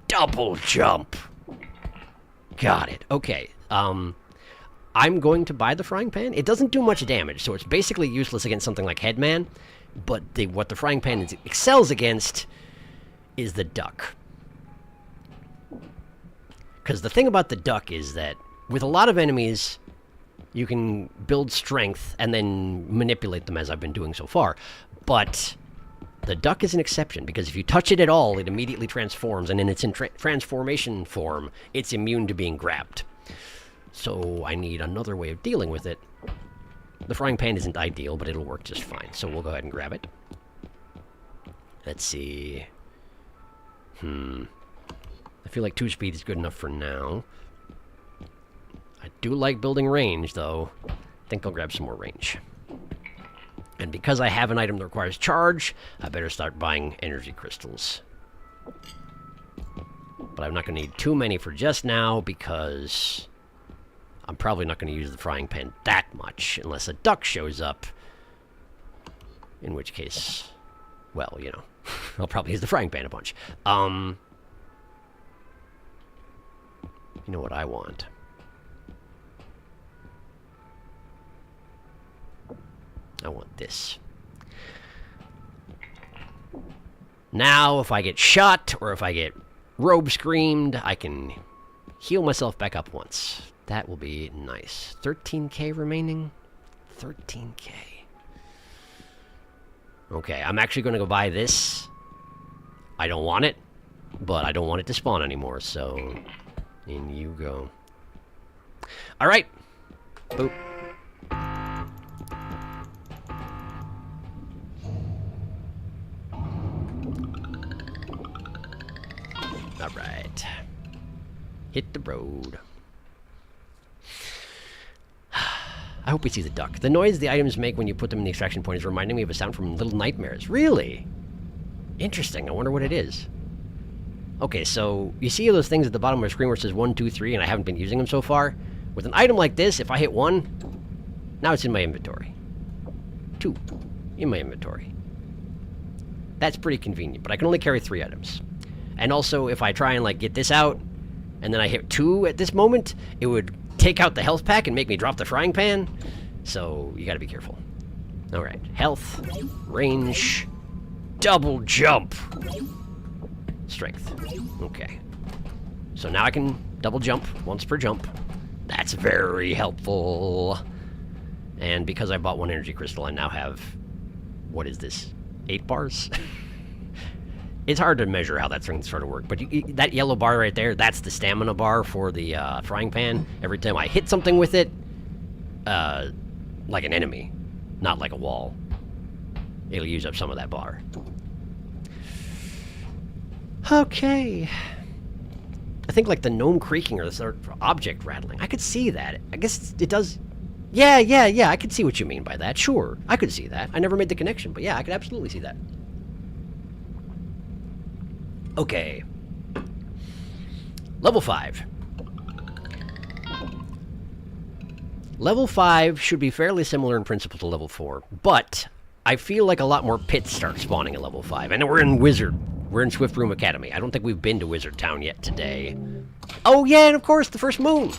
Double jump! Got it. Okay. I'm going to buy the frying pan. It doesn't do much damage, so it's basically useless against something like Headman. But what the frying pan excels against is the duck. Because the thing about the duck is that with a lot of enemies, you can build strength and then manipulate them as I've been doing so far. But the duck is an exception, because if you touch it at all, it immediately transforms, and in its transformation form, it's immune to being grabbed. So I need another way of dealing with it. The frying pan isn't ideal, but it'll work just fine. So we'll go ahead and grab it. Let's see. I feel like 2-speed is good enough for now. I do like building range, though. I think I'll grab some more range. And because I have an item that requires charge, I better start buying energy crystals. But I'm not going to need too many for just now, because I'm probably not going to use the frying pan that much unless a duck shows up. In which case, well, you know, I'll probably use the frying pan a bunch. You know what I want? I want this. Now, if I get shot or if I get robe screamed, I can heal myself back up once. That will be nice. 13k remaining? 13k. Okay, I'm actually going to go buy this. I don't want it, but I don't want it to spawn anymore, so in you go. Alright. Boop. Alright. Hit the road. I hope we see the duck. The noise the items make when you put them in the extraction point is reminding me of a sound from Little Nightmares. Really? Interesting. I wonder what it is. Okay, so you see those things at the bottom of my screen where it says 1, 2, 3, and I haven't been using them so far? With an item like this, if I hit 1, now it's in my inventory. 2, in my inventory. That's pretty convenient, but I can only carry 3 items. And also, if I try and like get this out, and then I hit 2 at this moment, it would take out the health pack and make me drop the frying pan. So you gotta be careful. Alright, health, range, double jump, strength. Okay. So now I can double jump once per jump. That's very helpful. And because I bought 1 energy crystal, I now have, what is this, 8 bars? It's hard to measure how that thing sort of works, but that yellow bar right there, that's the stamina bar for the frying pan. Every time I hit something with it, like an enemy, not like a wall, it'll use up some of that bar. Okay. I think like the gnome creaking or the sort of object rattling, I could see that. I guess it does. Yeah, I could see what you mean by that. Sure, I could see that. I never made the connection, but yeah, I could absolutely see that. Okay. Level 5. Level 5 should be fairly similar in principle to level 4, but I feel like a lot more pits start spawning at level 5. And we're in Wizard. We're in Swift Room Academy. I don't think we've been to Wizard Town yet today. Oh yeah, and of course, the first moon.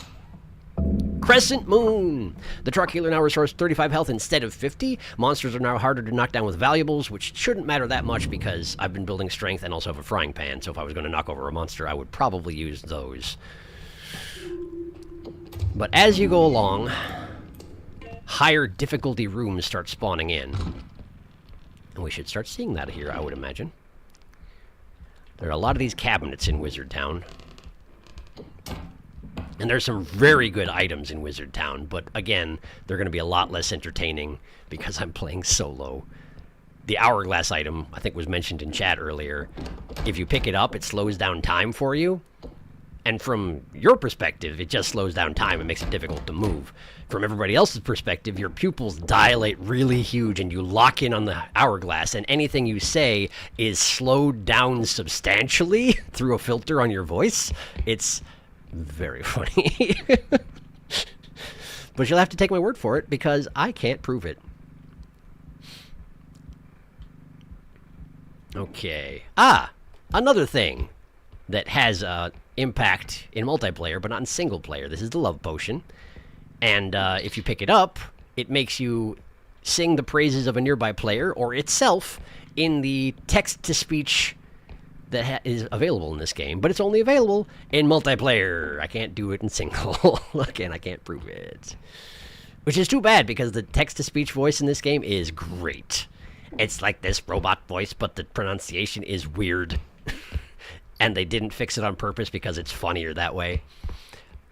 Crescent Moon. The truck healer now restores 35 health instead of 50. Monsters are now harder to knock down with valuables, which shouldn't matter that much because I've been building strength and also have a frying pan, so if I was going to knock over a monster, I would probably use those. But as you go along, higher difficulty rooms start spawning in. And we should start seeing that here, I would imagine. There are a lot of these cabinets in Wizard Town. And there's some very good items in Wizard Town, but again, they're going to be a lot less entertaining because I'm playing solo. The hourglass item, I think was mentioned in chat earlier. If you pick it up, it slows down time for you. And from your perspective, it just slows down time and makes it difficult to move. From everybody else's perspective, your pupils dilate really huge and you lock in on the hourglass, and anything you say is slowed down substantially through a filter on your voice. It's very funny. But you'll have to take my word for it because I can't prove it. Okay. Another thing that has impact in multiplayer, but not in single player. This is the love potion. And if you pick it up, it makes you sing the praises of a nearby player or itself in the text-to-speech that is available in this game. But it's only available in multiplayer. I can't do it in single. Again, I can't prove it. Which is too bad because the text-to-speech voice in this game is great. It's like this robot voice, but the pronunciation is weird. And they didn't fix it on purpose because it's funnier that way.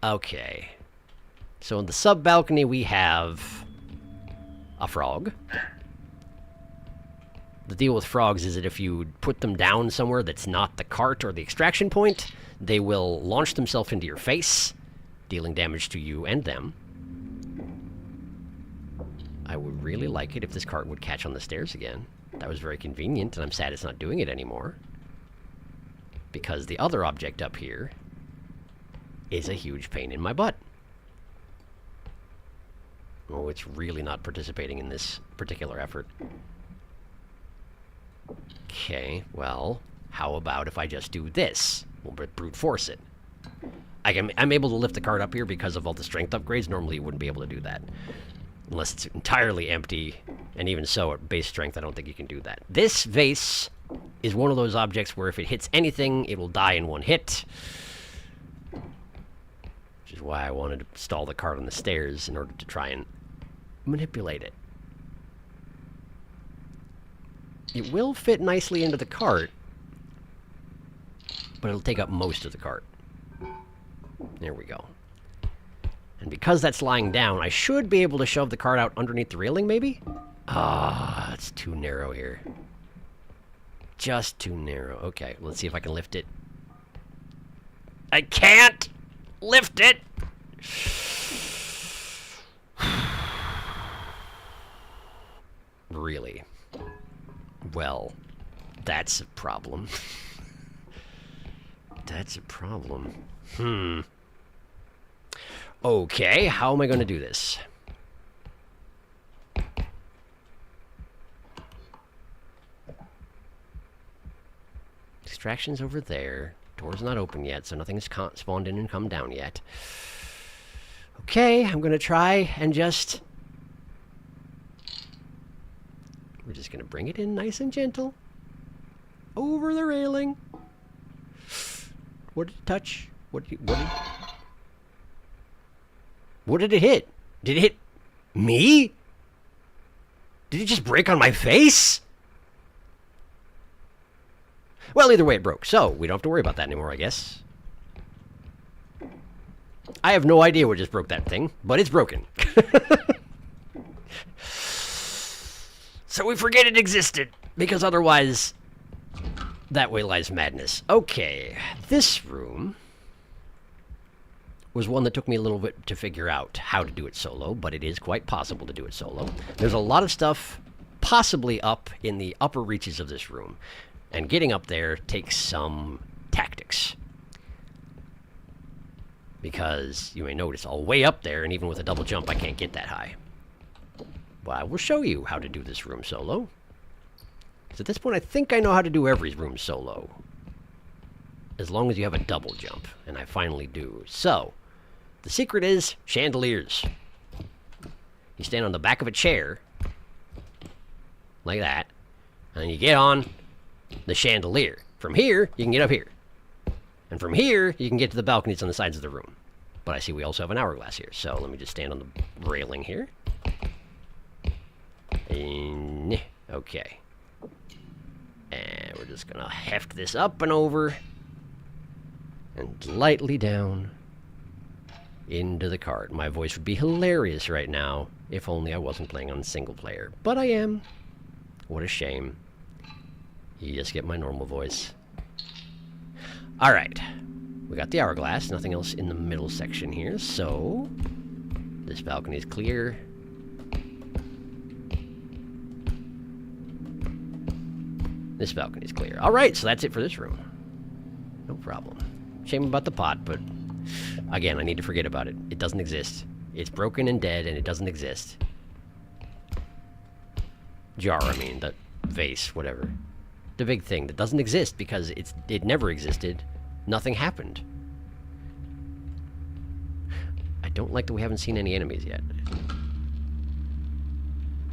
Okay. So in the sub-balcony, we have a frog. The deal with frogs is that if you put them down somewhere that's not the cart or the extraction point, they will launch themselves into your face, dealing damage to you and them. I would really like it if this cart would catch on the stairs again. That was very convenient, and I'm sad it's not doing it anymore. Because the other object up here is a huge pain in my butt. Oh, it's really not participating in this particular effort. Okay, well, how about if I just do this? We'll brute force it. I'm able to lift the cart up here because of all the strength upgrades. Normally you wouldn't be able to do that. Unless it's entirely empty, and even so, at base strength, I don't think you can do that. This vase is one of those objects where if it hits anything, it will die in one hit. Which is why I wanted to stall the cart on the stairs in order to try and manipulate it. It will fit nicely into the cart, but it'll take up most of the cart. There we go. And because that's lying down, I should be able to shove the cart out underneath the railing, maybe? Ah, it's too narrow here. Just too narrow. Okay, let's see if I can lift it. I can't lift it! Really? Well, that's a problem. That's a problem. Okay, how am I going to do this? Extraction's over there. Door's not open yet, so nothing's spawned in and come down yet. Okay, I'm going to try and just... We're just going to bring it in nice and gentle. Over the railing. What did it touch? What did it hit? Did it hit me? Did it just break on my face? Well, either way it broke, so we don't have to worry about that anymore, I guess. I have no idea what just broke that thing, but it's broken. So we forget it existed, because otherwise, that way lies madness. Okay, this room was one that took me a little bit to figure out how to do it solo, but it is quite possible to do it solo. There's a lot of stuff possibly up in the upper reaches of this room, and getting up there takes some tactics. because you may notice all the way up there, and even with a double jump, I can't get that high. But I will show you how to do this room solo. So at this point, I think I know how to do every room solo. As long as you have a double jump, and I finally do. So, the secret is chandeliers. You stand on the back of a chair, like that, and then you get on the chandelier. From here, you can get up here. And from here, you can get to the balconies on the sides of the room. But I see we also have an hourglass here, so let me just stand on the railing here. And, okay. And we're just gonna heft this up and over, and lightly down into the cart. My voice would be hilarious right now, if only I wasn't playing on single player. But I am. What a shame. You just get my normal voice. Alright. We got the hourglass. Nothing else in the middle section here, so this balcony is clear. This balcony is clear. Alright, so that's it for this room. No problem. Shame about the pot, but again, I need to forget about it. It doesn't exist. It's broken and dead, and it doesn't exist. Jar, I mean, the vase, whatever. The big thing that doesn't exist because it never existed. Nothing happened. I don't like that we haven't seen any enemies yet.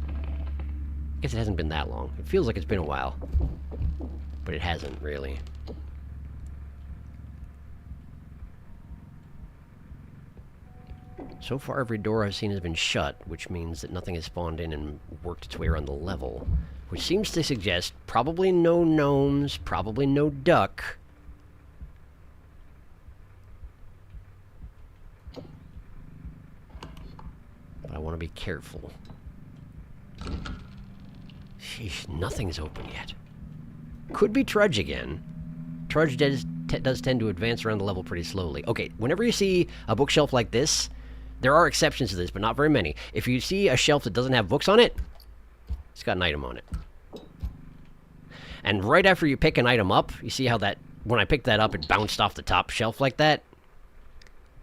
I guess it hasn't been that long. It feels like it's been a while. But it hasn't, really. So far, every door I've seen has been shut, which means that nothing has spawned in and worked its way around the level. Which seems to suggest probably no gnomes, probably no duck. But I want to be careful. Sheesh, nothing's open yet. Could be Trudge again. Trudge does tend to advance around the level pretty slowly. Okay, whenever you see a bookshelf like this, there are exceptions to this, but not very many. If you see a shelf that doesn't have books on it, it's got an item on it. And right after you pick an item up, you see how that, when I picked that up, it bounced off the top shelf like that?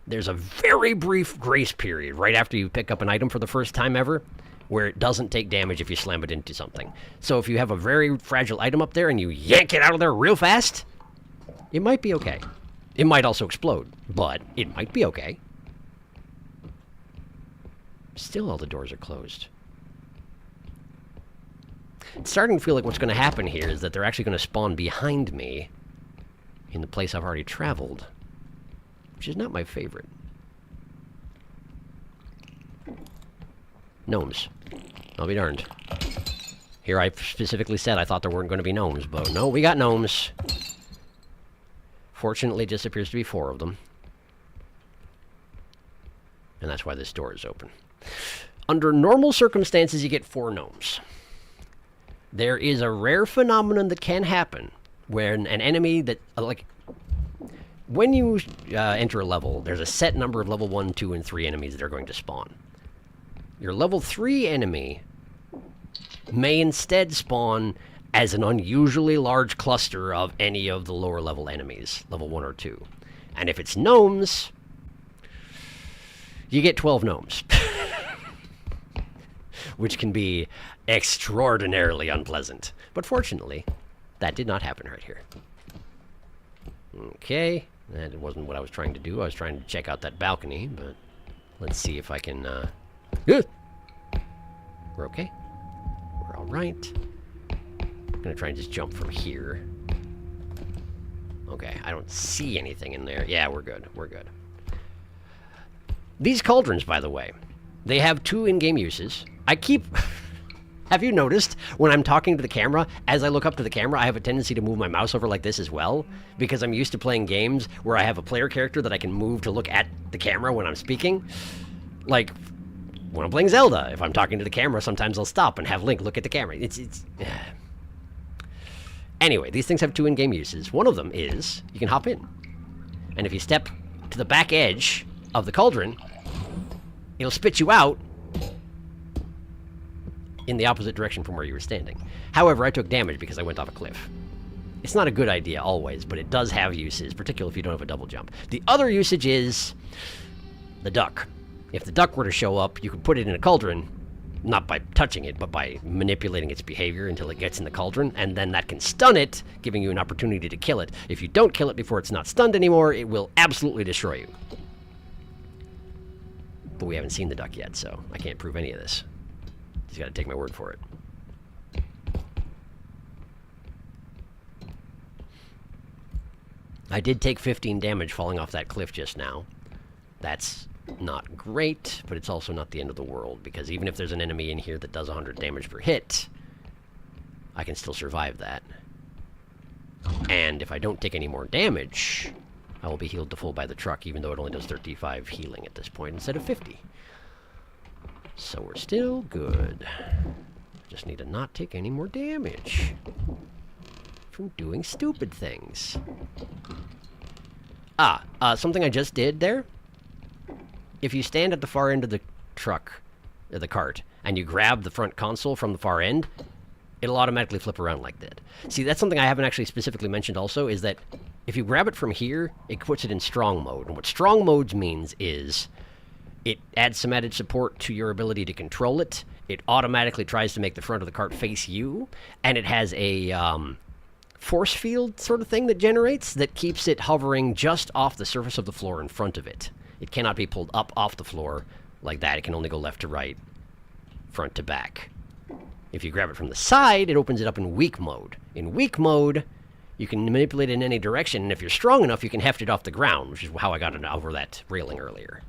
There's a very brief grace period right after you pick up an item for the first time ever, where it doesn't take damage if you slam it into something. So if you have a very fragile item up there and you yank it out of there real fast, it might be okay. It might also explode, but it might be okay. Still all the doors are closed. It's starting to feel like what's going to happen here is that they're actually going to spawn behind me in the place I've already traveled, which is not my favorite. Gnomes. I'll be darned. Here I specifically said I thought there weren't going to be gnomes, but no, we got gnomes. Fortunately, it just appears to be 4 of them. And that's why this door is open. Under normal circumstances, you get 4 gnomes. There is a rare phenomenon that can happen when an enemy that, like, when you enter a level, there's a set number of level 1, 2, and 3 enemies that are going to spawn. Your level 3 enemy may instead spawn as an unusually large cluster of any of the lower level enemies, level 1 or 2. And if it's gnomes, you get 12 gnomes. Which can be extraordinarily unpleasant. But fortunately, that did not happen right here. Okay, that wasn't what I was trying to do. I was trying to check out that balcony, but let's see if I can, We're okay. We're alright. I'm gonna try and just jump from here. Okay, I don't see anything in there. Yeah, we're good. We're good. These cauldrons, by the way, they have 2 in-game uses. I keep... Have you noticed when I'm talking to the camera, as I look up to the camera, I have a tendency to move my mouse over like this as well? Because I'm used to playing games where I have a player character that I can move to look at the camera when I'm speaking. Like, when I'm playing Zelda, if I'm talking to the camera, sometimes I'll stop and have Link look at the camera. Anyway, these things have 2 in-game uses. One of them is, you can hop in. And if you step to the back edge of the cauldron, it'll spit you out in the opposite direction from where you were standing. However, I took damage because I went off a cliff. It's not a good idea always, but it does have uses, particularly if you don't have a double jump. The other usage is the duck. If the duck were to show up, you could put it in a cauldron, not by touching it, but by manipulating its behavior until it gets in the cauldron, and then that can stun it, giving you an opportunity to kill it. If you don't kill it before it's not stunned anymore, it will absolutely destroy you. But we haven't seen the duck yet, so I can't prove any of this. Just gotta take my word for it. I did take 15 damage falling off that cliff just now. That's not great, but it's also not the end of the world, because even if there's an enemy in here that does 100 damage per hit, I can still survive that. And if I don't take any more damage, I will be healed to full by the truck, even though it only does 35 healing at this point instead of 50. So we're still good. Just need to not take any more damage from doing stupid things. Something I just did there. If you stand at the far end of the truck, or the cart, and you grab the front console from the far end, it'll automatically flip around like that. See, that's something I haven't actually specifically mentioned also, is that if you grab it from here, it puts it in strong mode. And what strong modes means is it adds some added support to your ability to control it. It automatically tries to make the front of the cart face you, and it has a force field sort of thing that generates that keeps it hovering just off the surface of the floor in front of it. It cannot be pulled up off the floor like that. It can only go left to right, front to back. If you grab it from the side, it opens it up in weak mode. In weak mode, you can manipulate it in any direction, and if you're strong enough, you can heft it off the ground, which is how I got it over that railing earlier.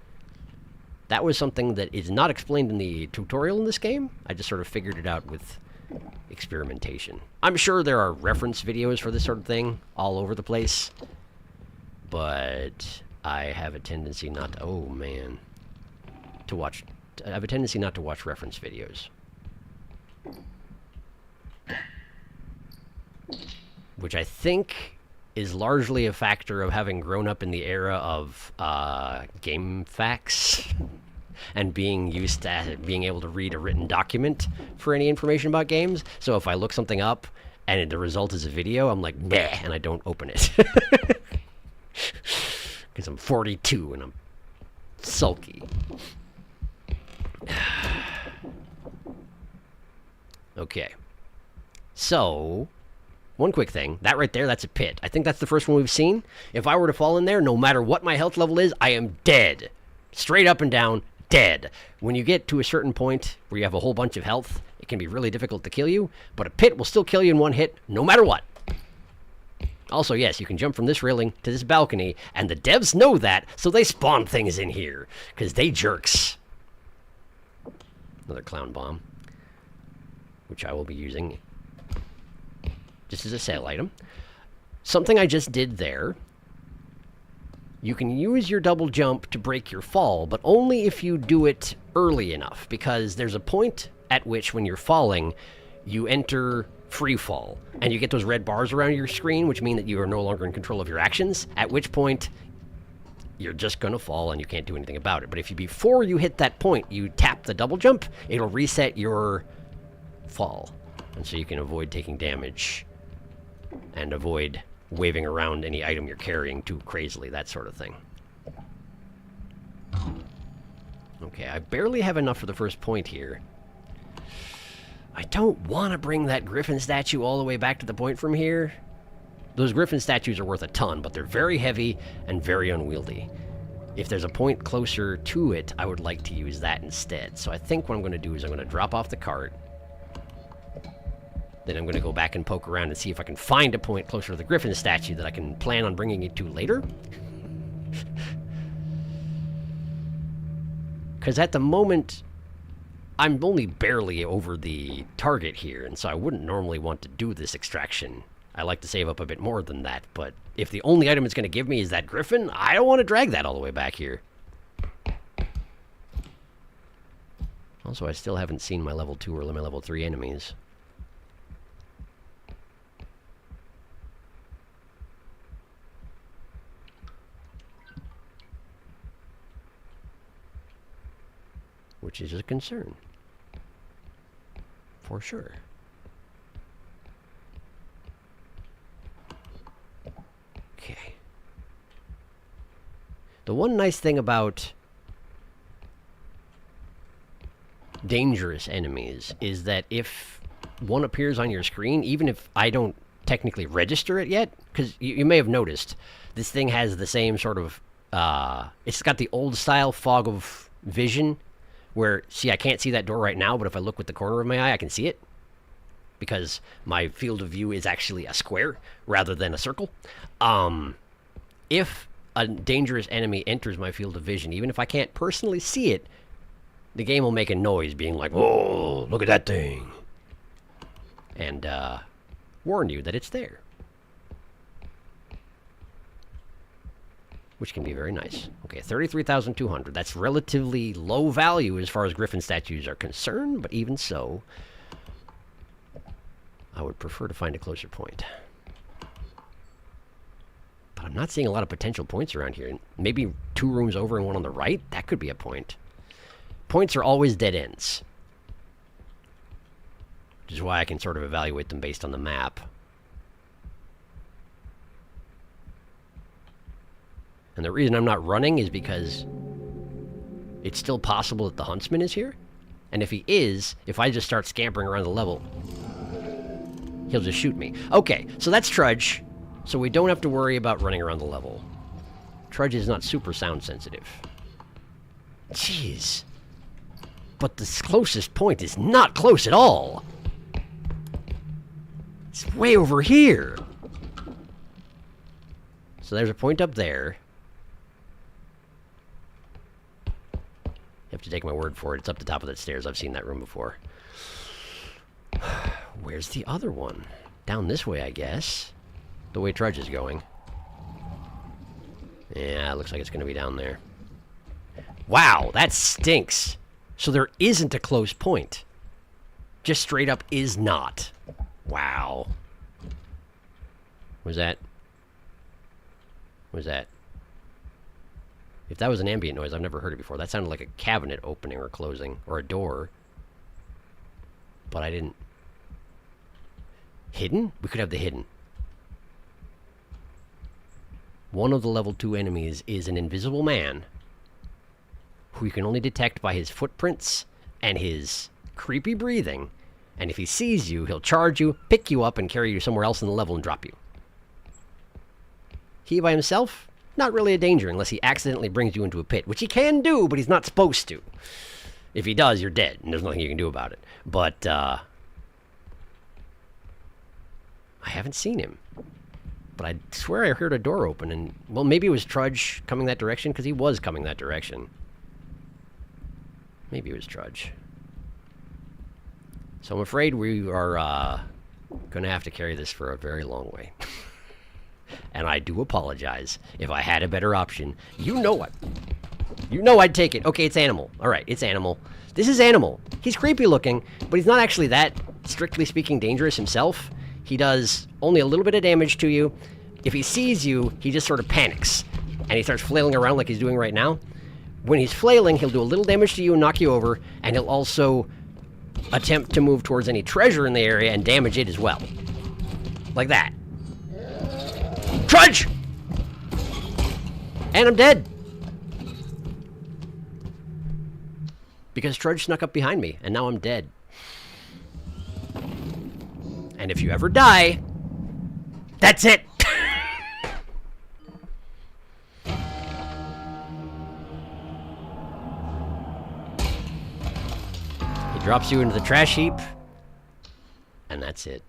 That was something that is not explained in the tutorial in this game. I just sort of figured it out with experimentation. I'm sure there are reference videos for this sort of thing all over the place, but I have a tendency not to, I have a tendency not to watch reference videos. Which I think is largely a factor of having grown up in the era of game facts and being used to being able to read a written document for any information about games. So if I look something up and the result is a video, I'm like, bah, and I don't open it. Because I'm 42 and I'm sulky. Okay. So, one quick thing. That right there, that's a pit. I think that's the first one we've seen. If I were to fall in there, no matter what my health level is, I am dead. Straight up and down, dead. When you get to a certain point where you have a whole bunch of health, it can be really difficult to kill you, but a pit will still kill you in one hit, no matter what. Also, yes, you can jump from this railing to this balcony, and the devs know that, so they spawn things in here, because they jerks. Another clown bomb, which I will be using just as a sale item. Something I just did there, you can use your double jump to break your fall, but only if you do it early enough, because there's a point at which when you're falling, you enter free fall, and you get those red bars around your screen, which mean that you are no longer in control of your actions, at which point you're just gonna fall and you can't do anything about it. But if you, before you hit that point, you tap the double jump, it'll reset your fall, and so you can avoid taking damage and avoid waving around any item you're carrying too crazily, that sort of thing. Okay, I barely have enough for the first point here. I don't want to bring that griffin statue all the way back to the point from here. Those griffin statues are worth a ton, but they're very heavy and very unwieldy. If there's a point closer to it, I would like to use that instead. So I think what I'm going to do is I'm going to drop off the cart. Then I'm going to go back and poke around and see if I can find a point closer to the griffin statue that I can plan on bringing it to later. Because at the moment, I'm only barely over the target here, and so I wouldn't normally want to do this extraction. I like to save up a bit more than that, but if the only item it's going to give me is that griffin, I don't want to drag that all the way back here. Also, I still haven't seen my level 2 or my level 3 enemies. Which is a concern. For sure. The one nice thing about dangerous enemies is that if one appears on your screen, even if I don't technically register it yet, because you may have noticed, this thing has the same sort of, it's got the old style fog of vision, where, see, I can't see that door right now, but if I look with the corner of my eye, I can see it, because my field of view is actually a square rather than a circle. If a dangerous enemy enters my field of vision, even if I can't personally see it, the game will make a noise being like, "Whoa, look at that thing," and warn you that it's there. Which can be very nice. Okay, 33,200. That's relatively low value as far as Griffin statues are concerned, but even so, I would prefer to find a closer point. But I'm not seeing a lot of potential points around here. Maybe 2 rooms over and 1 on the right? That could be a point. Points are always dead ends. Which is why I can sort of evaluate them based on the map. And the reason I'm not running is because it's still possible that the huntsman is here. And if he is, if I just start scampering around the level, he'll just shoot me. Okay, so that's Trudge. So we don't have to worry about running around the level. Trudge is not super sound sensitive. Jeez. But the closest point is not close at all. It's way over here. So there's a point up there. You have to take my word for it. It's up the top of that stairs. I've seen that room before. Where's the other one? Down this way, I guess. The way Trudge is going. Yeah, it looks like it's going to be down there. Wow, that stinks. So there isn't a close point. Just straight up is not. Wow. Was that? What was that? If that was an ambient noise, I've never heard it before. That sounded like a cabinet opening or closing, or a door. But I didn't... Hidden? We could have the hidden. One of the level 2 enemies is an invisible man who you can only detect by his footprints and his creepy breathing. And if he sees you, he'll charge you, pick you up, and carry you somewhere else in the level and drop you. He by himself? Not really a danger unless he accidentally brings you into a pit, which he can do, but he's not supposed to. If he does, you're dead, and there's nothing you can do about it. But, I haven't seen him. But I swear I heard a door open, and, well, maybe it was Trudge coming that direction, because he was coming that direction. Maybe it was Trudge. So I'm afraid we are, going to have to carry this for a very long way. And I do apologize if I had a better option. You know what? You know I'd take it. Okay, it's Animal. All right, it's Animal. This is Animal. He's creepy looking, but he's not actually that, strictly speaking, dangerous himself. He does only a little bit of damage to you. If he sees you, he just sort of panics. And he starts flailing around like he's doing right now. When he's flailing, he'll do a little damage to you and knock you over. And he'll also attempt to move towards any treasure in the area and damage it as well. Like that. Trudge! And I'm dead. Because Trudge snuck up behind me, and now I'm dead. And if you ever die, that's it! He drops you into the trash heap, and that's it.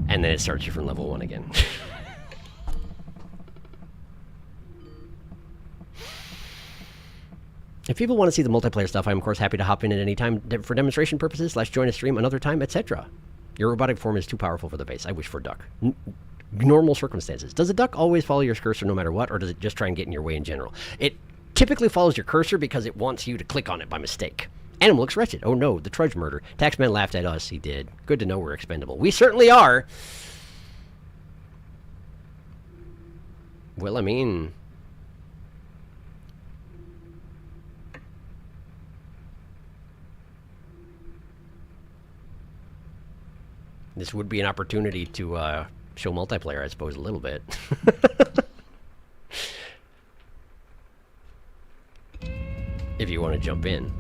And then it starts you from level 1 again. If people want to see the multiplayer stuff, I'm of course happy to hop in at any time for demonstration purposes, /join a stream another time, etc. Your robotic form is too powerful for the base. I wish for a duck. Normal circumstances. Does a duck always follow your cursor no matter what, or does it just try and get in your way in general? It typically follows your cursor because it wants you to click on it by mistake. Animal looks wretched. Oh no, the Trudge murder. Taxman laughed at us. He did. Good to know we're expendable. We certainly are. Well, I mean... this would be an opportunity to show multiplayer, I suppose, a little bit. If you want to jump in.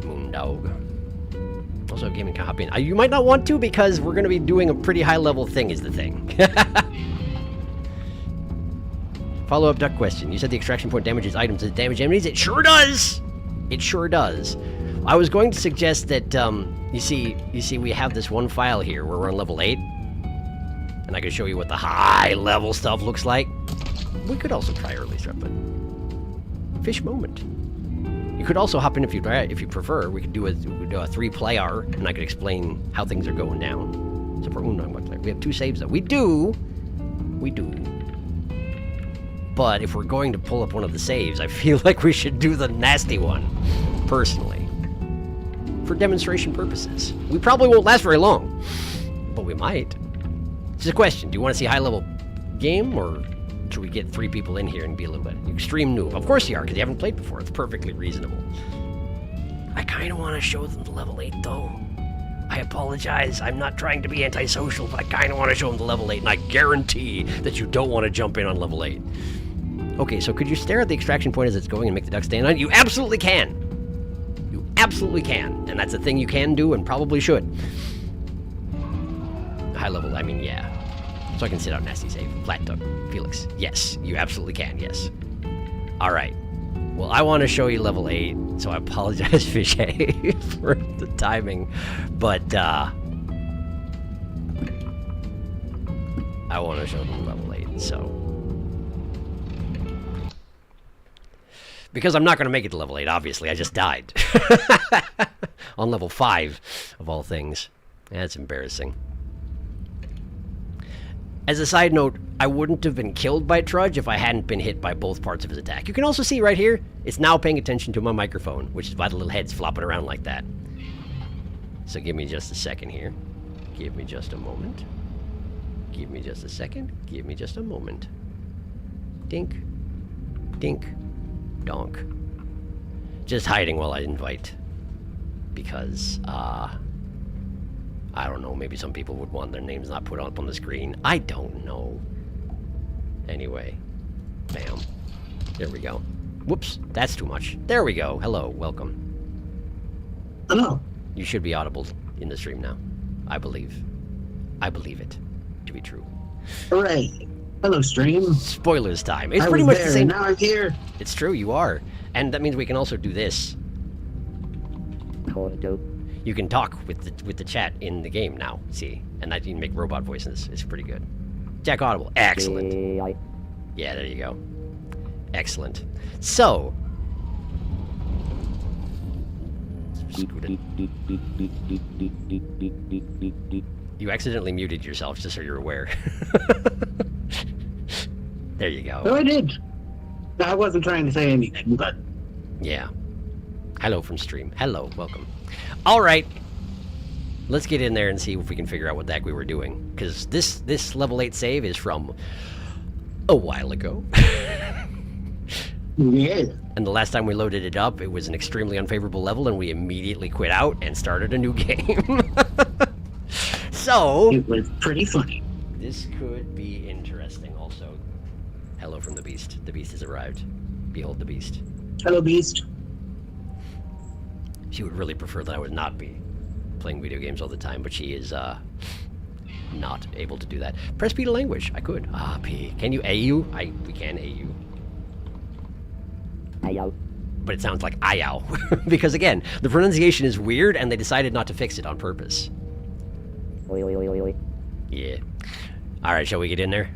Moondog. Also, gaming can hop in. You might not want to because we're going to be doing a pretty high-level thing is the thing. Follow-up duck question. You said the extraction point damages items. Does it damage enemies? It sure does! It sure does. I was going to suggest that, you see, we have this one file here where we're on level 8. And I can show you what the high-level stuff looks like. We could also try early stuff, but... Fish moment. You could also hop in if you prefer. We could do a 3-play hour, and I could explain how things are going down. So for we have 2 saves, though. We do. But if we're going to pull up one of the saves, I feel like we should do the nasty one, personally. For demonstration purposes. We probably won't last very long, but we might. It's a question. Do you want to see a high-level game, or should we get 3 people in here and be a little bit extreme noob? Of course you are, because you haven't played before. It's perfectly reasonable. I kind of want to show them the level 8, though. I apologize. I'm not trying to be antisocial, but I kind of want to show them the level 8, and I guarantee that you don't want to jump in on level 8. Okay, so could you stare at the extraction point as it's going and make the duck stand on it? You absolutely can. You absolutely can. And that's a thing you can do and probably should. High level, I mean, yeah. So I can sit out nasty save. Flat duck. Felix. Yes, you absolutely can, yes. Alright. Well, I want to show you level 8, so I apologize, Fishay, for the timing. But, I want to show them level 8, so... Because I'm not going to make it to level 8, obviously. I just died. On level 5, of all things. That's embarrassing. As a side note, I wouldn't have been killed by Trudge if I hadn't been hit by both parts of his attack. You can also see right here, it's now paying attention to my microphone, which is why the little head's flopping around like that. So give me just a second here. Give me just a moment. Give me just a second. Give me just a moment. Dink. Dink. Donk. Just hiding while I invite. Because, I don't know, maybe some people would want their names not put up on the screen. I don't know. Anyway. Bam. There we go. Whoops, that's too much. There we go. Hello, welcome. Hello. You should be audible in the stream now. I believe. I believe it to be true. Hooray. Hello, stream. Spoilers time. It's pretty much the same. Now I'm here. It's true, you are. And that means we can also do this. You can talk with the chat in the game now, see? And that you can make robot voices. It's pretty good. Jack Audible. Excellent. Yeah, there you go. Excellent. So. You accidentally muted yourself, just so you're aware. There you go. Oh, I did. I wasn't trying to say anything, but... Yeah. Hello from stream. Hello, welcome. Alright. Let's get in there and see if we can figure out what the heck we were doing. Because this level 8 save is from a while ago. Yeah. And the last time we loaded it up, it was an extremely unfavorable level, and we immediately quit out and started a new game. So... It was pretty funny. This could be interesting also. Hello from the Beast. The Beast has arrived. Behold the Beast. Hello, Beast. She would really prefer that I would not be playing video games all the time, but she is not able to do that. Press P to language. I could. Ah, P. Can you AU? We can AU. Ayow. But it sounds like Ayow. Because again, the pronunciation is weird and they decided not to fix it on purpose. Oi, oi, oi, oi, oi. Yeah. Alright, shall we get in there?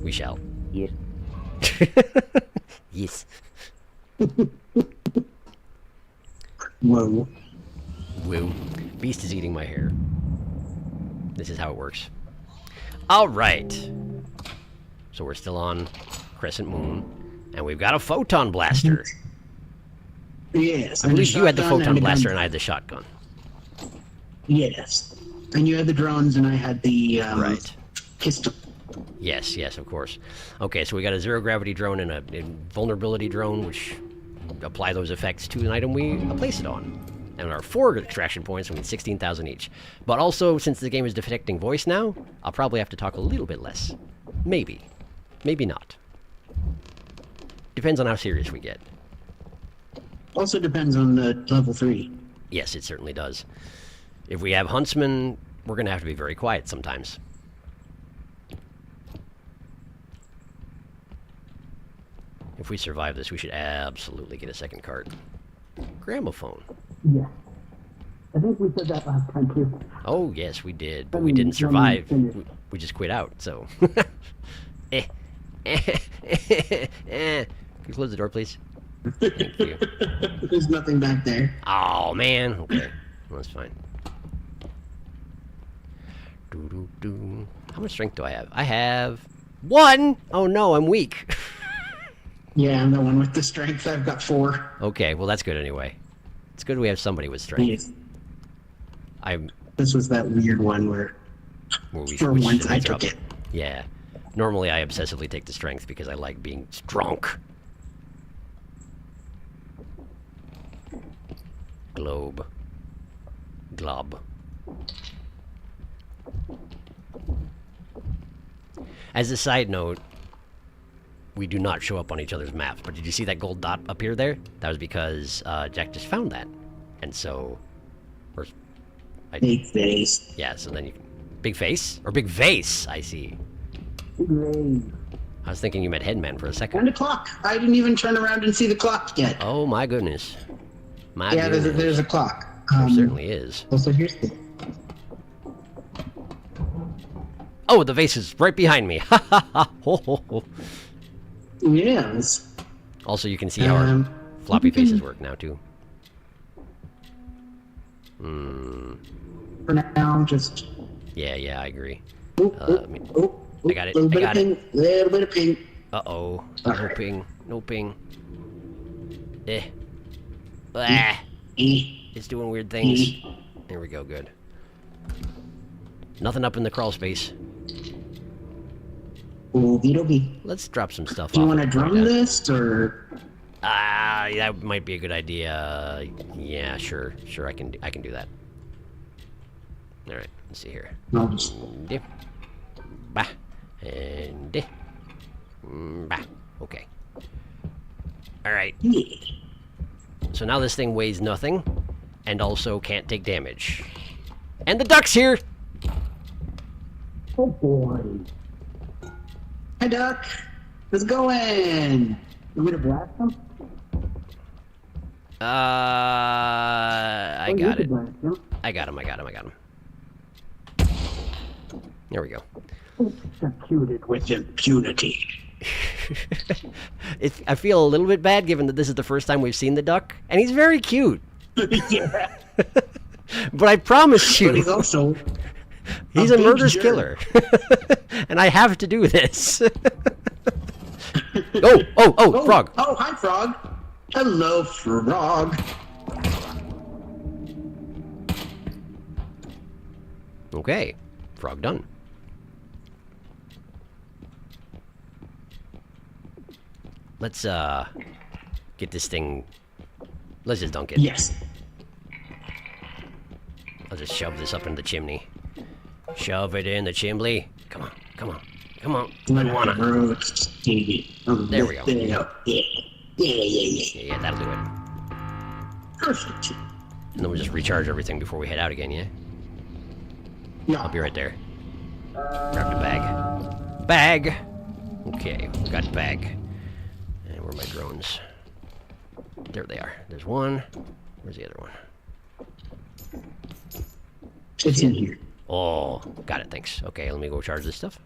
We shall. Yes. Yes. Whoa. Woo. Beast is eating my hair. This is how it works. Alright. So we're still on Crescent Moon. And we've got a photon blaster. Yes. I believe you had the photon blaster and I had the shotgun. Yes. And you had the drones and I had the right. pistol. Yes, yes, of course. Okay, so we got a zero gravity drone and a vulnerability drone, which apply those effects to an item we place it on. And our 4 extraction points will mean 16,000 each. But also, since the game is detecting voice now, I'll probably have to talk a little bit less. Maybe. Maybe not. Depends on how serious we get. Also depends on the level 3. Yes, it certainly does. If we have huntsmen, we're going to have to be very quiet sometimes. If we survive this, we should absolutely get a second cart. Gramophone. Yeah. I think we said that last time too. Oh, yes, we did, but we didn't survive. We just quit out, so. Can you close the door, please? Thank you. There's nothing back there. Oh, man. Okay, well, that's fine. Doo-doo-doo. How much strength do I have? I have 1! Oh, no, I'm weak. Yeah, I'm the one with the strength. I've got 4. Okay, well, that's good anyway. It's good we have somebody with strength. Yes. This was that weird one where for once I took it. Yeah. Normally I obsessively take the strength because I like being strong. Globe. Glob. As a side note, we do not show up on each other's maps, but did you see that gold dot up here there? That was because Jack just found that. And so... Big face. Yeah, so then you can... Big face? Or big vase, I see. Big face. I was thinking you meant Headman for a second. And the clock. I didn't even turn around and see the clock yet. Oh my goodness. My yeah, goodness. there's a clock. There certainly is. Also, here's the... Oh, the vase is right behind me. Ha ha ha. Ho ho ho. Yes. Also, you can see how our floppy faces work now, too. For now, just... Yeah, I agree. I got it. Little I got it. Little bit of ping. Uh-oh. All No right. ping. No ping. Ah, it's doing weird things. There we go, good. Nothing up in the crawl space. Okie dokie. Let's drop some stuff off. Do you want to right drum now. this, or... That might be a good idea. Yeah, sure, I can do that. All right, let's see here. No, just... Bah, and bah. Okay. All right. Yeah. So now this thing weighs nothing, and also can't take damage. And the duck's here. Oh boy. Hi, duck. How's it going? You want me to blast him? I got it. I got him. There we go. Executed with impunity. I feel a little bit bad given that this is the first time we've seen the duck, and he's very cute. Yeah. But I promise you, But he's also... he's a murderous killer. And I have to do this. Oh, frog. Oh, hi, frog. Hello, frog. Okay, frog done. Let's get this thing. Let's just dunk it. Yes. I'll just shove this up in the chimney. Shove it in the chimney. Come on. I wanna. There we go. Yeah, that'll do it. Perfect. And then we'll just recharge everything before we head out again, yeah? Yeah. I'll be right there. Grab the bag. Bag! Okay, got the bag. And where are my drones? There they are. There's one. Where's the other one? It's in here. Oh, got it, thanks. Okay, let me go charge this stuff.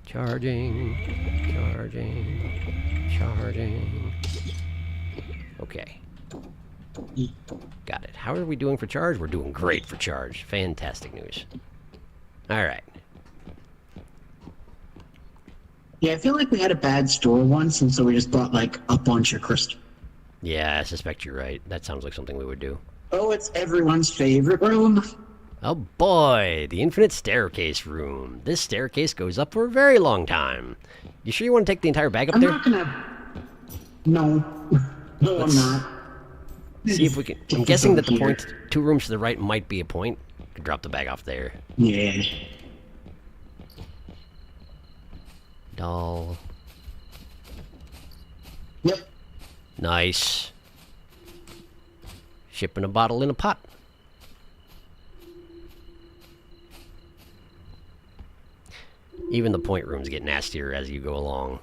Charging. Okay. Got it. How are we doing for charge? We're doing great for charge. Fantastic news. Alright. Yeah, I feel like we had a bad store once, and so we just bought, like, a bunch of crystal. Yeah, I suspect you're right. That sounds like something we would do. Oh, it's everyone's favorite room. Oh boy, the infinite staircase room. This staircase goes up for a very long time. You sure you want to take the entire bag up I'm there? not gonna... No. No, I'm not. See if we can. I'm guessing that the point, 2 rooms to the right, might be a point. Could drop the bag off there. Yeah. Doll. Yep. Nice. Shipping a bottle in a pot. Even the point rooms get nastier as you go along.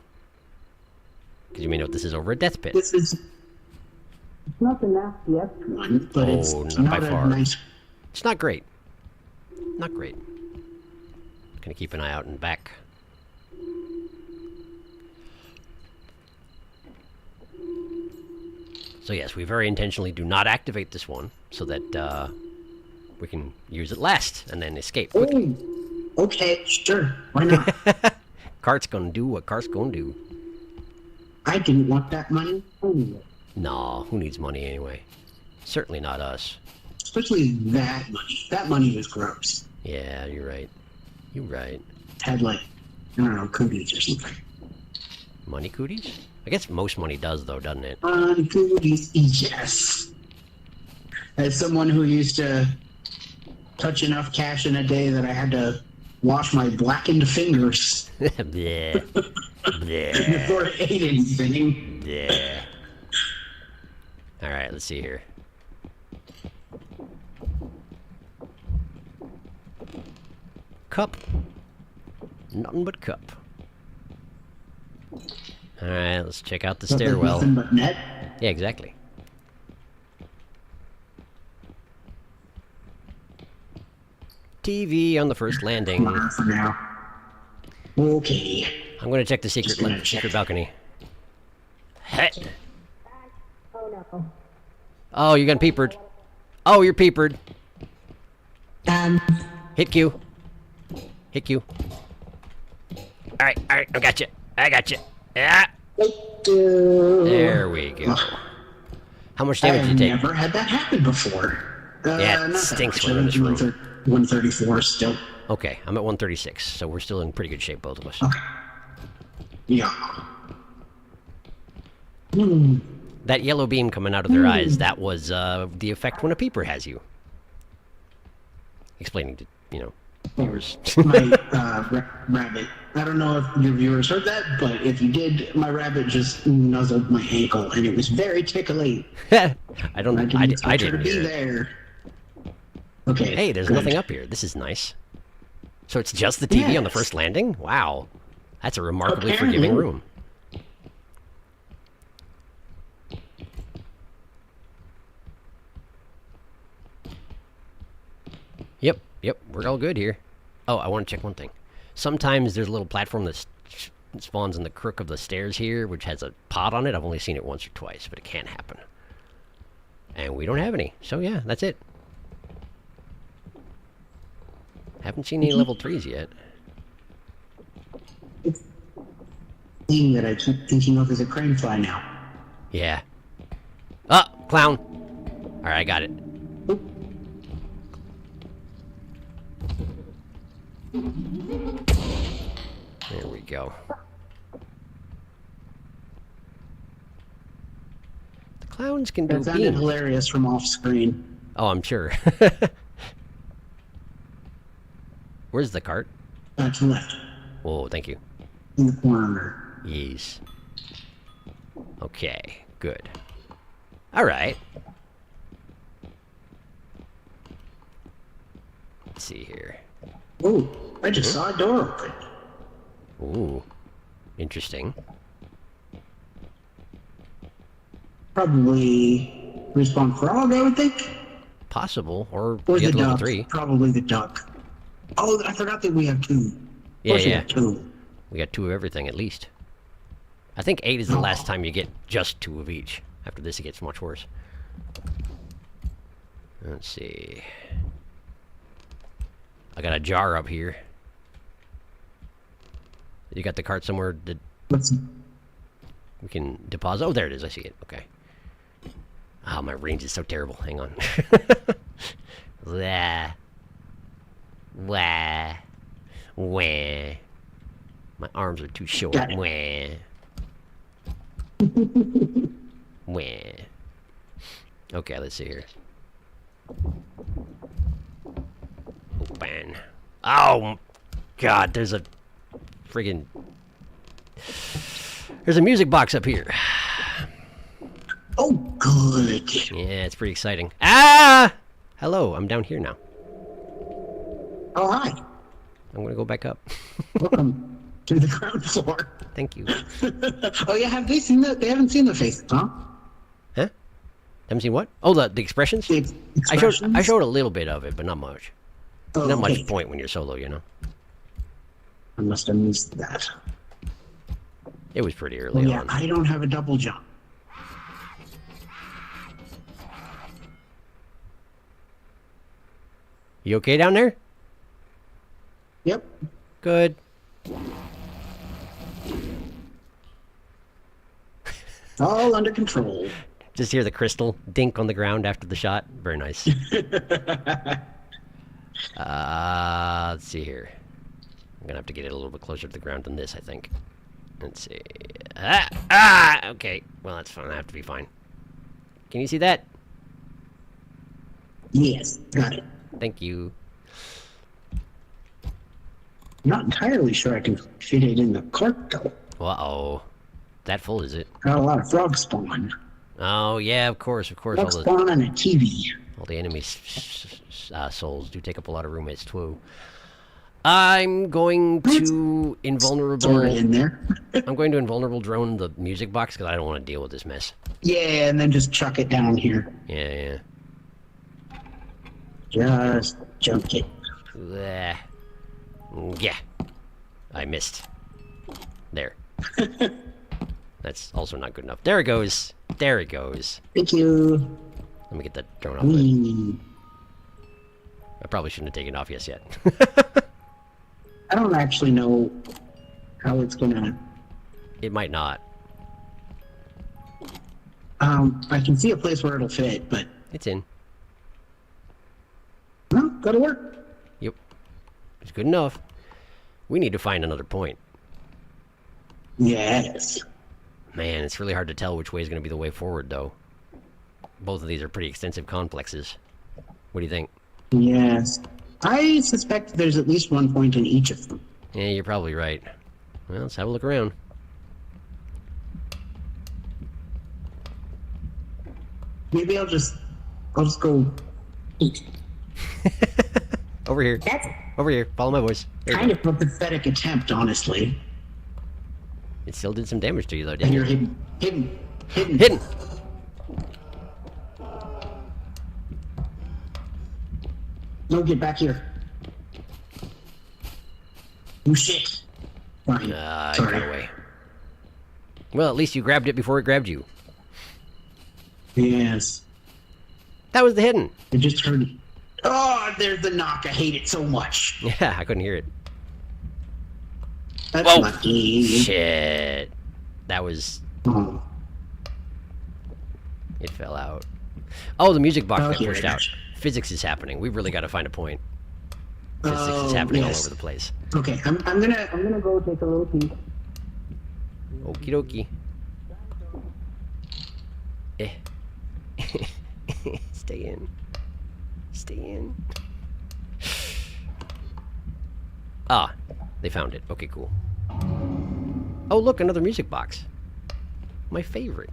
Because you may know this is over a death pit. This is... It's not the nastiest one, but it's not by far. nice... It's not great. Not great. Gonna keep an eye out in the back. So yes, we very intentionally do not activate this one, so that we can use it last, and then escape quickly. Oh, okay, sure. Why not? Cart's gonna do what Cart's gonna do. I didn't want that money anyway. Nah, who needs money anyway? Certainly not us. Especially that money. That money was gross. Yeah, you're right. You're right. Had like, I don't know, cookies or something. Money cooties? I guess most money does, though, doesn't it? Cooties, yes. As someone who used to touch enough cash in a day that I had to wash my blackened fingers Bleh. Bleh. before I ate anything. Yeah. Alright, let's see here. Cup. Nothing but cup. Alright, let's check out the stairwell. Nothing but net. Yeah, exactly. TV on the first landing. For now. Okay. I'm gonna check the secret balcony. Hey. Oh no. Oh, you got peepered. Oh, you're peepered. Hit Q. Hit Q. Alright, I got you. I got you. Yeah. There we go. How much damage did you take? I've never had that happen before. Yeah, it not stinks that when much. in this room. 134 still. Okay, I'm at 136, so we're still in pretty good shape, both of us. Okay. Yeah. That yellow beam coming out of their eyes, that was the effect when a peeper has you. Explaining to, viewers. My rabbit. I don't know if your viewers heard that, but if you did, my rabbit just nuzzled my ankle, and it was very tickly. I didn't expect her to be hear it. there. Okay. Hey, there's good. nothing up here. This is nice. So it's just the TV on the Yes. first landing? Wow. That's a remarkably Apparently. forgiving room. Yep, we're all good here. Oh, I want to check one thing. Sometimes there's a little platform that spawns in the crook of the stairs here, which has a pot on it. I've only seen it once or twice, but it can happen. And we don't have any. So yeah, that's it. Haven't seen any level 3s yet. Thing that I keep thinking of is a crane fly now. Yeah. Ah, clown. Alright, I got it. There we go. The clowns can do That sounded beams. hilarious from off screen. Oh, I'm sure. Where's the cart? To the left. Whoa, thank you. In the corner. Yes. Okay, good. Alright. Let's see here. Oh, I just saw a door open. Ooh. Interesting. Probably Respawn Frog, I would think. Possible, or Or you the have level duck. 3. Probably the duck. Oh, I forgot that we have two. Yeah, Of course we yeah. have two. We got 2 of everything, at least. I think 8 is the last time you get just 2 of each. After this, it gets much worse. Let's see. I got a jar up here. You got the cart somewhere that Let's we can deposit? Oh, there it is. I see it. Okay. Oh, my range is so terrible. Hang on. Wah. Wah. Wah. My arms are too short. Got it. Wah. Wah. Okay, let's see here. Open. Oh, God, there's a friggin'... There's a music box up here. Oh, good. Yeah, it's pretty exciting. Ah! Hello, I'm down here now. Oh, hi. I'm gonna go back up. Welcome to the ground floor. Thank you. Oh, yeah, have they seen that? They haven't seen the face, huh? Huh? Haven't seen what? Oh, the expressions? The expressions? I showed a little bit of it, but not much. Oh, Not okay. much point when you're solo, you know? I must have missed that. It was pretty Oh, early yeah, on. I don't have a double jump. You okay down there? Yep. Good. All under control. Just hear the crystal dink on the ground after the shot. Very nice. Let's see here. I'm gonna have to get it a little bit closer to the ground than this, I think. Let's see. Okay. Well, that's fine. I have to be fine. Can you see that? Yes, got it. Thank you. I'm not entirely sure I can fit it in the cart, though. Uh-oh. That full, is it? Got a lot of frog spawn. Oh, yeah, of course. Frog spawn and a TV. All the enemy souls do take up a lot of room. It's true. I'm going to invulnerable... Sort of in there. I'm going to invulnerable drone the music box because I don't want to deal with this mess. Yeah, and then just chuck it down here. Yeah. Just jump it. Bleh. Yeah. I missed. There. That's also not good enough. There it goes. There it goes. Thank you. Let me get that drone off of it. Whee. I probably shouldn't have taken it off yet. I don't actually know how it's gonna... It might not. I can see a place where it'll fit, but... It's in. Well, gotta work. Yep. It's good enough. We need to find another point. Yes. Man, it's really hard to tell which way is going to be the way forward, though. Both of these are pretty extensive complexes. What do you think? Yes. I suspect there's at least one point in each of them. Yeah, you're probably right. Well, let's have a look around. Maybe I'll just go eat. Over here. That's Over here. Follow my voice. There you kind go. of a pathetic attempt, honestly. It still did some damage to you, though, And didn't you're it? hidden. Hidden! No, get back here. Oh shit. Fine. You got Sorry. away. Well, at least you grabbed it before it grabbed you. Yes. That was the hidden. I just heard it. Oh, there's the knock. I hate it so much. Yeah, I couldn't hear it. That's Whoa. lucky. Shit. That was... Oh. It fell out. Oh, the music box Oh, got here pushed it out. is. Physics is happening. We've really got to find a point. Physics is Oh, happening all yes. over the place. Okay, I'm gonna go take a little peek. Okie dokie. Eh. Stay in. Stay in. Ah, they found it. Okay, cool. Oh, look, another music box. My favorite.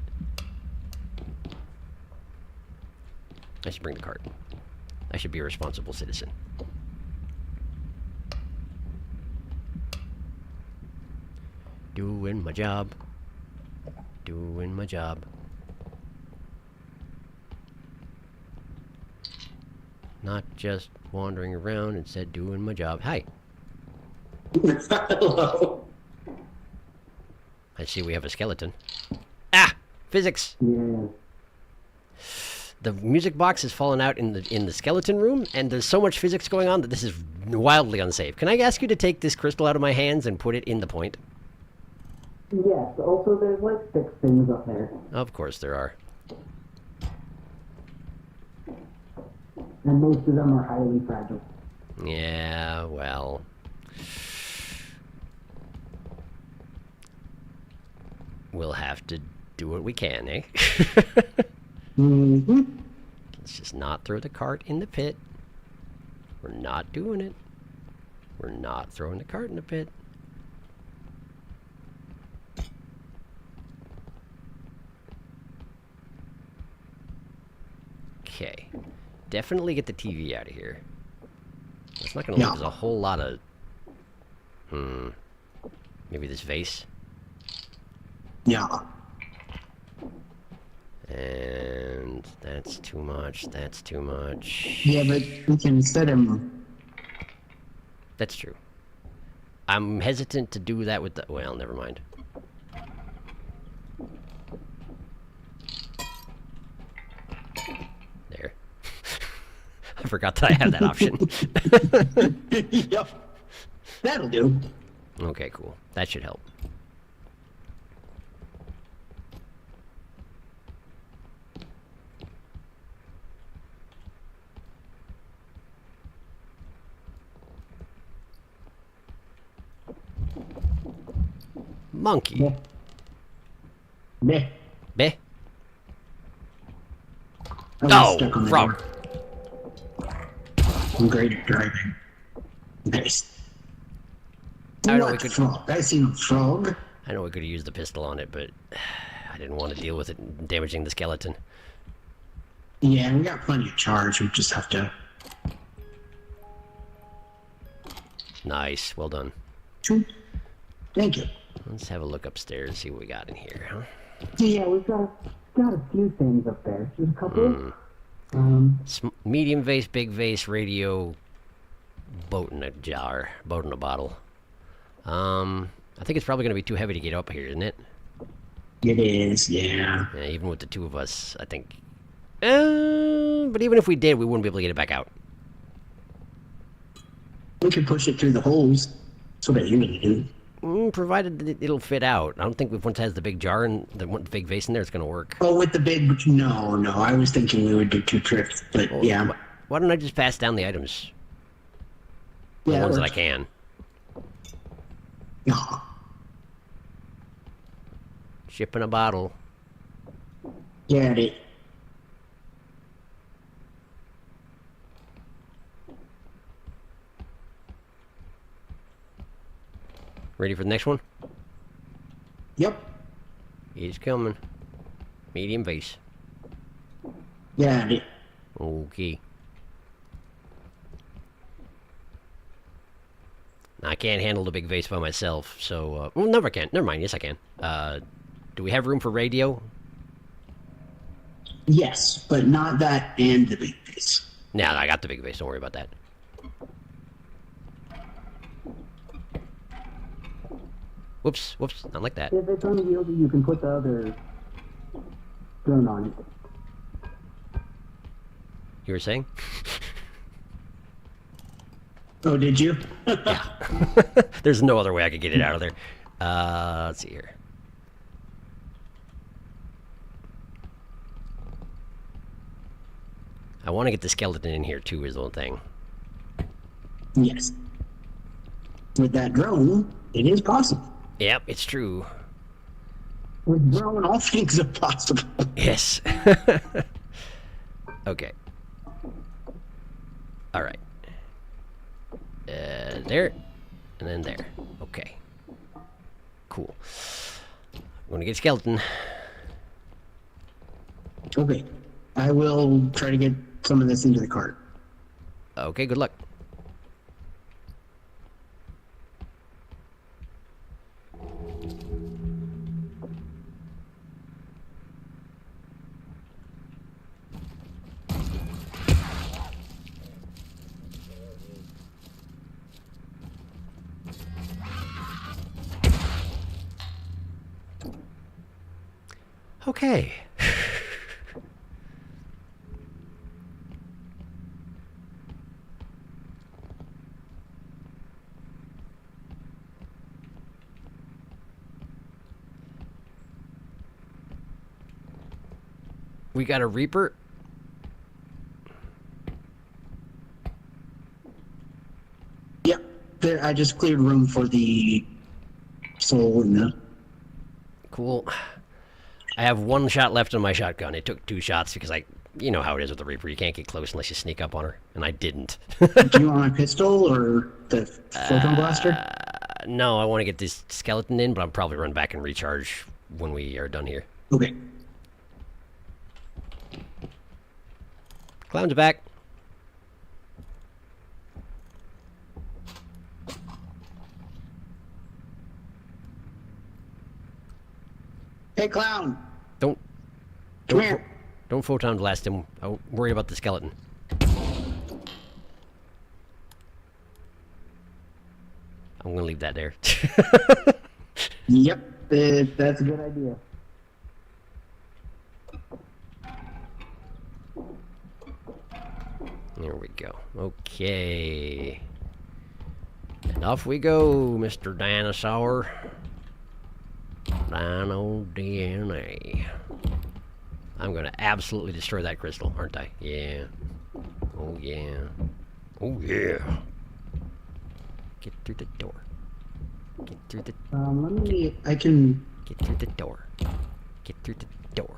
I should bring the cart. I should be a responsible citizen. Doing my job. Doing my job. Not just wandering around, instead doing my job. Hi. Hello. I see we have a skeleton. Ah! Physics! Yeah. The music box has fallen out in the skeleton room, and there's so much physics going on that this is wildly unsafe. Can I ask you to take this crystal out of my hands and put it in the point? Yes. Also, there's like 6 things up there, Of course there are. and most of them are highly fragile. Yeah, well... We'll have to do what we can, eh? Mm-hmm. Let's just not throw the cart in the pit. We're not doing it. We're not throwing the cart in the pit. Okay. Definitely get the TV out of here. It's not going to leave us a whole lot of... Maybe this vase? Yeah. And that's too much. That's too much. Yeah, but we can set him. That's true. I'm hesitant to do that with the... Well, never mind. There. I forgot that I had that option. Yep. That'll do. Okay, cool. That should help. Monkey. Meh. Meh. Beh. I was Oh, stuck on the frog. door. I'm great at driving. Nice. I know we What could- frog? I seen a frog. I know we could have used the pistol on it, but I didn't want to deal with it damaging the skeleton. Yeah, we got plenty of charge. We just have to. Nice. Well done. Thank you. Let's have a look upstairs, see what we got in here, huh? Yeah, we've got a few things up there. Just a couple. Medium vase, big vase, radio, boat in a jar, boat in a bottle. I think it's probably going to be too heavy to get up here, isn't it? It is, yeah. Yeah, even with the two of us, I think. But even if we did, we wouldn't be able to get it back out. We could push it through the holes. That's what I usually do. Provided that it'll fit out. I don't think if once it has the big jar and the big vase in there, it's going to work. Oh, with the big... No. I was thinking we would do 2 trips, but Well, yeah. Why don't I just pass down the items? The Yeah, ones that or- I can. No. Ship in a bottle. Get it. Ready for the next one? Yep. It's coming. Medium vase. Get it. Okay. I can't handle the big vase by myself, so... well, never can. Never mind. Yes, I can. Do we have room for radio? Yes, but not that and the big piece. Nah, I got the big vase. Don't worry about that. Whoops. Not like that. If it's unwieldy, you can put the other drone on it. You were saying? Oh, did you? Yeah. There's no other way I could get it out of there. Let's see here. I want to get the skeleton in here too, is the whole thing. Yes. With that drone, it is possible. Yep, it's true. With drone, all things are possible. Yes. Okay. All right. There, and then there. Okay. Cool. I'm gonna get skeleton. Okay. I will try to get some of this into the cart. Okay, good luck. Okay. We got a Reaper. Yep. There, I just cleared room for the soul and the... Cool. I have one shot left on my shotgun. It took 2 shots because I You know how it is with the Reaper. You can't get close unless you sneak up on her, and I didn't. Do you want my pistol or the photon blaster? No, I want to get this skeleton in, but I'll probably run back and recharge when we are done here. Okay. Clown's back. Hey, clown. Don't Come here. don't photon blast him. I'm worried about the skeleton. I'm gonna leave that there. Yep, that's a good idea. There we go. Okay. And off we go, Mr. Dinosaur. Dino DNA. I'm gonna absolutely destroy that crystal, aren't I? Yeah. Oh yeah. Oh yeah. Get through the door. Get through the I can... Get through the door. Get through the door.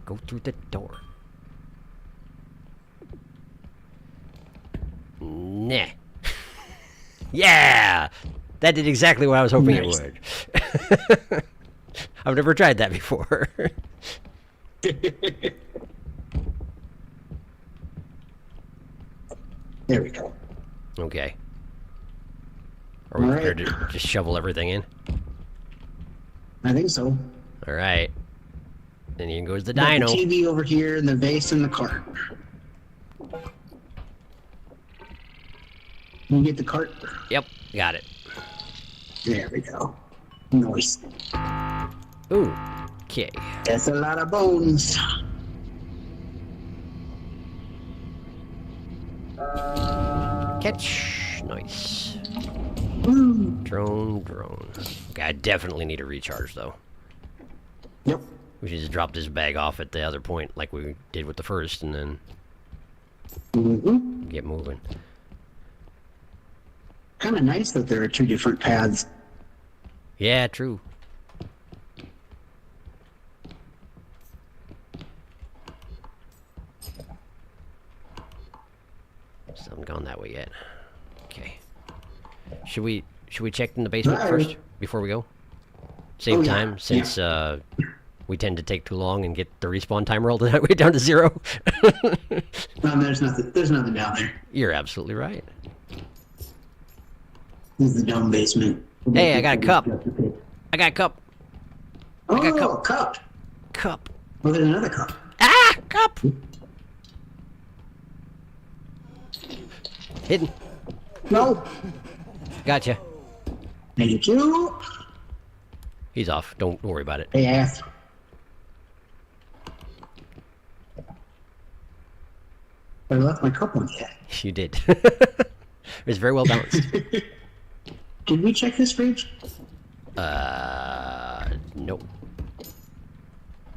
Go through the door. Nah. Yeah! That did exactly what I was hoping Nice. it would. I've never tried that before. There we go. Okay. Are we All prepared right. to just shovel everything in? I think so. Alright. And here goes the Got dino. the TV over here and the vase in the cart. You get the cart? Yep, got it. There we go. Nice. Ooh. Okay. That's a lot of bones. Catch. Nice. Woo. Drone. Okay, I definitely need a recharge, though. Yep. We should just drop this bag off at the other point like we did with the first, and then Mm-hmm. get moving. Kind of nice that there are two different paths. Yeah, true. Still haven't gone that way yet. Okay. Should we check in the basement Right. first before we go? Save Oh, yeah. time since we tend to take too long and get the respawn timer all the way down to 0. No, there's nothing down there. You're absolutely right. This is the dumb basement. Hey, I got a cup. I got a cup. Oh, got a cup. a cup. Cup. Oh, there's another cup. Ah! Cup! Hidden. No. Gotcha. Thank you. He's off. Don't worry about it. Hey, ass. I left my cup on yet. You did. It was very well balanced. Did we check this fridge? Nope.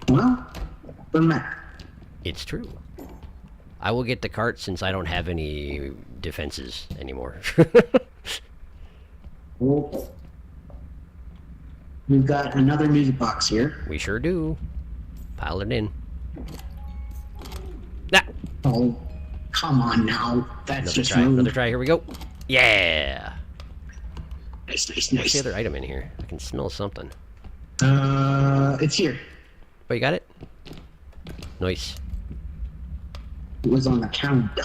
Well, doesn't matter. It's true. I will get the cart since I don't have any defenses anymore. Okay. We've got another music box here. We sure do. Pile it in. Ah! Oh, come on now. That's Another just try. rude. Another try. Here we go. Yeah! Nice, nice, What's nice. the other item in here? I can smell something. It's here. Oh, you got it? Nice. It was on the counter.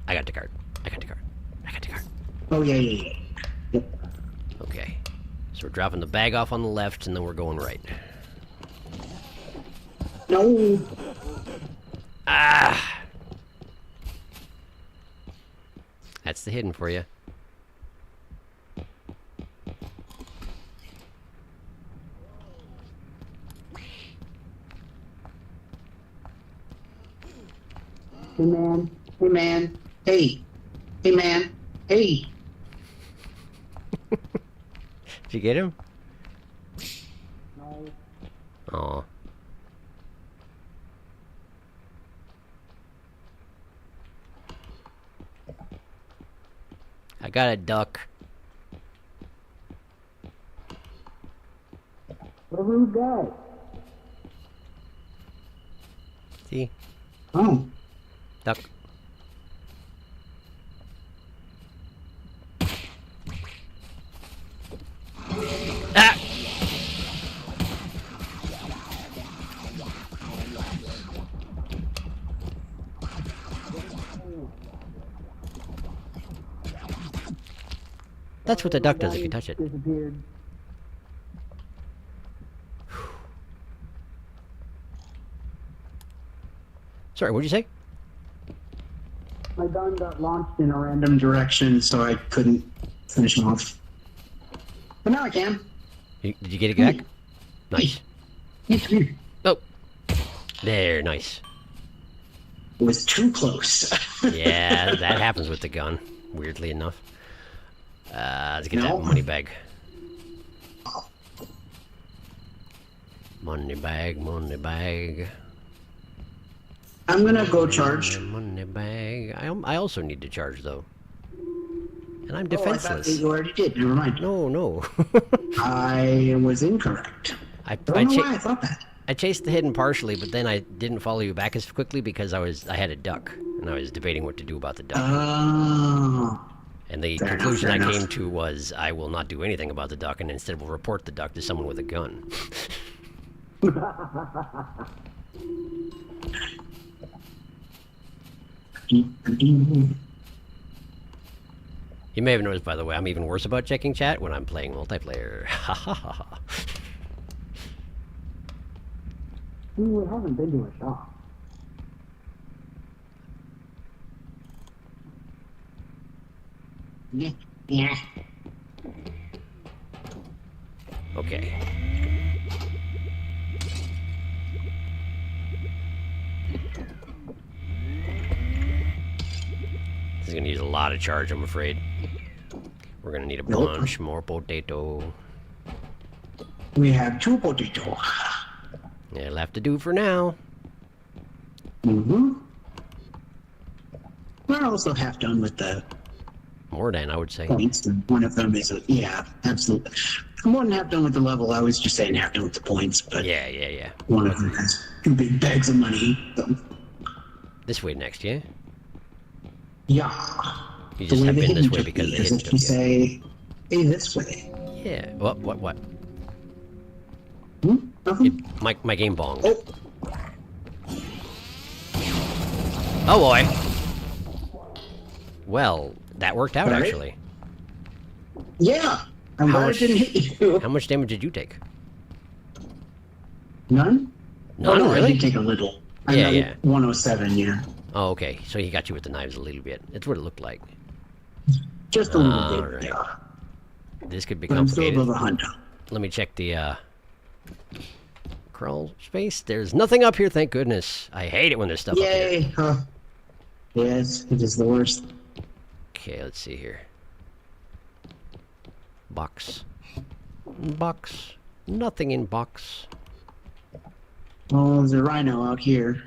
I got the cart. I got the cart. I got the cart. Oh, yeah. Yep. Okay. So we're dropping the bag off on the left, and then we're going right. No. Ah! That's the hidden for you. Hey, man. Hey, man. Hey. Hey, man. Hey. Did you get him? No. Aw. I got a duck. What a rude guy. See? Oh. Duck. Ah! That's what the duck does if you touch it. Disappeared. Sorry, what'd you say? My gun got launched in a random direction, so I couldn't finish him off. But now I can. Did you get it back? Nice. It Oh. There, nice. was too close. Yeah, that happens with the gun, weirdly enough. Let's get No. that money bag. Money bag, money bag. I'm gonna go charge. Money bag. I also need to charge, though. And I'm Oh, I thought defenseless. you already did. Never mind. No, no. I was incorrect. I I don't know why I thought that. I chased the hidden partially, but then I didn't follow you back as quickly because I had a duck, and I was debating what to do about the duck. Oh. And the Fair enough, conclusion fair I enough. came to was I will not do anything about the duck, and instead will report the duck to someone with a gun. You may have noticed, by the way, I'm even worse about checking chat when I'm playing multiplayer. Ha ha ha ha. We haven't been to a shop. Yeah. Yeah. Okay. This is gonna use a lot of charge, I'm afraid. We're gonna need a Nope. bunch more potato. We have 2 potato. Yeah, it'll have to do for now. Mm-hmm. We're also half done with the More than, I would say. points, and one of them is yeah, absolutely. I'm more than half done with the level. I was just saying half done with the points, but Yeah, yeah, yeah. one of them has 2 big bags of money. So, This way next, yeah? yeah. You The just way have the been this hidden way took because me they is hidden if you took you. say, hey, this way. Yeah. What? Hmm? Nothing? My game bonged. Oh, Oh boy. Well, that worked out, Alright. actually. yeah. I'm How glad much- it didn't hit you. How much damage did you take? None? None, oh, no, I really? did take a little. I'm Yeah, at yeah. 107, yeah. Oh, okay. So he got you with the knives a little bit. That's what it looked like. Just a little bit. Alright. Yeah. This could be But I'm still complicated. above 100. Let me check the, crawl space. There's nothing up here, thank goodness. I hate it when there's stuff up here. Yay! Huh. Yes, it is the worst. Okay, let's see here. Box. Box. Nothing in box. Oh, there's a rhino out here.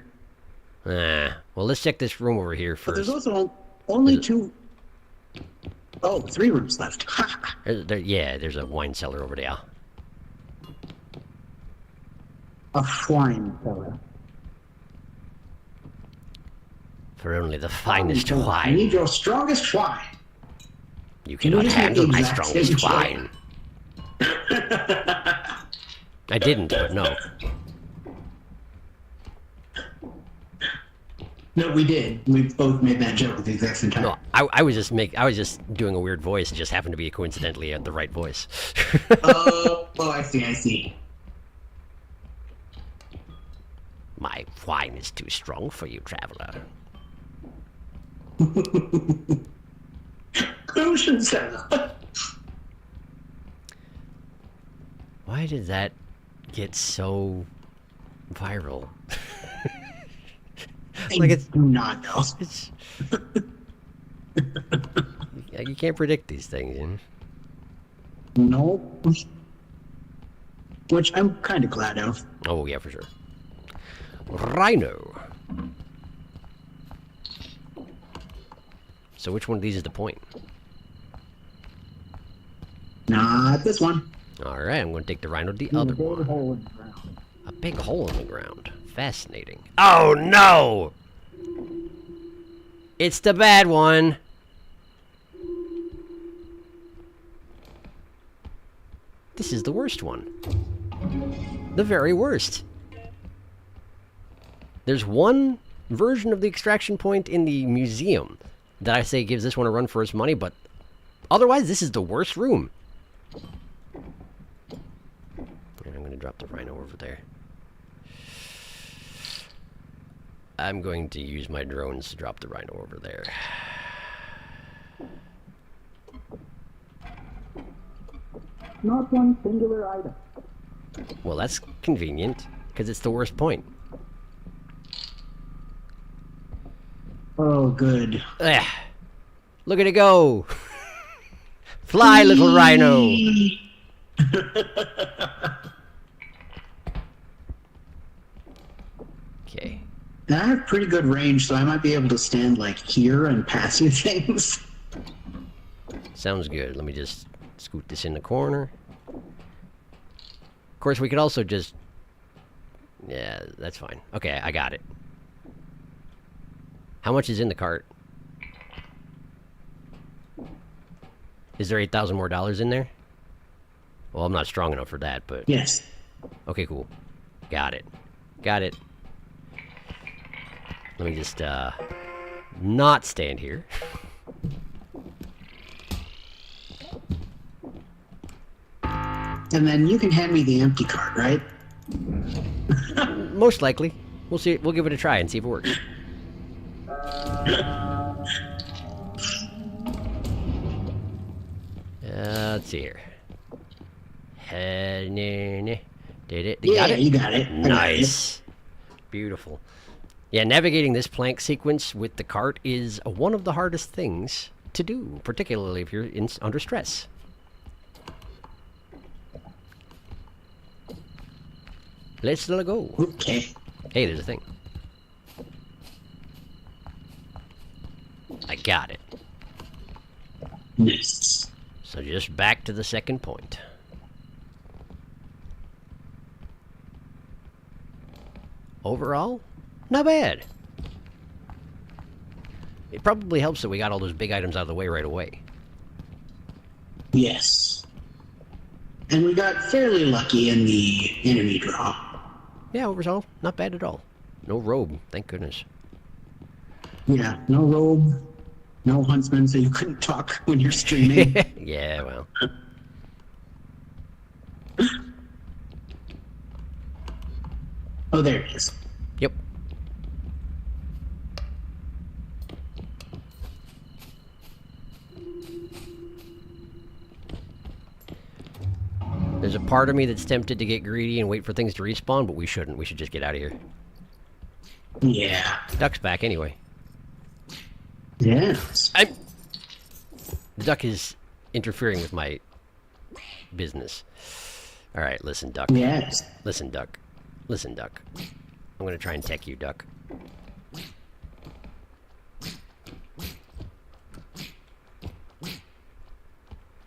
Ah. Well, let's check this room over here But there's first. also only Is it- 2... Oh, 3 rooms left. Yeah, there's a wine cellar over there. A wine cellar. For only the finest I wine. need your strongest wine. You Can you cannot just make handle the my exact strongest same wine. I didn't, but no. No, we did. We both made that joke at the exact same time. No, I was just doing a weird voice. It just happened to be coincidentally the right voice. Oh, I see, I see. My wine is too strong for you, traveler. Ocean cellar. Why did that get so viral? Like it's do not know. it's yeah, you can't predict these things, you know? Nope. Which I'm kind of glad of. Oh yeah, for sure. Rhino. So which one of these is the point? Not this one. All right, I'm going to take the rhino the other one. A big hole in the ground. Fascinating. Oh, no! It's the bad one. This is the worst one. The very worst. There's one version of the extraction point in the museum that I say gives this one a run for its money, but otherwise, this is the worst room. And I'm going to drop the rhino over there. I'm going to use my drones to drop the rhino over there. Not one singular item. Well, that's convenient, because it's the worst point. Oh, good. Ugh. Look at it go! Fly, little rhino! Okay. Now I have pretty good range, so I might be able to stand like here and pass you things. Sounds good. Let me just scoot this in the corner. Of course, we could also just... Yeah, that's fine. Okay, I got it. How much is in the cart? Is there $8,000 more in there? Well, I'm not strong enough for that, but... Yes. Okay, cool. Got it. Got it. Let me just, not stand here. And then you can hand me the empty card, right? Most likely. We'll see. We'll give it a try and see if it works. Let's see here. Did it? You Yeah, got it? you got it. I got it. Nice. Beautiful. Yeah, navigating this plank sequence with the cart is one of the hardest things to do, particularly if you're under stress. Let's let it go. Okay. Hey, there's a thing. I got it. Nice. So just back to the second point. Overall, not bad. It probably helps that we got all those big items out of the way right away. Yes. And we got fairly lucky in the enemy draw. Yeah, overall, not bad at all. No robe, thank goodness. Yeah, no robe, no huntsman, so you couldn't talk when you're streaming. Yeah, well. Oh, there it is. Yep. There's a part of me that's tempted to get greedy and wait for things to respawn, but we shouldn't. We should just get out of here. Yeah. Duck's back anyway. Yes. The duck is interfering with my business. Alright, listen, duck. Yes. Listen, duck. Listen, duck. I'm gonna try and tech you, duck.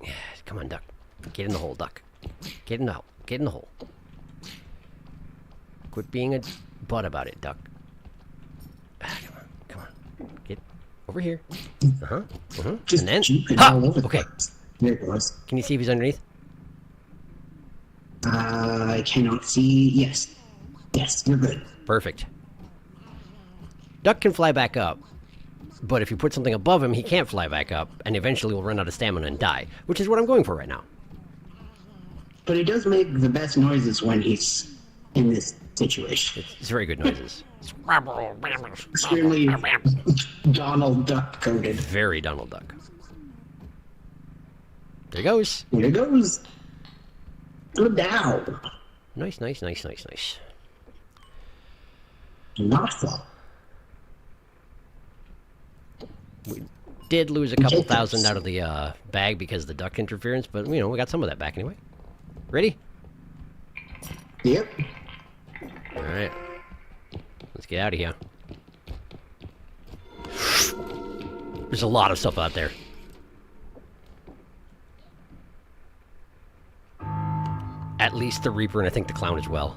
Yeah, come on, duck. Get in the hole, duck. Get in the hole. Get in the hole. Quit being a butt about it, duck. Ah, come on. Come on. Get over here. Uh-huh. Uh-huh. Just And then... jumping Ha! all over the Okay. place. There it goes. Can you see if he's underneath? I cannot see. Yes. Yes, you're good. Perfect. Duck can fly back up, but if you put something above him, he can't fly back up, and eventually will run out of stamina and die, which is what I'm going for right now. But he does make the best noises when he's in this situation. It's very good noises. Extremely Donald Duck coded. Very Donald Duck. There he goes. Here it goes. Good down. Nice, nice, nice, nice, nice. Not fall. We did lose a couple thousand out of the bag because of the duck interference, but, you know, we got some of that back anyway. Ready? Yep. Alright. Let's get out of here. There's a lot of stuff out there. At least the Reaper and I think the Clown as well.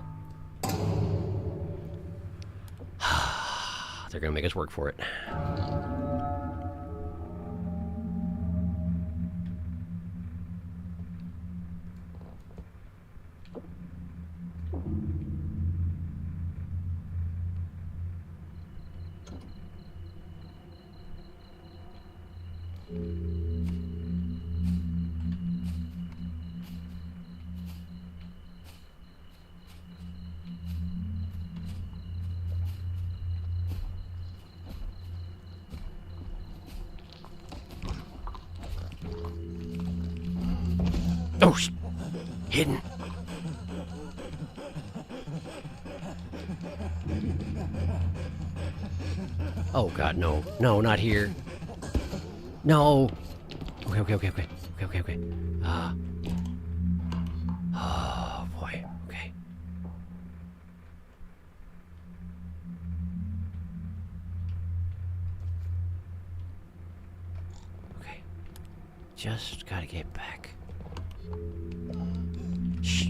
They're gonna make us work for it. Oh, hidden. Oh God, no, no, not here. No. Okay. Oh boy. Okay. Okay. Just gotta get back. Shh.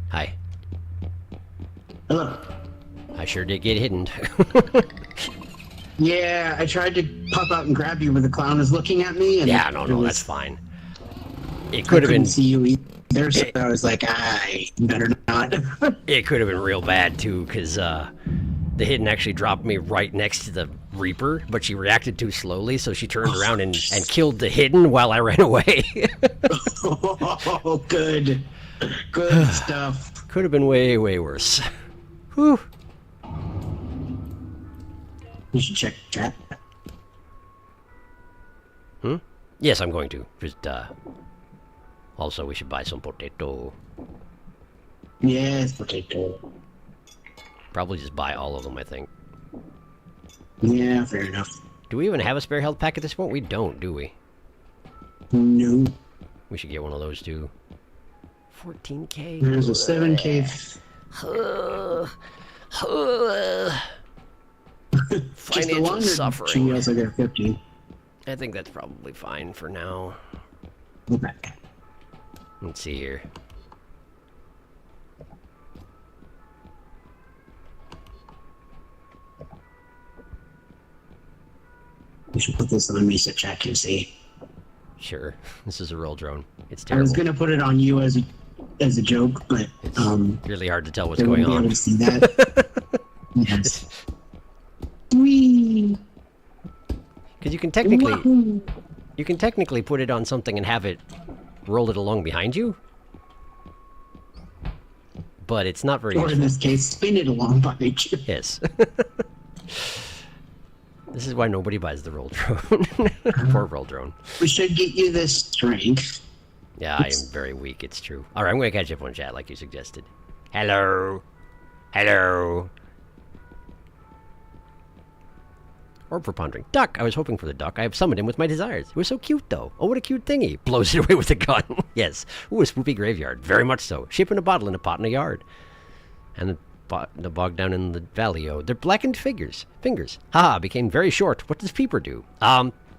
Hi. Hello. I sure did get hidden. Yeah, I tried to pop out and grab you, but the clown is looking at me. And Yeah, no, it was- that's fine. It I could have couldn't been. see you either, so I was like, I better not. It could have been real bad too, because the hidden actually dropped me right next to the Reaper, but she reacted too slowly, so she turned around and killed the hidden while I ran away. Oh, good. Good stuff. Could have been way, way worse. Whew. You should check chat. Yes, I'm going to. Just, also, we should buy some potato. Yes, potato. Probably just buy all of them, I think. Yeah, fair enough. Do we even have a spare health pack at this point? We don't, do we? No. We should get one of those, too. 14K. There's a 7K. Just the one, Financial or suffering. should we also get a 50? I think that's probably fine for now. Okay. Let's see here. We should put this on me so chat can see. Sure. This is a roll drone. It's I was terrible. gonna put it on you as a joke, but It's really hard to tell what's they going wouldn't be able on. to see that. Yes. Whee! Because you can technically Wahoo! put it on something and have it roll it along behind you. But it's not very Or in useful. this case, spin it along behind you. Yes. This is why nobody buys the roll drone. Poor roll drone. We should get you this strength. Yeah, I am very weak, it's true. Alright, I'm going to catch up on chat like you suggested. Hello. Hello. Orb for pondering. Duck! I was hoping for the duck. I have summoned him with my desires. It was so cute, though. Oh, what a cute thingy. Blows it away with a gun. Yes. Ooh, a spoopy graveyard. Very much so. Ship in a bottle in a pot in a yard. And the bog down in the valley. Oh, they're blackened fingers. Haha, became very short. What does Peeper do?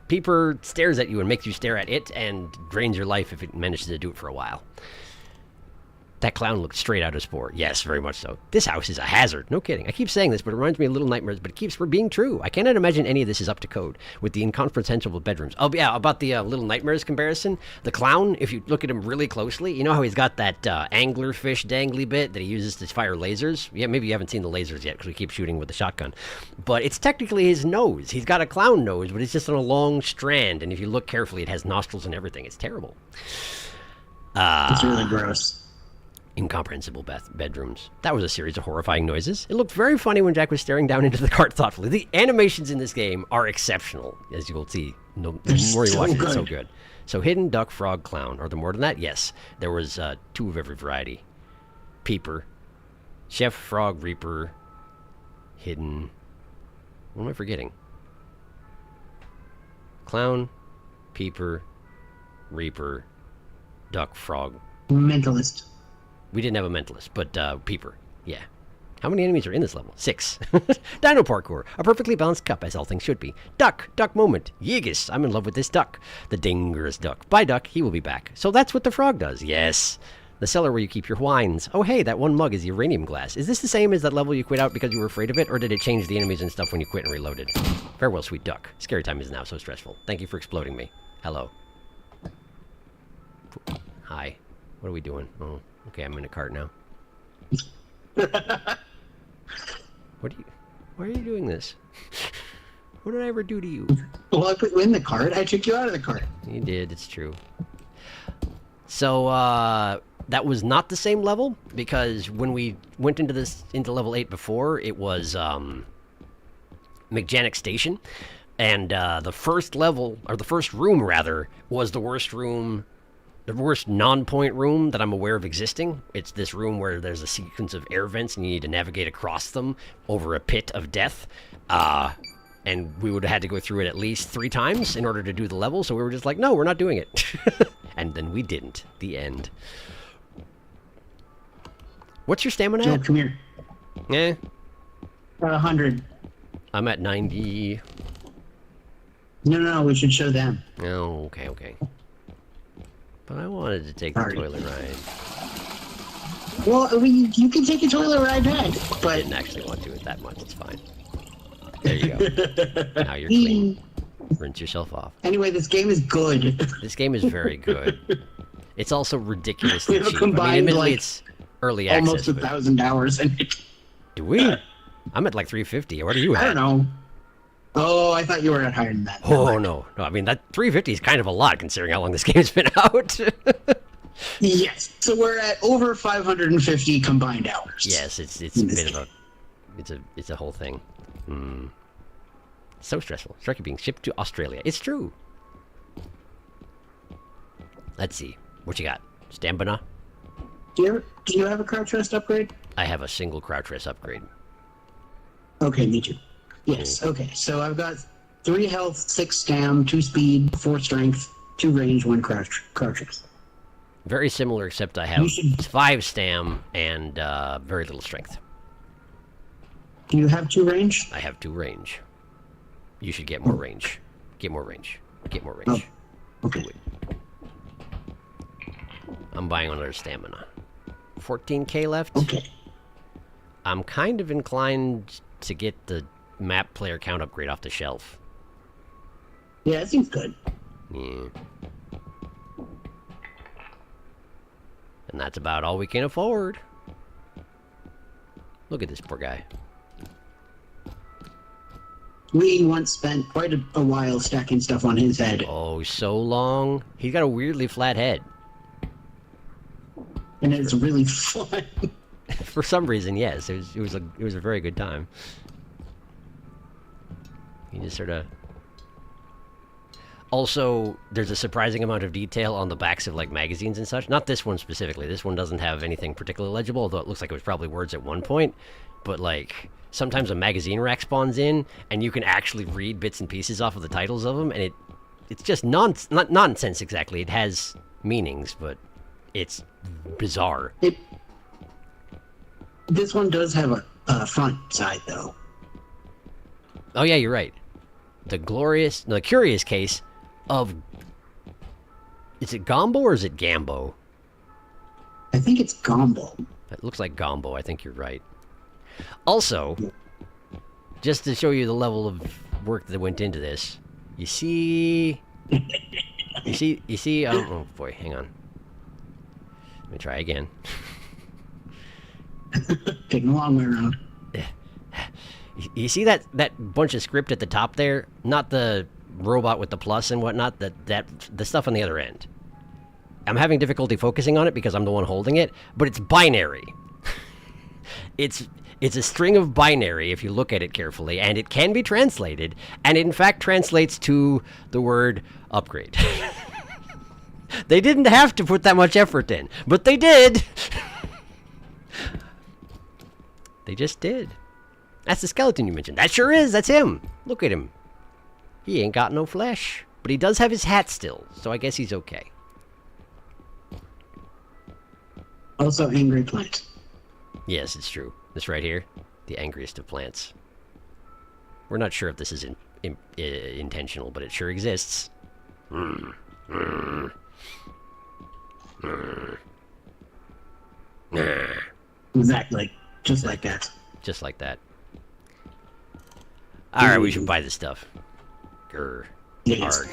Peeper stares at you and makes you stare at it and drains your life if it manages to do it for a while. That clown looked straight out of Spore. Yes, very much so. This house is a hazard. No kidding. I keep saying this, but it reminds me of Little Nightmares, but it keeps for being true. I cannot imagine any of this is up to code with the incomprehensible bedrooms. Oh, yeah, about the Little Nightmares comparison. The clown, if you look at him really closely, you know how he's got that anglerfish dangly bit that he uses to fire lasers? Yeah, maybe you haven't seen the lasers yet because we keep shooting with the shotgun. But it's technically his nose. He's got a clown nose, but it's just on a long strand, and if you look carefully, it has nostrils and everything. It's terrible. It's really gross. Incomprehensible bedrooms. That was a series of horrifying noises. It looked very funny when Jack was staring down into the cart thoughtfully. The animations in this game are exceptional, as you will see. The more you watch it, it's so good. So hidden, duck, frog, clown. Are there more than that? Yes. There was 2 of every variety. Peeper, chef, frog, reaper, hidden. What am I forgetting? Clown, peeper, reaper, duck, frog. Mentalist. We didn't have a mentalist, but peeper. Yeah. How many enemies are in this level? 6. Dino parkour. A perfectly balanced cup, as all things should be. Duck. Duck moment. Yeegus. I'm in love with this duck. The dangerous duck. Bye, duck. He will be back. So that's what the frog does. Yes. The cellar where you keep your wines. Oh, hey, that one mug is uranium glass. Is this the same as that level you quit out because you were afraid of it, or did it change the enemies and stuff when you quit and reloaded? Farewell, sweet duck. Scary time is now so stressful. Thank you for exploding me. Hello. Hi. What are we doing? Oh, okay, I'm in a cart now. Why are you doing this? What did I ever do to you? Well, I put you in the cart. I took you out of the cart. You did, it's true. So, that was not the same level, because when we went into level 8 before, it was, McJanic Station, and, the first level, or the first room, rather, was the worst room, the worst non-point room that I'm aware of existing. It's this room where there's a sequence of air vents and you need to navigate across them over a pit of death. And we would have had to go through it at least 3 times in order to do the level, so we were just like, no, we're not doing it. And then we didn't. The end. What's your stamina Joe, at? come here. 100. I'm at 90. No, we should show them. Oh, okay. But I wanted to take the toilet ride. Well, you can take a toilet ride back, I but... didn't actually want to do it that much. It's fine. There you go. Now you're clean. Rinse yourself off. Anyway, this game is good. This game is very good. It's also ridiculously We have cheap. combined, admittedly, like, it's early access. Almost 1,000 hours in it. Do we? I'm at like 350. What are you at? I don't know. Oh, I thought you were at higher than that. Oh, no. I mean, that 350 is kind of a lot considering how long this game's been out. Yes. So we're at over 550 combined hours. Yes, it's a bit of a... It's a whole thing. So stressful. Sharky being shipped to Australia. It's true. Let's see. What you got? Stamina? Do you have a crouch rest upgrade? I have a single crouch rest upgrade. Okay, me too. Yes, okay. So I've got 3 health, 6 stam, 2 speed, 4 strength, 2 range, 1 crouch rest. Very similar, except I have 5 stam and very little strength. Do you have 2 range? I have 2 range. You should get more range. Get more range. Get more range. Oh, okay. I'm buying another stamina. 14k left. Okay. I'm kind of inclined to get the map player count upgrade off the shelf. Yeah, it seems good. Yeah. And that's about all we can afford. Look at this poor guy. We once spent quite a while stacking stuff on his head. Oh, so long. He's got a weirdly flat head. And it's really fun. For some reason, yes. It was a very good time. You just sort of... Also, there's a surprising amount of detail on the backs of, like, magazines and such. Not this one specifically. This one doesn't have anything particularly legible, although it looks like it was probably words at one point. But, like, sometimes a magazine rack spawns in, and you can actually read bits and pieces off of the titles of them, and it's just not nonsense exactly. It has meanings, but it's bizarre. This one does have a front side, though. Oh, yeah, you're right. The curious case of... Is it Gombo or is it Gambo? I think it's Gombo. It looks like Gombo. I think you're right. Also, just to show you the level of work that went into this, you see... oh boy, hang on. Let me try again. Taking a long way around. You see that bunch of script at the top there? Not the robot with the plus and whatnot, the stuff on the other end. I'm having difficulty focusing on it because I'm the one holding it, but it's binary. It's a string of binary if you look at it carefully, and it can be translated, and it in fact translates to the word upgrade. They didn't have to put that much effort in, but they did. They just did. That's the skeleton you mentioned. That sure is. That's him. Look at him. He ain't got no flesh. But he does have his hat still, so I guess he's okay. Also, angry plant. Yes, it's true. This right here, the angriest of plants. We're not sure if this is intentional, but it sure exists. Exactly. Just like that. Just like that. Alright, we should buy this stuff. Grr. Yes. Arg.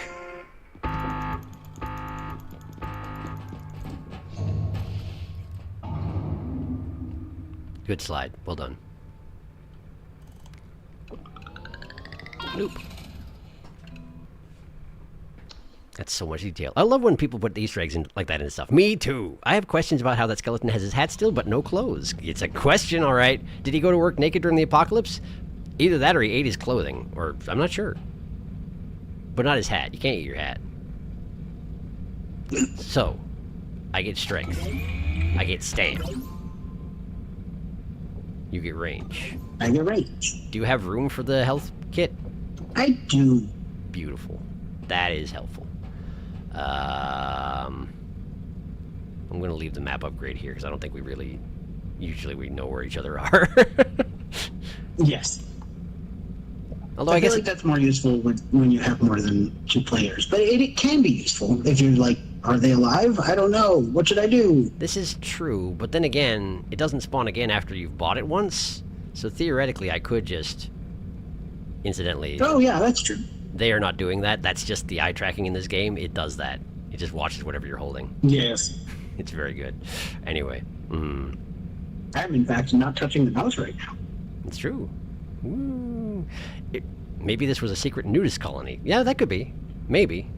Good slide. Well done. Nope. That's so much detail. I love when people put the Easter eggs in like that and stuff. Me too. I have questions about how that skeleton has his hat still, but no clothes. It's a question, all right. Did he go to work naked during the apocalypse? Either that or he ate his clothing, or I'm not sure. But not his hat. You can't eat your hat. So, I get strength. I get stand. You get range. I get range. Do you have room for the health kit? I do. Beautiful. That is helpful. I'm going to leave the map upgrade here because I don't think we really... Usually we know where each other are. Yes. Although I guess feel like that's more useful when you have more than 2 players. But it can be useful if you're like, are they alive? I don't know. What should I do? this is true, but then again, it doesn't spawn again after you've bought it once. So theoretically, I could just... Incidentally... Oh, yeah, that's true. They are not doing that. That's just the eye tracking in this game. It does that. It just watches whatever you're holding. Yes. It's very good. Anyway. I'm, in fact, not touching the mouse right now. It's true. Ooh. Maybe this was a secret nudist colony. Yeah, that could be. Maybe.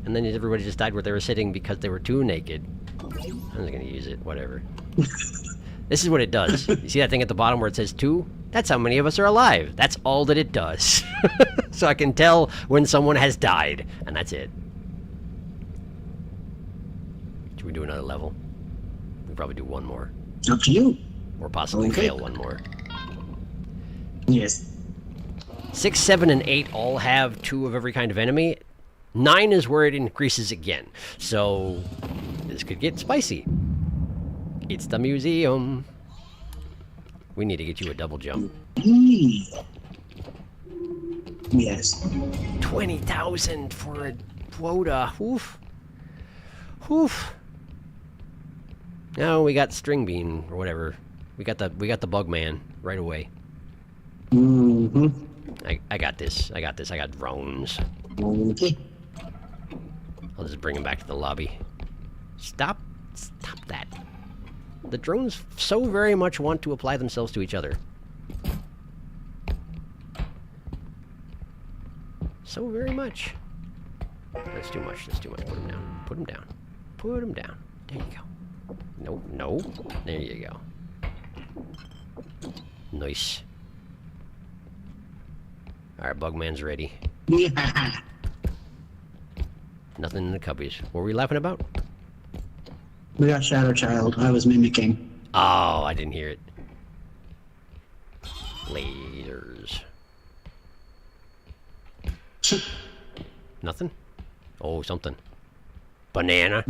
And then everybody just died where they were sitting because they were too naked. I'm just gonna use it. Whatever. This is what it does. You see that thing at the bottom where it says 2? That's how many of us are alive. That's all that it does. So I can tell when someone has died. And that's it. Should we do another level? We'll probably do one more. Up to you. Or possibly Okay. fail one more. Yes. 6, 7, and 8 all have 2 of every kind of enemy. 9 is where it increases again. So this could get spicy. It's the museum. We need to get you a double jump. Yes. 20,000 for a quota. Oof. Oof. No, we got string bean or whatever. We got the bug man right away. Mm-hmm. I got this. I got this. I got drones. Okay. I'll just bring him back to the lobby. Stop that. The drones so very much want to apply themselves to each other. So very much. That's too much. That's too much. Put him down. Put him down. Put him down. There you go. No, no. There you go. Nice. Alright, Bugman's ready. Yeah. Nothing in the cubbies. What were we laughing about? We got Shadow Child. I was mimicking. Oh, I didn't hear it. Lasers. Nothing? Oh, something. Banana.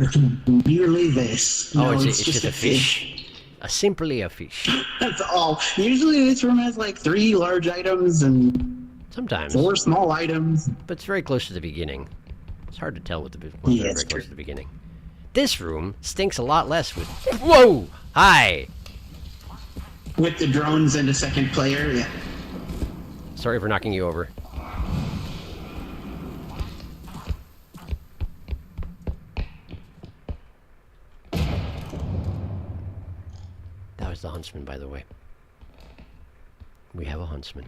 Merely this. Oh, No, it's just a fish. Simply a fish. That's all. Usually this room has like 3 large items and Sometimes. 4 small items. But it's very close to the beginning. It's hard to tell with the ones that are very close to the beginning. This room stinks a lot less with... Whoa! Hi! With the drones and a second player, yeah. Sorry for knocking you over. That was the huntsman, by the way. We have a huntsman.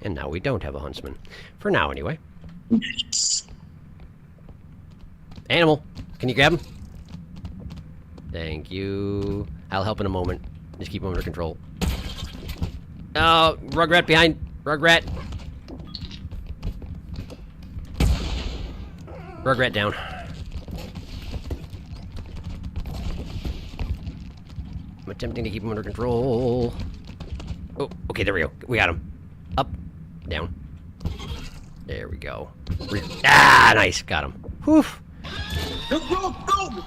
And now we don't have a huntsman. For now, anyway. Animal! Can you grab him? Thank you. I'll help in a moment. Just keep him under control. Oh, Rugrat behind! Rugrat! Rugrat down. I'm attempting to keep him under control. Oh, okay, there we go. We got him. Up, down, There we go. Ah, nice. Got him. Whew. Go, go, go!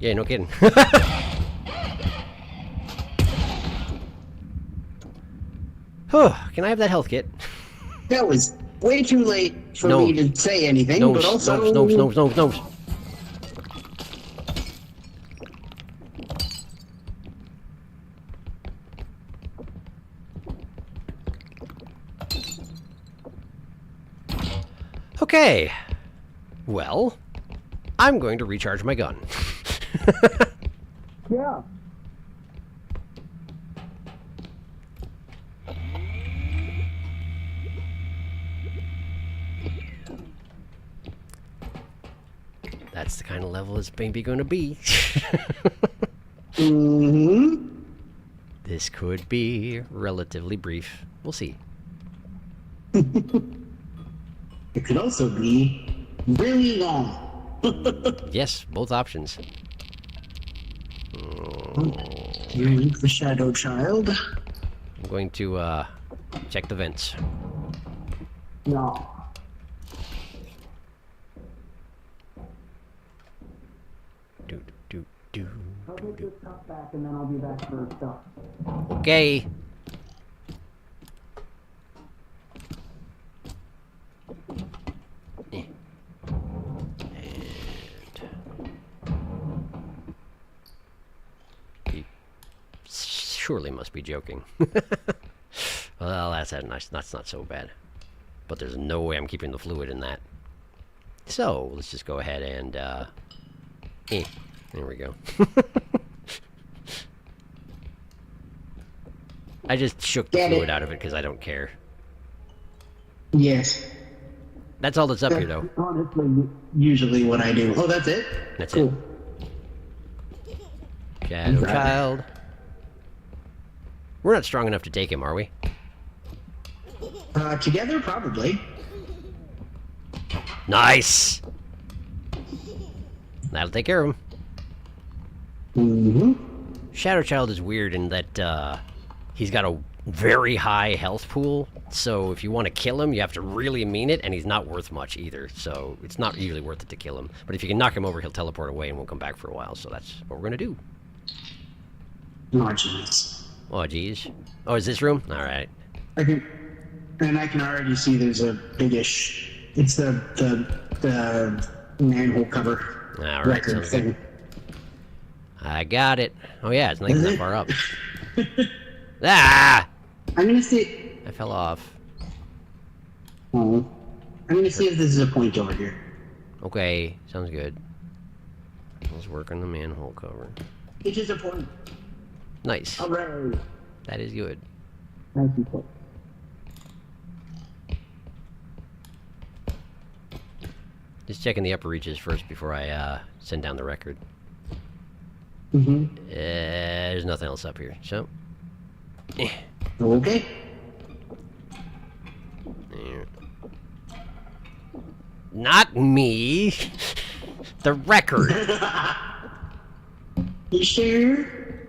Yeah, no kidding. Whew. Can I have that health kit? That was way too late for No. me to say anything, No, but no, also... no, no, no, no. Okay. Well, I'm going to recharge my gun. Yeah. That's the kind of level it's maybe going to be. Mm-hmm. This could be relatively brief. We'll see. It could also be really long. Yes, both options. You link the Shadow Child. I'm going to check the vents. No. Do, do, do, I'll do, take do. this cup back and then I'll be back for stuff. Okay. Eh. And he surely must be joking. Well, that's nice. That's not so bad. But there's no way I'm keeping the fluid in that. So let's just go ahead and there we go. I just shook the Get fluid it. out of it because I don't care. Yes. That's all that's up here, though. That's honestly usually what I do. Oh, that's it? That's Cool. it. Shadow Okay. Child. We're not strong enough to take him, are we? Together, probably. Nice! That'll take care of him. Mm-hmm. Shadow Child is weird in that he's got a very high health pool, so if you want to kill him, you have to really mean it, and he's not worth much either, so it's not usually worth it to kill him. But if you can knock him over, he'll teleport away and won't come back for a while, so that's what we're gonna do. Oh, jeez. Oh, geez. Oh, is this room? Alright. I can already see there's a biggish. It's the manhole cover Alright, record sounds good. thing. I got it. Oh yeah, it's not Is even that it? far up. Ah! I'm gonna see. I fell off. Oh, I'm gonna see if this is a point over here. Okay, sounds good. Let's work on the manhole cover. It is a point. Nice. All right. That is good. Nice and point. Just checking the upper reaches first before I send down the record. Mm-hmm. There's nothing else up here, so. Eh. Okay. There. Not me. The record. You sure?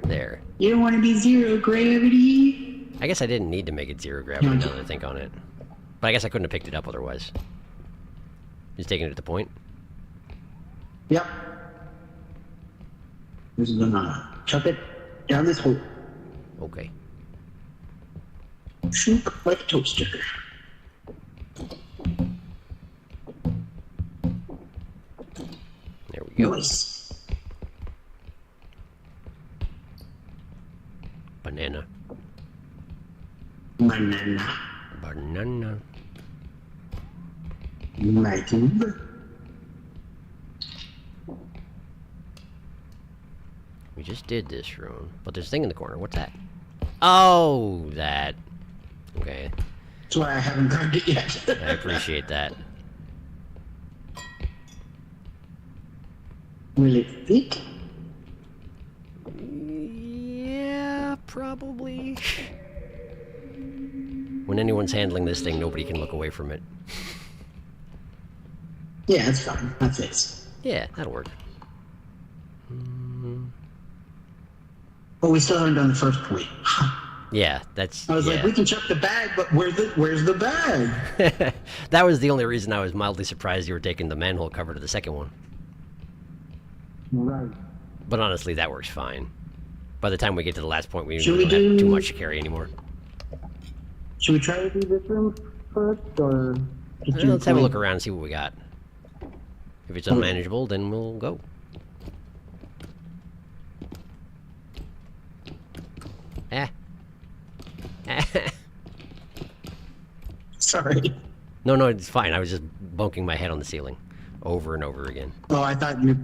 There. You don't want to be zero gravity? I guess I didn't need to make it zero gravity now that I think on it. But I guess I couldn't have picked it up otherwise. Just taking it to the point. Yep. This is gonna chuck it down this hole. Okay. Shoot like a toaster. There we go. Nice. Banana. Banana. Banana. Making. We just did this room. But there's a thing in the corner. What's that? Oh, that. Okay. That's why I haven't grabbed it yet. I appreciate that. Will it fit? Yeah, probably. When anyone's handling this thing, nobody can look away from it. Yeah, that's fine. That fits. Yeah, that'll work. But we still haven't done the first point. Yeah, that's. I was like, yeah. we can chuck the bag, but where's the bag? That was the only reason I was mildly surprised you were taking the manhole cover to the second one. Right. But honestly, that works fine. By the time we get to the last point, we Should don't we have too do- much to carry anymore. Should we try to do this room first, or just do Let's have a point? look around and see what we got. If it's unmanageable, then we'll go. Eh. Sorry. No, it's fine. I was just bonking my head on the ceiling over and over again. Oh, I thought you.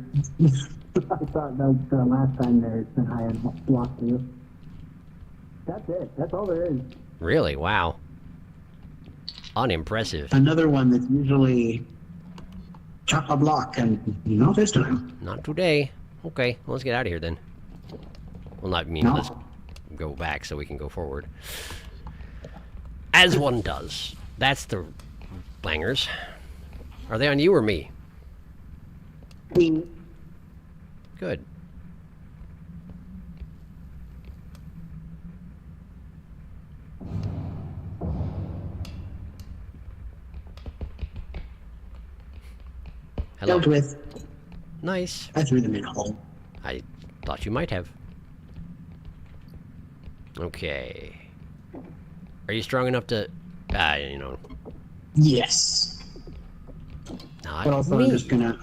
I thought that was the last time that I had blocked you. That's it. That's all there is. Really? Wow. Unimpressive. Another one that's usually chop a block, and not this time. Not today. Okay, well, let's get out of here then. Well, not mean No. let's go back so we can go forward. As one does. That's the bangers. Are they on you or me? Good. Hello. Dealt with. Nice. I threw them in a hole. I thought you might have. Okay. Are you strong enough to... you know... Yes. Not But also, me. I'm just gonna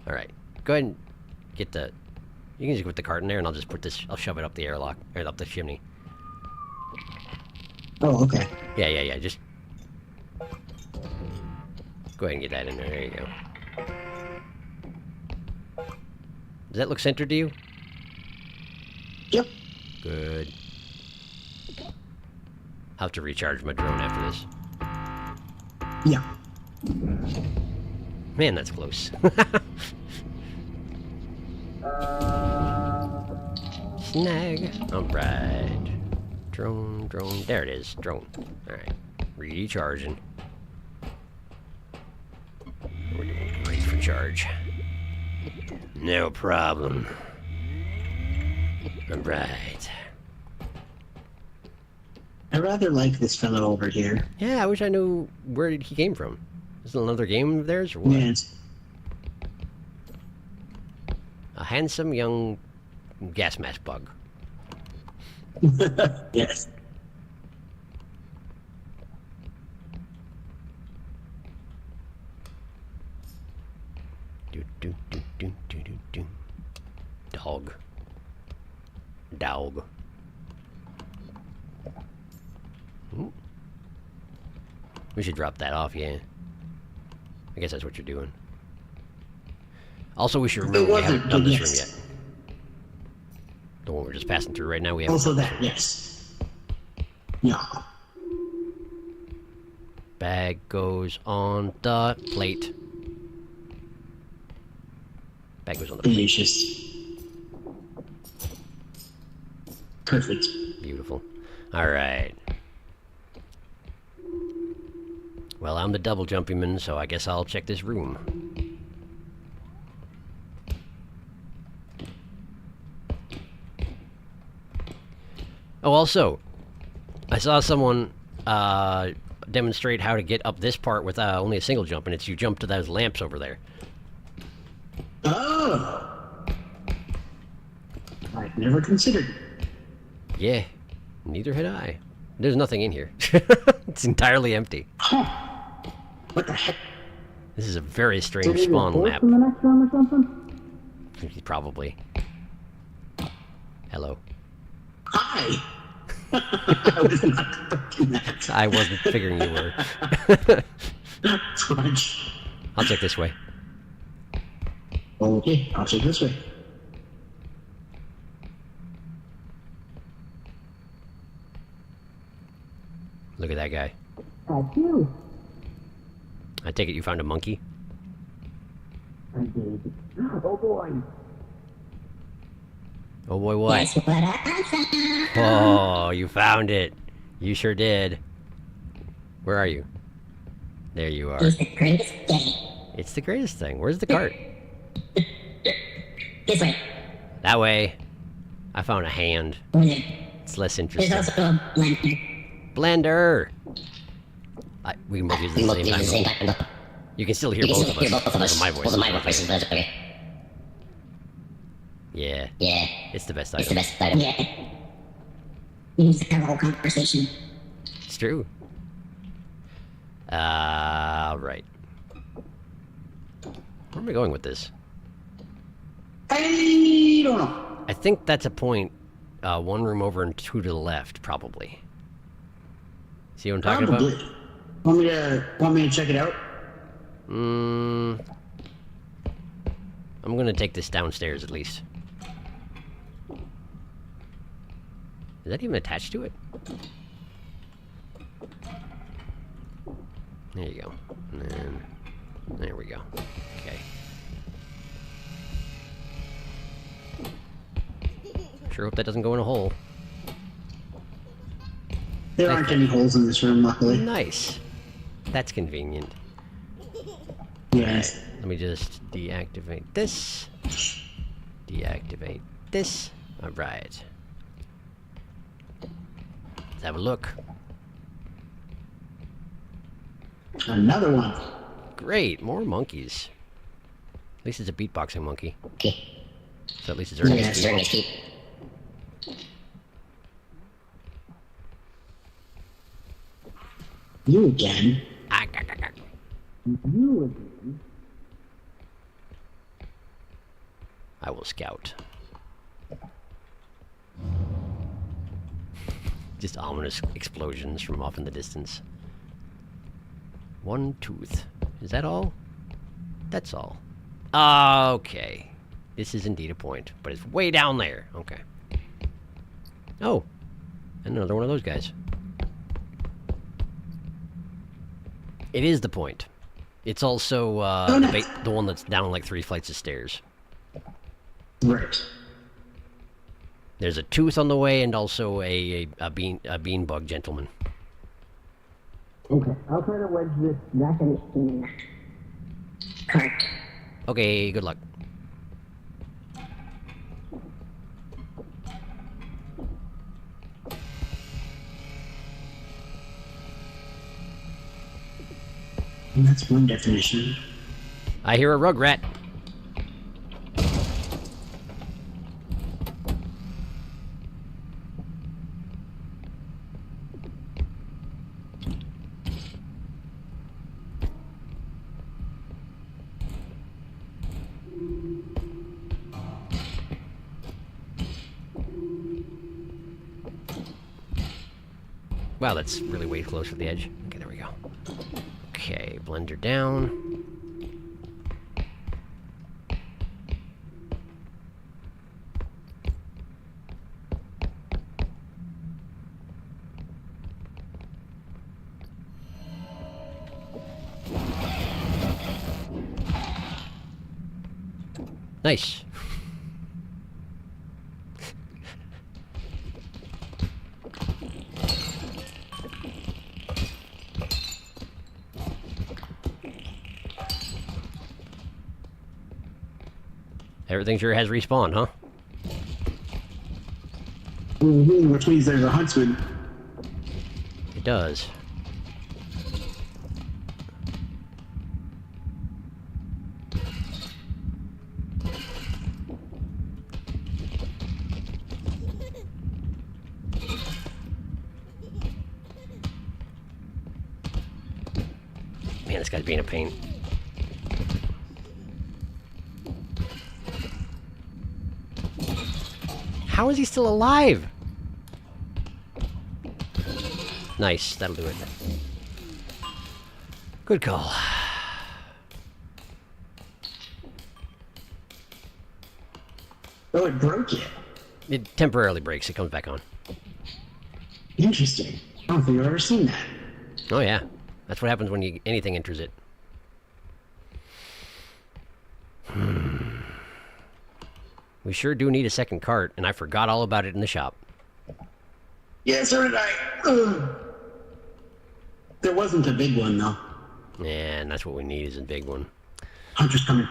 Alright. Go ahead and get the... You can just put the cart in there and I'll just put this... I'll shove it up the airlock. Or up the chimney. Oh, okay. Yeah. Just... Go ahead and get that in there. There you go. Does that look centered to you? Yep. Good. I'll have to recharge my drone after this. Yeah. Man, that's close. Snag. Alright. Drone. There it is. Drone. Alright. Recharging. We're doing great for charge. No problem. Alright. I rather like this fellow over here. Yeah, I wish I knew where he came from. Is it another game of theirs or what? Yes. A handsome young gas mask bug. Yes. Do. Dog. Ooh. We should drop that off, yeah. I guess that's what you're doing. Also, we should remember we haven't done this room yet. The one we're just passing through right now, we haven't. Also done this that, room. yes. Yeah. Bag goes on the plate. Bag goes on the plate. Delicious. Perfect. Beautiful. Alright. Well, I'm the double jumping man, so I guess I'll check this room. Oh, also, I saw someone demonstrate how to get up this part with only a single jump, and it's you jump to those lamps over there. Oh! I've never considered. Yeah, neither had I. There's nothing in here. It's entirely empty. Huh. What the heck? This is a very strange spawn map. In the next room or something? Probably. Hello. Hi! I was not expecting that. I wasn't figuring you were. Fudge. I'll check this way. Okay, I'll check this way. Look at that guy. That's you. I take it you found a monkey? I did. Oh boy. Oh boy, what? Guess what I found? Oh, you found it. You sure did. Where are you? There you are. It's the greatest thing. It's the greatest thing. Where's the cart? This way. That way. I found a hand. There's It's less interesting. also a blender. Blender! We can both use it We at the both same use time. the same time. You can still hear You can both still hear of both us. of us. Both of my Both of my voices. voices, but it's okay. Yeah. Yeah, It's the best it's the item. best item. Yeah. You used to have a whole conversation. It's true. Right. Where am I going with this? I don't know. I think that's a point. One room over and two to the left, probably. See what I'm talking Probably. about? Want me to check it out? I'm gonna take this downstairs at least. Is that even attached to it? There you go. And then, there we go. Okay. Sure hope that doesn't go in a hole. There aren't any holes in this room, luckily. Nice. That's convenient. Yes. Let me just deactivate this. Deactivate this. Alright. Let's have a look. Another one. Great, more monkeys. At least it's a beatboxing monkey. Okay. So at least it's earning Yes. its Turn keep. his keep. You again. Ah, gah, gah, gah. You again. I will scout. Just ominous explosions from off in the distance. One tooth. Is that all? That's all. Okay. This is indeed a point, but it's way down there. Okay. Oh. Another one of those guys. It is the point. It's also the one that's down like 3 flights of stairs. Right. There's a tooth on the way and also a bean bug gentleman. Okay. I'll try to wedge this back in. Correct. Okay, good luck. And that's one definition. I hear a rugrat. Wow, that's really way close to the edge. Okay, there we go. Okay, blender down. Nice. Everything sure has respawned, huh? Which means there's a huntsman. It does. Man, this guy's being a pain. How is he still alive? Nice, that'll do it. Good call. Oh, it broke it. It temporarily breaks, it comes back on. Interesting. I don't think I've ever seen that. Oh yeah, that's what happens when anything enters it. We sure do need a second cart, and I forgot all about it in the shop. Yeah, so did I. Ugh. There wasn't a big one, though. Yeah, and that's what we need is a big one. Hunter's coming.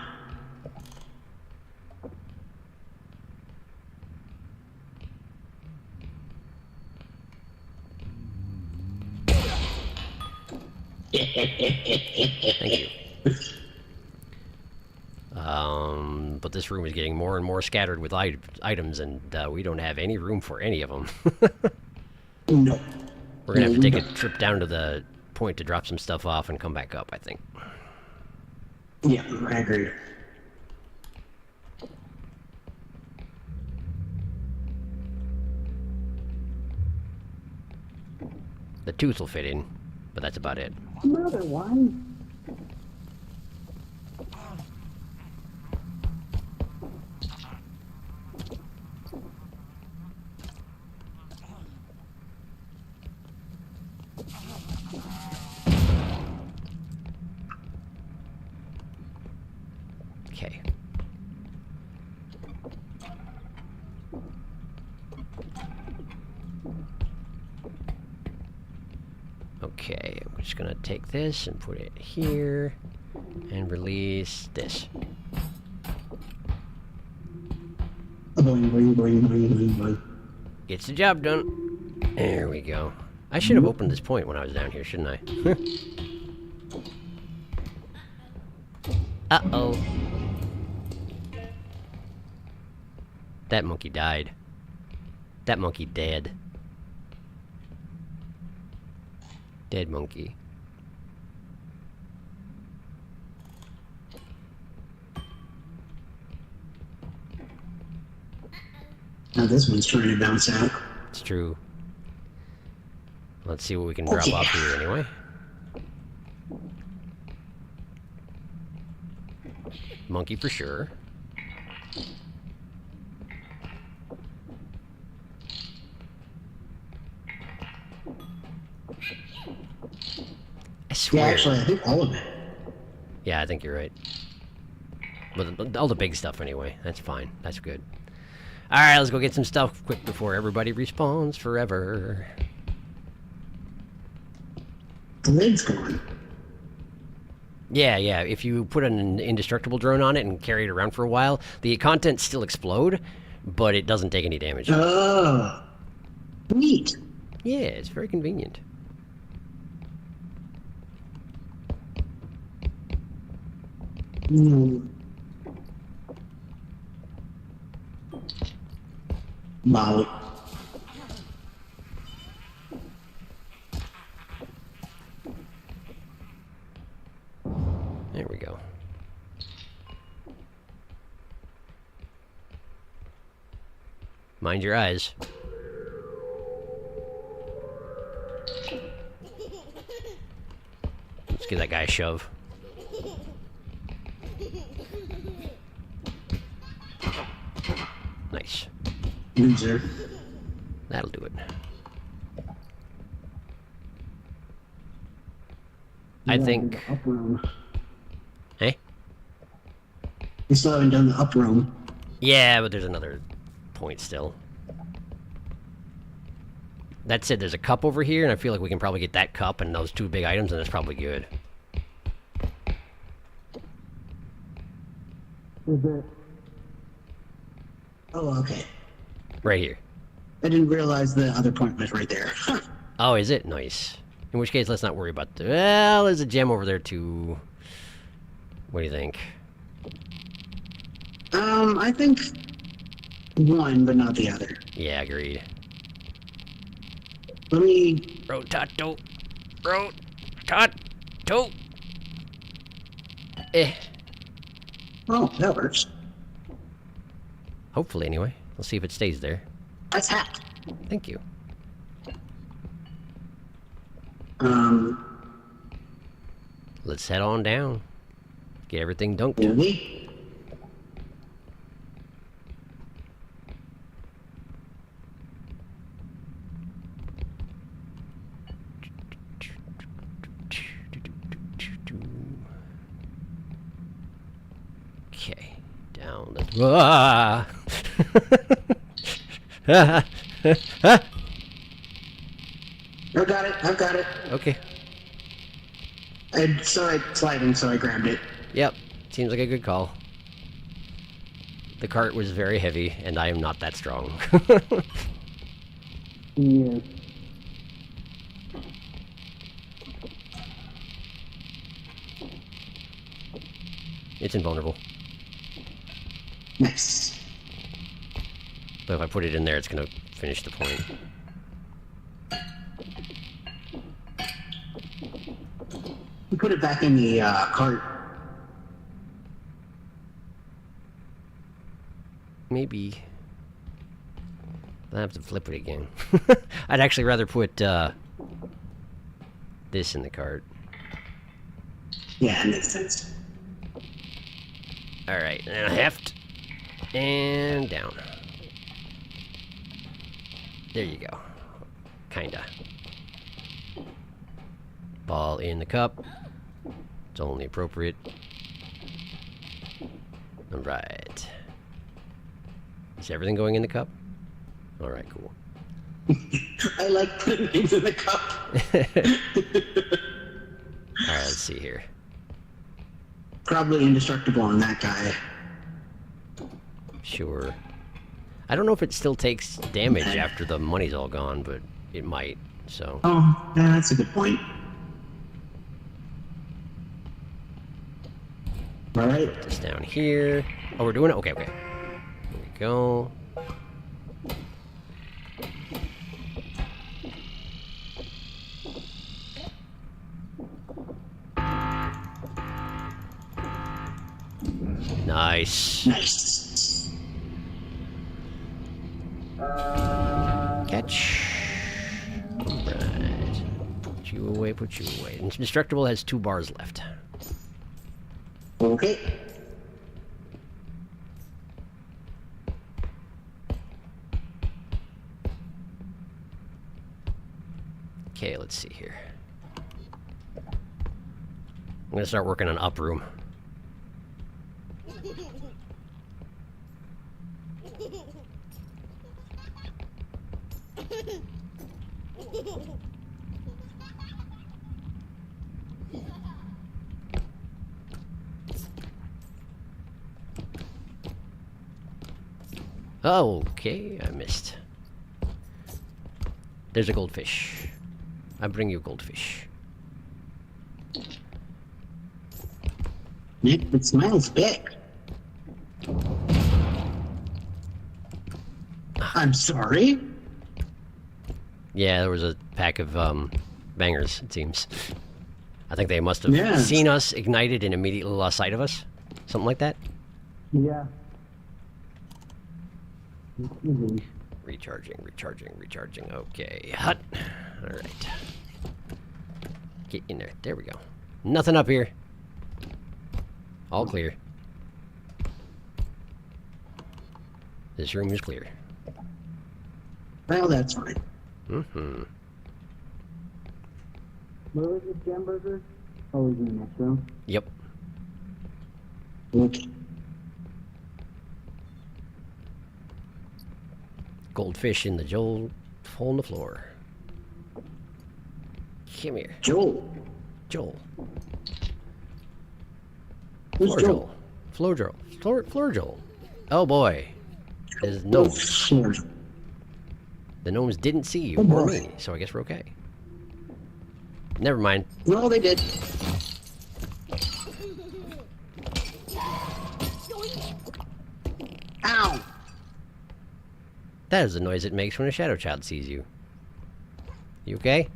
Thank you. But this room is getting more and more scattered with items, and we don't have any room for any of them. No. We're gonna have to take a trip down to the point to drop some stuff off and come back up, I think. Yeah, I agree. The tooth will fit in, but that's about it. Another one. Okay. Okay, I'm just gonna take this and put it here and release this. Boing, boing, boing, boing, boing, boing. Gets the job done. There we go. I should have opened this point when I was down here, shouldn't I? Uh-oh. That monkey died. That monkey dead. Dead monkey. Now this one's trying to bounce out. It's true. Let's see what we can drop off here anyway. Monkey for sure. I Yeah, swear. actually, I think all of it. Yeah, I think you're right. But all the big stuff anyway. That's fine. That's good. Alright, let's go get some stuff quick before everybody respawns forever. The lid's gone. Yeah, yeah. If you put an indestructible drone on it and carry it around for a while, the contents still explode, but it doesn't take any damage. Oh. Neat. Yeah, it's very convenient. Molly. There we go. Mind your eyes. Let's give that guy a shove. Nice. Loser. That'll do it. I think... Up room. Hey? We still haven't done the up room. Yeah, but there's another point still. That said, there's a cup over here, and I feel like we can probably get that cup and those two big items, and it's probably good. Is it? Oh, okay. Right here. I didn't realize the other point was right there. Oh, is it? Nice. In which case, let's not worry about the... Well, there's a gem over there, too. What do you think? I think one, but not the other. Yeah, agreed. Let me... Rotato. Rotato. Eh. Oh, that works. Hopefully, anyway. Let's see if it stays there. That's hacked. Thank you. Let's head on down. Get everything dunked. Really? Okay, down the... Ah! I've got it. Okay. I saw it sliding, so I grabbed it. Yep, seems like a good call. The cart was very heavy, and I am not that strong. Yeah. It's invulnerable. Nice. But if I put it in there, it's gonna finish the point. You put it back in the cart. Maybe. I have to flip it again. I'd actually rather put this in the cart. Yeah, it makes sense. Alright, and a heft. And down. There you go. Kinda. Ball in the cup. It's only appropriate. Alright. Is everything going in the cup? Alright, cool. I like putting things in the cup. Alright, let's see here. Probably indestructible on that guy. Sure. I don't know if it still takes damage after the money's all gone, but it might, so. Oh, yeah, that's a good point. Alright. Put this down here. Oh, we're doing it? Okay, okay. There we go. Nice. Nice. Catch. Right. Put you away, put you away. Indestructible has 2 bars left. Okay. Okay, let's see here. I'm gonna start working on up room. Okay, I missed. There's a goldfish. I bring you goldfish. Nick, it smells big. I'm sorry. Yeah, there was a pack of bangers, it seems. I think they must have Yeah. seen us, ignited, and immediately lost sight of us. Something like that. Yeah. Recharging, recharging, recharging. Okay, hut. Alright. Get in there. There we go. Nothing up here. All clear. This room is clear. Well, that's fine. Mm-hmm. Where was this jam burger? Oh, he's in the next room. Yep. Okay. Goldfish in the hole in the floor. Come here. Joel. Joel. Who's Floor Joel? Joel. Floor Joel. Floor Joel. Oh boy. There's gnomes. Floor. The gnomes didn't see you Oh, or boy. me, so I guess we're okay. Never mind. No, they did. Ow! That is the noise it makes when a shadow child sees you. You okay?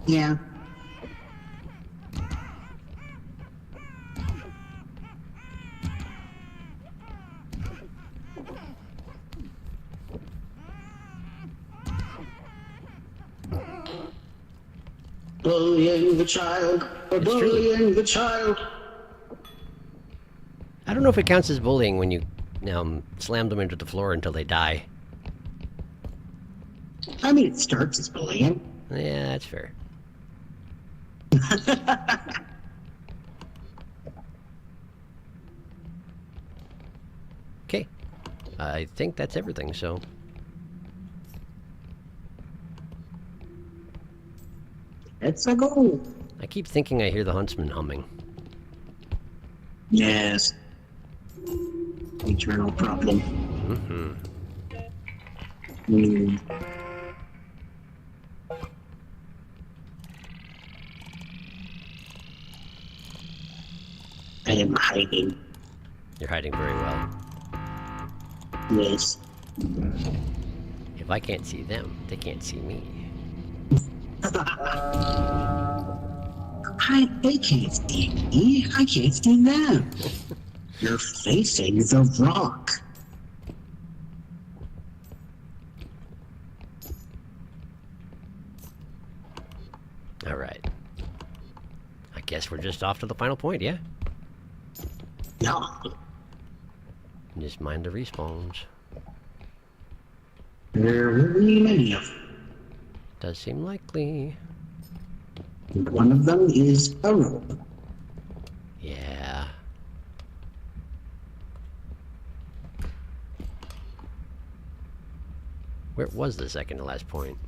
Yeah. Bullying the child, or It's true. bullying the child. I don't know if it counts as bullying when you slam them into the floor until they die. I mean, it starts as bullying. Yeah, that's fair. Okay. I think that's everything, so... Let's go. I keep thinking I hear the huntsman humming. Yes. Eternal problem. Mm-hmm. Mm. I am hiding. You're hiding very well. Yes. If I can't see them, they can't see me. They can't see me. I can't see them. You're facing the rock. Alright. I guess we're just off to the final point, yeah? No. Just mind the respawns. There will be many of them. Does seem likely. And one of them is a rope. Yeah. Where was the second to last point?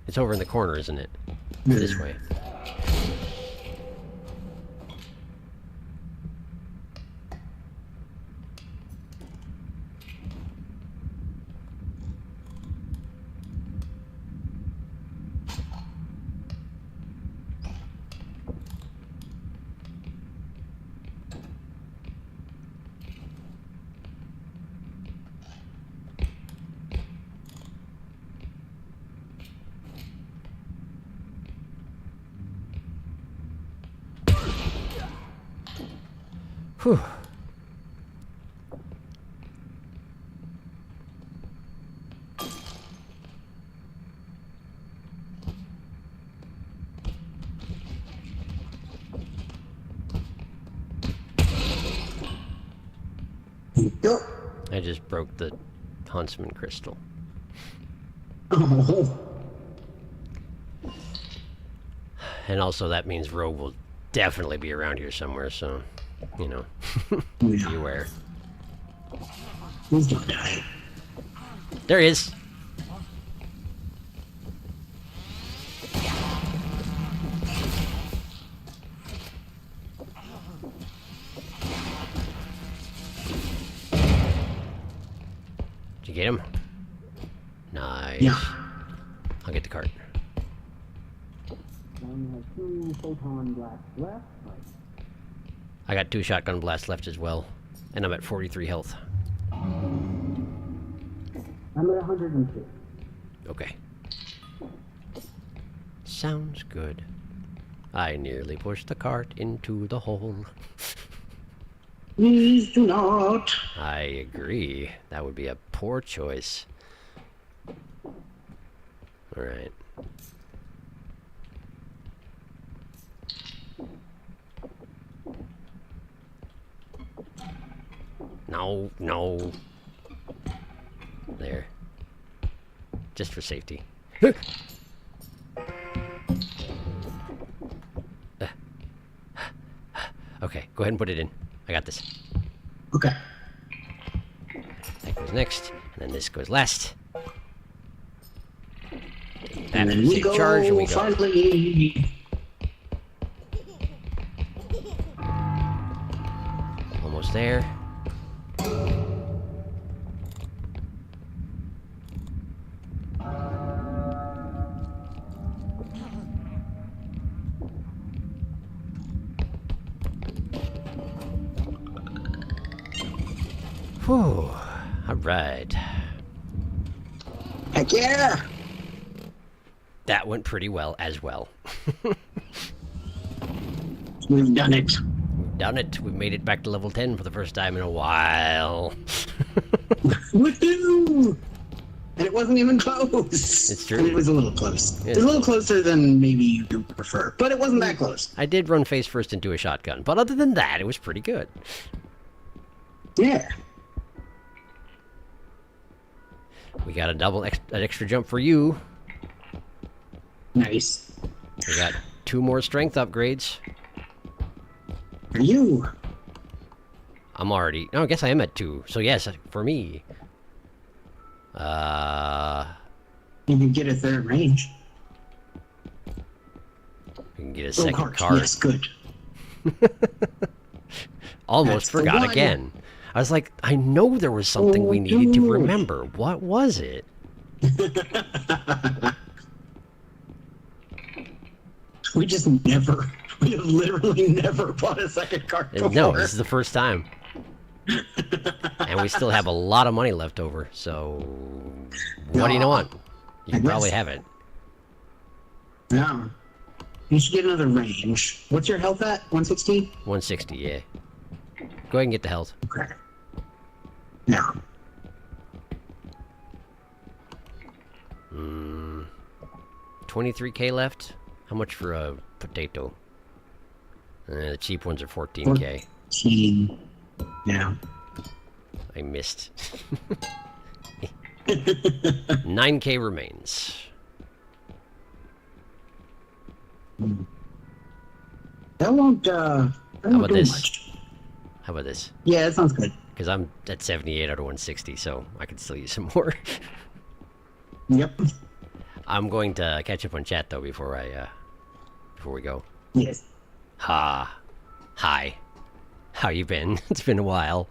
It's over in the corner, isn't it? This way. Whew. Yup. I just broke the Huntsman crystal. Oh. And also that means Rogue will definitely be around here somewhere, so, you know, Yeah. beware. He's not dying. There he is! Did you get him? Nice. Yeah. I'll get the cart. I got 2 shotgun blasts left as well, and I'm at 43 health. I'm at 102. Okay. Sounds good. I nearly pushed the cart into the hole. Please do not. I agree. That would be a poor choice. Alright. No, no. There. Just for safety. Okay, go ahead and put it in. I got this. Okay. That goes next, and then this goes last. That And then we take go, charge, and we go. finally. Almost there. Whew. Alright. Heck yeah! That went pretty well as well. We've done it. We've done it. We've made it back to level 10 for the first time in a while. Woohoo! And it wasn't even close. It's true. And it was a little close. Yeah. It was a little closer than maybe you could prefer, but it wasn't that close. I did run face first into a shotgun, but other than that, it was pretty good. Yeah. We got an extra jump for you. Nice. We got 2 more strength upgrades. For you. I'm already... No, I guess I am at 2. So yes, for me. You can get a third range. We can get a second cart. card. Yes, good. Almost That's the forgot one. again. I was like, I know there was something we needed to remember. What was it? We just never We have literally never bought a second cart before. No, this is the first time. And we still have a lot of money left over, so... What do you want? You can probably have it. Yeah. You should get another range. What's your health at? 160? 160, yeah. Go ahead and get the health. Okay. Yeah. 23k left? How much for a potato? The cheap ones are 14k. 14. Yeah. I missed. 9k remains. That won't, How about do this? much. How about this? Yeah, that sounds good. Because I'm at 78 out of 160, so I could still use some more. Yep. I'm going to catch up on chat though before we go. Yes. Hi. How you been? It's been a while.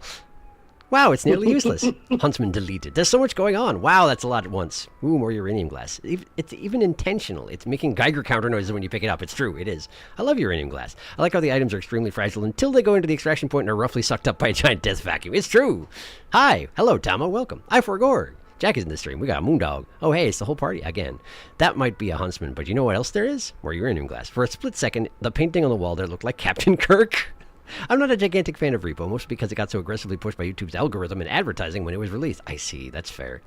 Wow, it's nearly useless. Huntsman deleted. There's so much going on. Wow, that's a lot at once. Ooh, more uranium glass. It's even intentional. It's making Geiger counter noises when you pick it up. It's true, it is. I love uranium glass. I like how the items are extremely fragile until they go into the extraction point and are roughly sucked up by a giant death vacuum. It's true. Hi. Hello, Tama. Welcome. I forgore. Jack is in the stream. We got a Moondog. Oh, hey, it's the whole party again. That might be a Huntsman, but you know what else there is? More uranium glass. For a split second, the painting on the wall there looked like Captain Kirk. I'm not a gigantic fan of R.E.P.O, mostly because it got so aggressively pushed by YouTube's algorithm and advertising when it was released. I see, that's fair.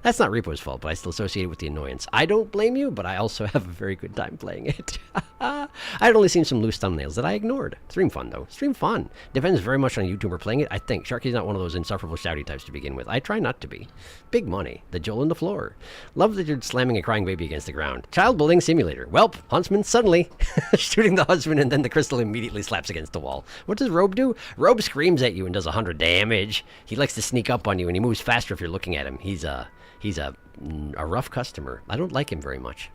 That's not R.E.P.O's fault, but I still associate it with the annoyance. I don't blame you, but I also have a very good time playing it. I had only seen some loose thumbnails that I ignored. Stream fun, though. Stream fun. Depends very much on a YouTuber playing it, I think. Sharky's not one of those insufferable shouty types to begin with. I try not to be. Big money. The Joel on the floor. Love that you're slamming a crying baby against the ground. Child bullying simulator. Welp, Huntsman suddenly shooting the husband, and then the crystal immediately slaps against the wall. What does Robe do? Robe screams at you and does 100 damage. He likes to sneak up on you, and he moves faster if you're looking at him. He's a rough customer. I don't like him very much.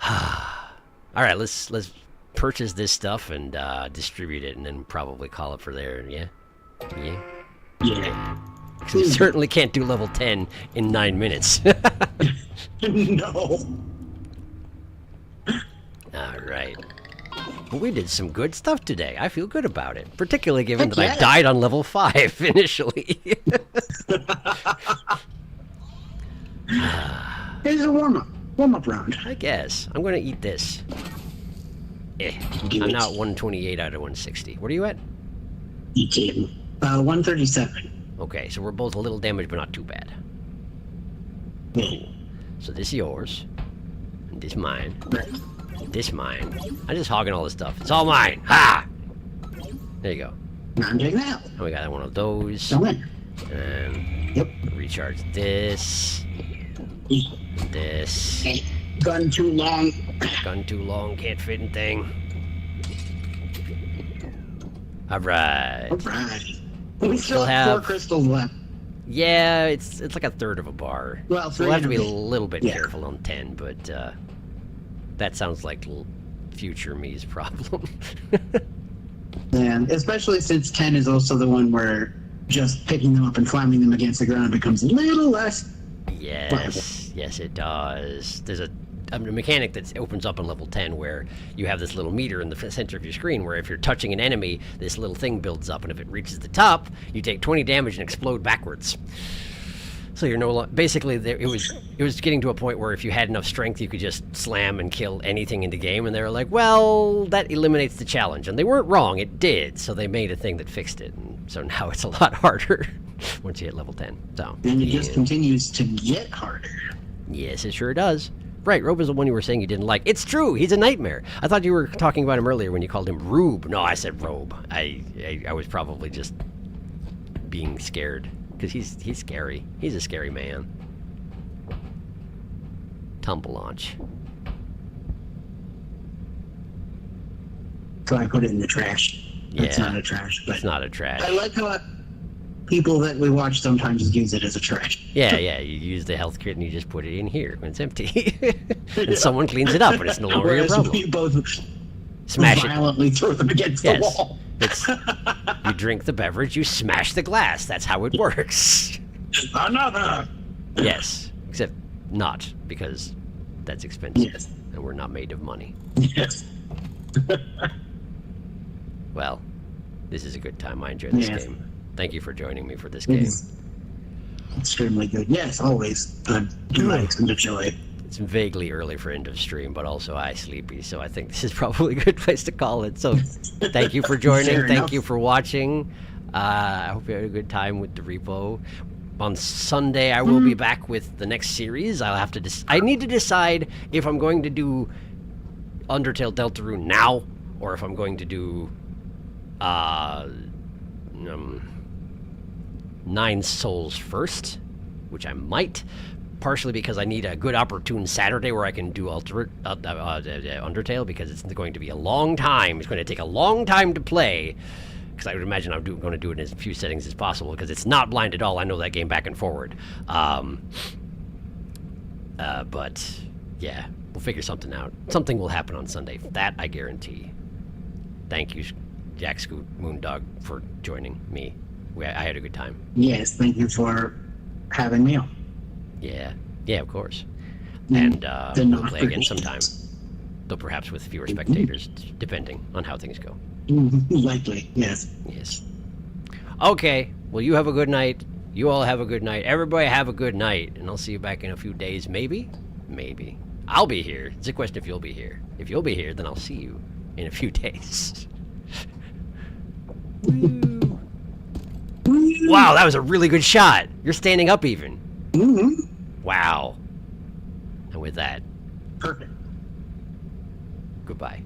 All right, let's purchase this stuff and distribute it, and then probably call it for there. Yeah. We certainly can't do level 10 in 9 minutes. No. All right. But we did some good stuff today. I feel good about it, particularly given that Yeah. I died on level 5 initially. Here's a warm-up round. I guess. I'm going to eat this. Do I'm it. now at 128 out of 160. What are you at? 137. Okay, so we're both a little damaged, but not too bad. Cool. So this is yours. And this mine. Right. This mine. I'm just hogging all this stuff. It's all mine. Ha! There you go. Now I'm taking that. And we got one of those. Don't win. And Yep. recharge this. This. Okay. Gun too long. Gun too long, can't fit in thing. Alright. Alright. We still still have 4 have- crystals left. Yeah, it's like a third of a bar. Well, So we'll have to be a 300. little bit Yeah. careful on 10, but that sounds like future me's problem. And especially since 10 is also the one where just picking them up and slamming them against the ground becomes a little less. Yes, it does. There's a mechanic that opens up on level 10 where you have this little meter in the center of your screen where if you're touching an enemy, this little thing builds up, and if it reaches the top, you take 20 damage and explode backwards. So you're no longer... Basically, it was getting to a point where if you had enough strength, you could just slam and kill anything in the game, and they were like, well, that eliminates the challenge. And they weren't wrong, it did, so they made a thing that fixed it. And so now it's a lot harder once you hit level 10. So, And it just continues to get harder. yes, it sure does. Right, Robe is the one you were saying you didn't like. It's true, he's a nightmare. I thought you were talking about him earlier when you called him Rube. No, I said Robe. I was probably just being scared. Because he's scary. He's a scary man. Tumble launch. So I put it in the trash. It's Yeah. not a trash, but It's not a trash. I like how people that we watch sometimes use it as a trash. Yeah, you use the health kit and you just put it in here when it's empty. And someone cleans it up and it's no longer your Whereas problem. we both Smash it. violently throw them against the Yes. wall. It's, you drink the beverage, you smash the glass. That's how it works. Another. Yes, except not, because that's expensive. Yes. And we're not made of money. Yes. Well, this is a good time. I enjoyed this Yes. game. Thank you for joining me for this It game. is extremely good. Yes, always good delight and a joy. It's vaguely early for end of stream, but also I sleepy, so I think this is probably a good place to call it. So thank you for joining. Fair Thank enough. you for watching. I hope you had a good time with the repo. On Sunday, I will be back with the next series. I'll have to. I need to decide if I'm going to do Undertale Deltarune now, or if I'm going to do Nine Souls first, which I might. Partially because I need a good opportune Saturday where I can do Undertale, because it's going to be a long time. It's going to take a long time to play. Because I would imagine I'm going to do it in as few settings as possible, because it's not blind at all. I know that game back and forward. But, yeah, we'll figure something out. Something will happen on Sunday. That I guarantee. Thank you, Jack Scoot Moondog, for joining me. I had a good time. Yes, thank you for having me on. Yeah, of course. Mm, And we'll play again sometime. Though perhaps with fewer spectators, depending on how things go. Likely, yes. Yes. Okay, well, you have a good night. You all have a good night. Everybody have a good night. And I'll see you back in a few days, maybe? Maybe. I'll be here. It's a question if you'll be here. If you'll be here, then I'll see you in a few days. Wow, that was a really good shot. You're standing up even. Mm-hmm. Wow. And with that, Perfect. goodbye.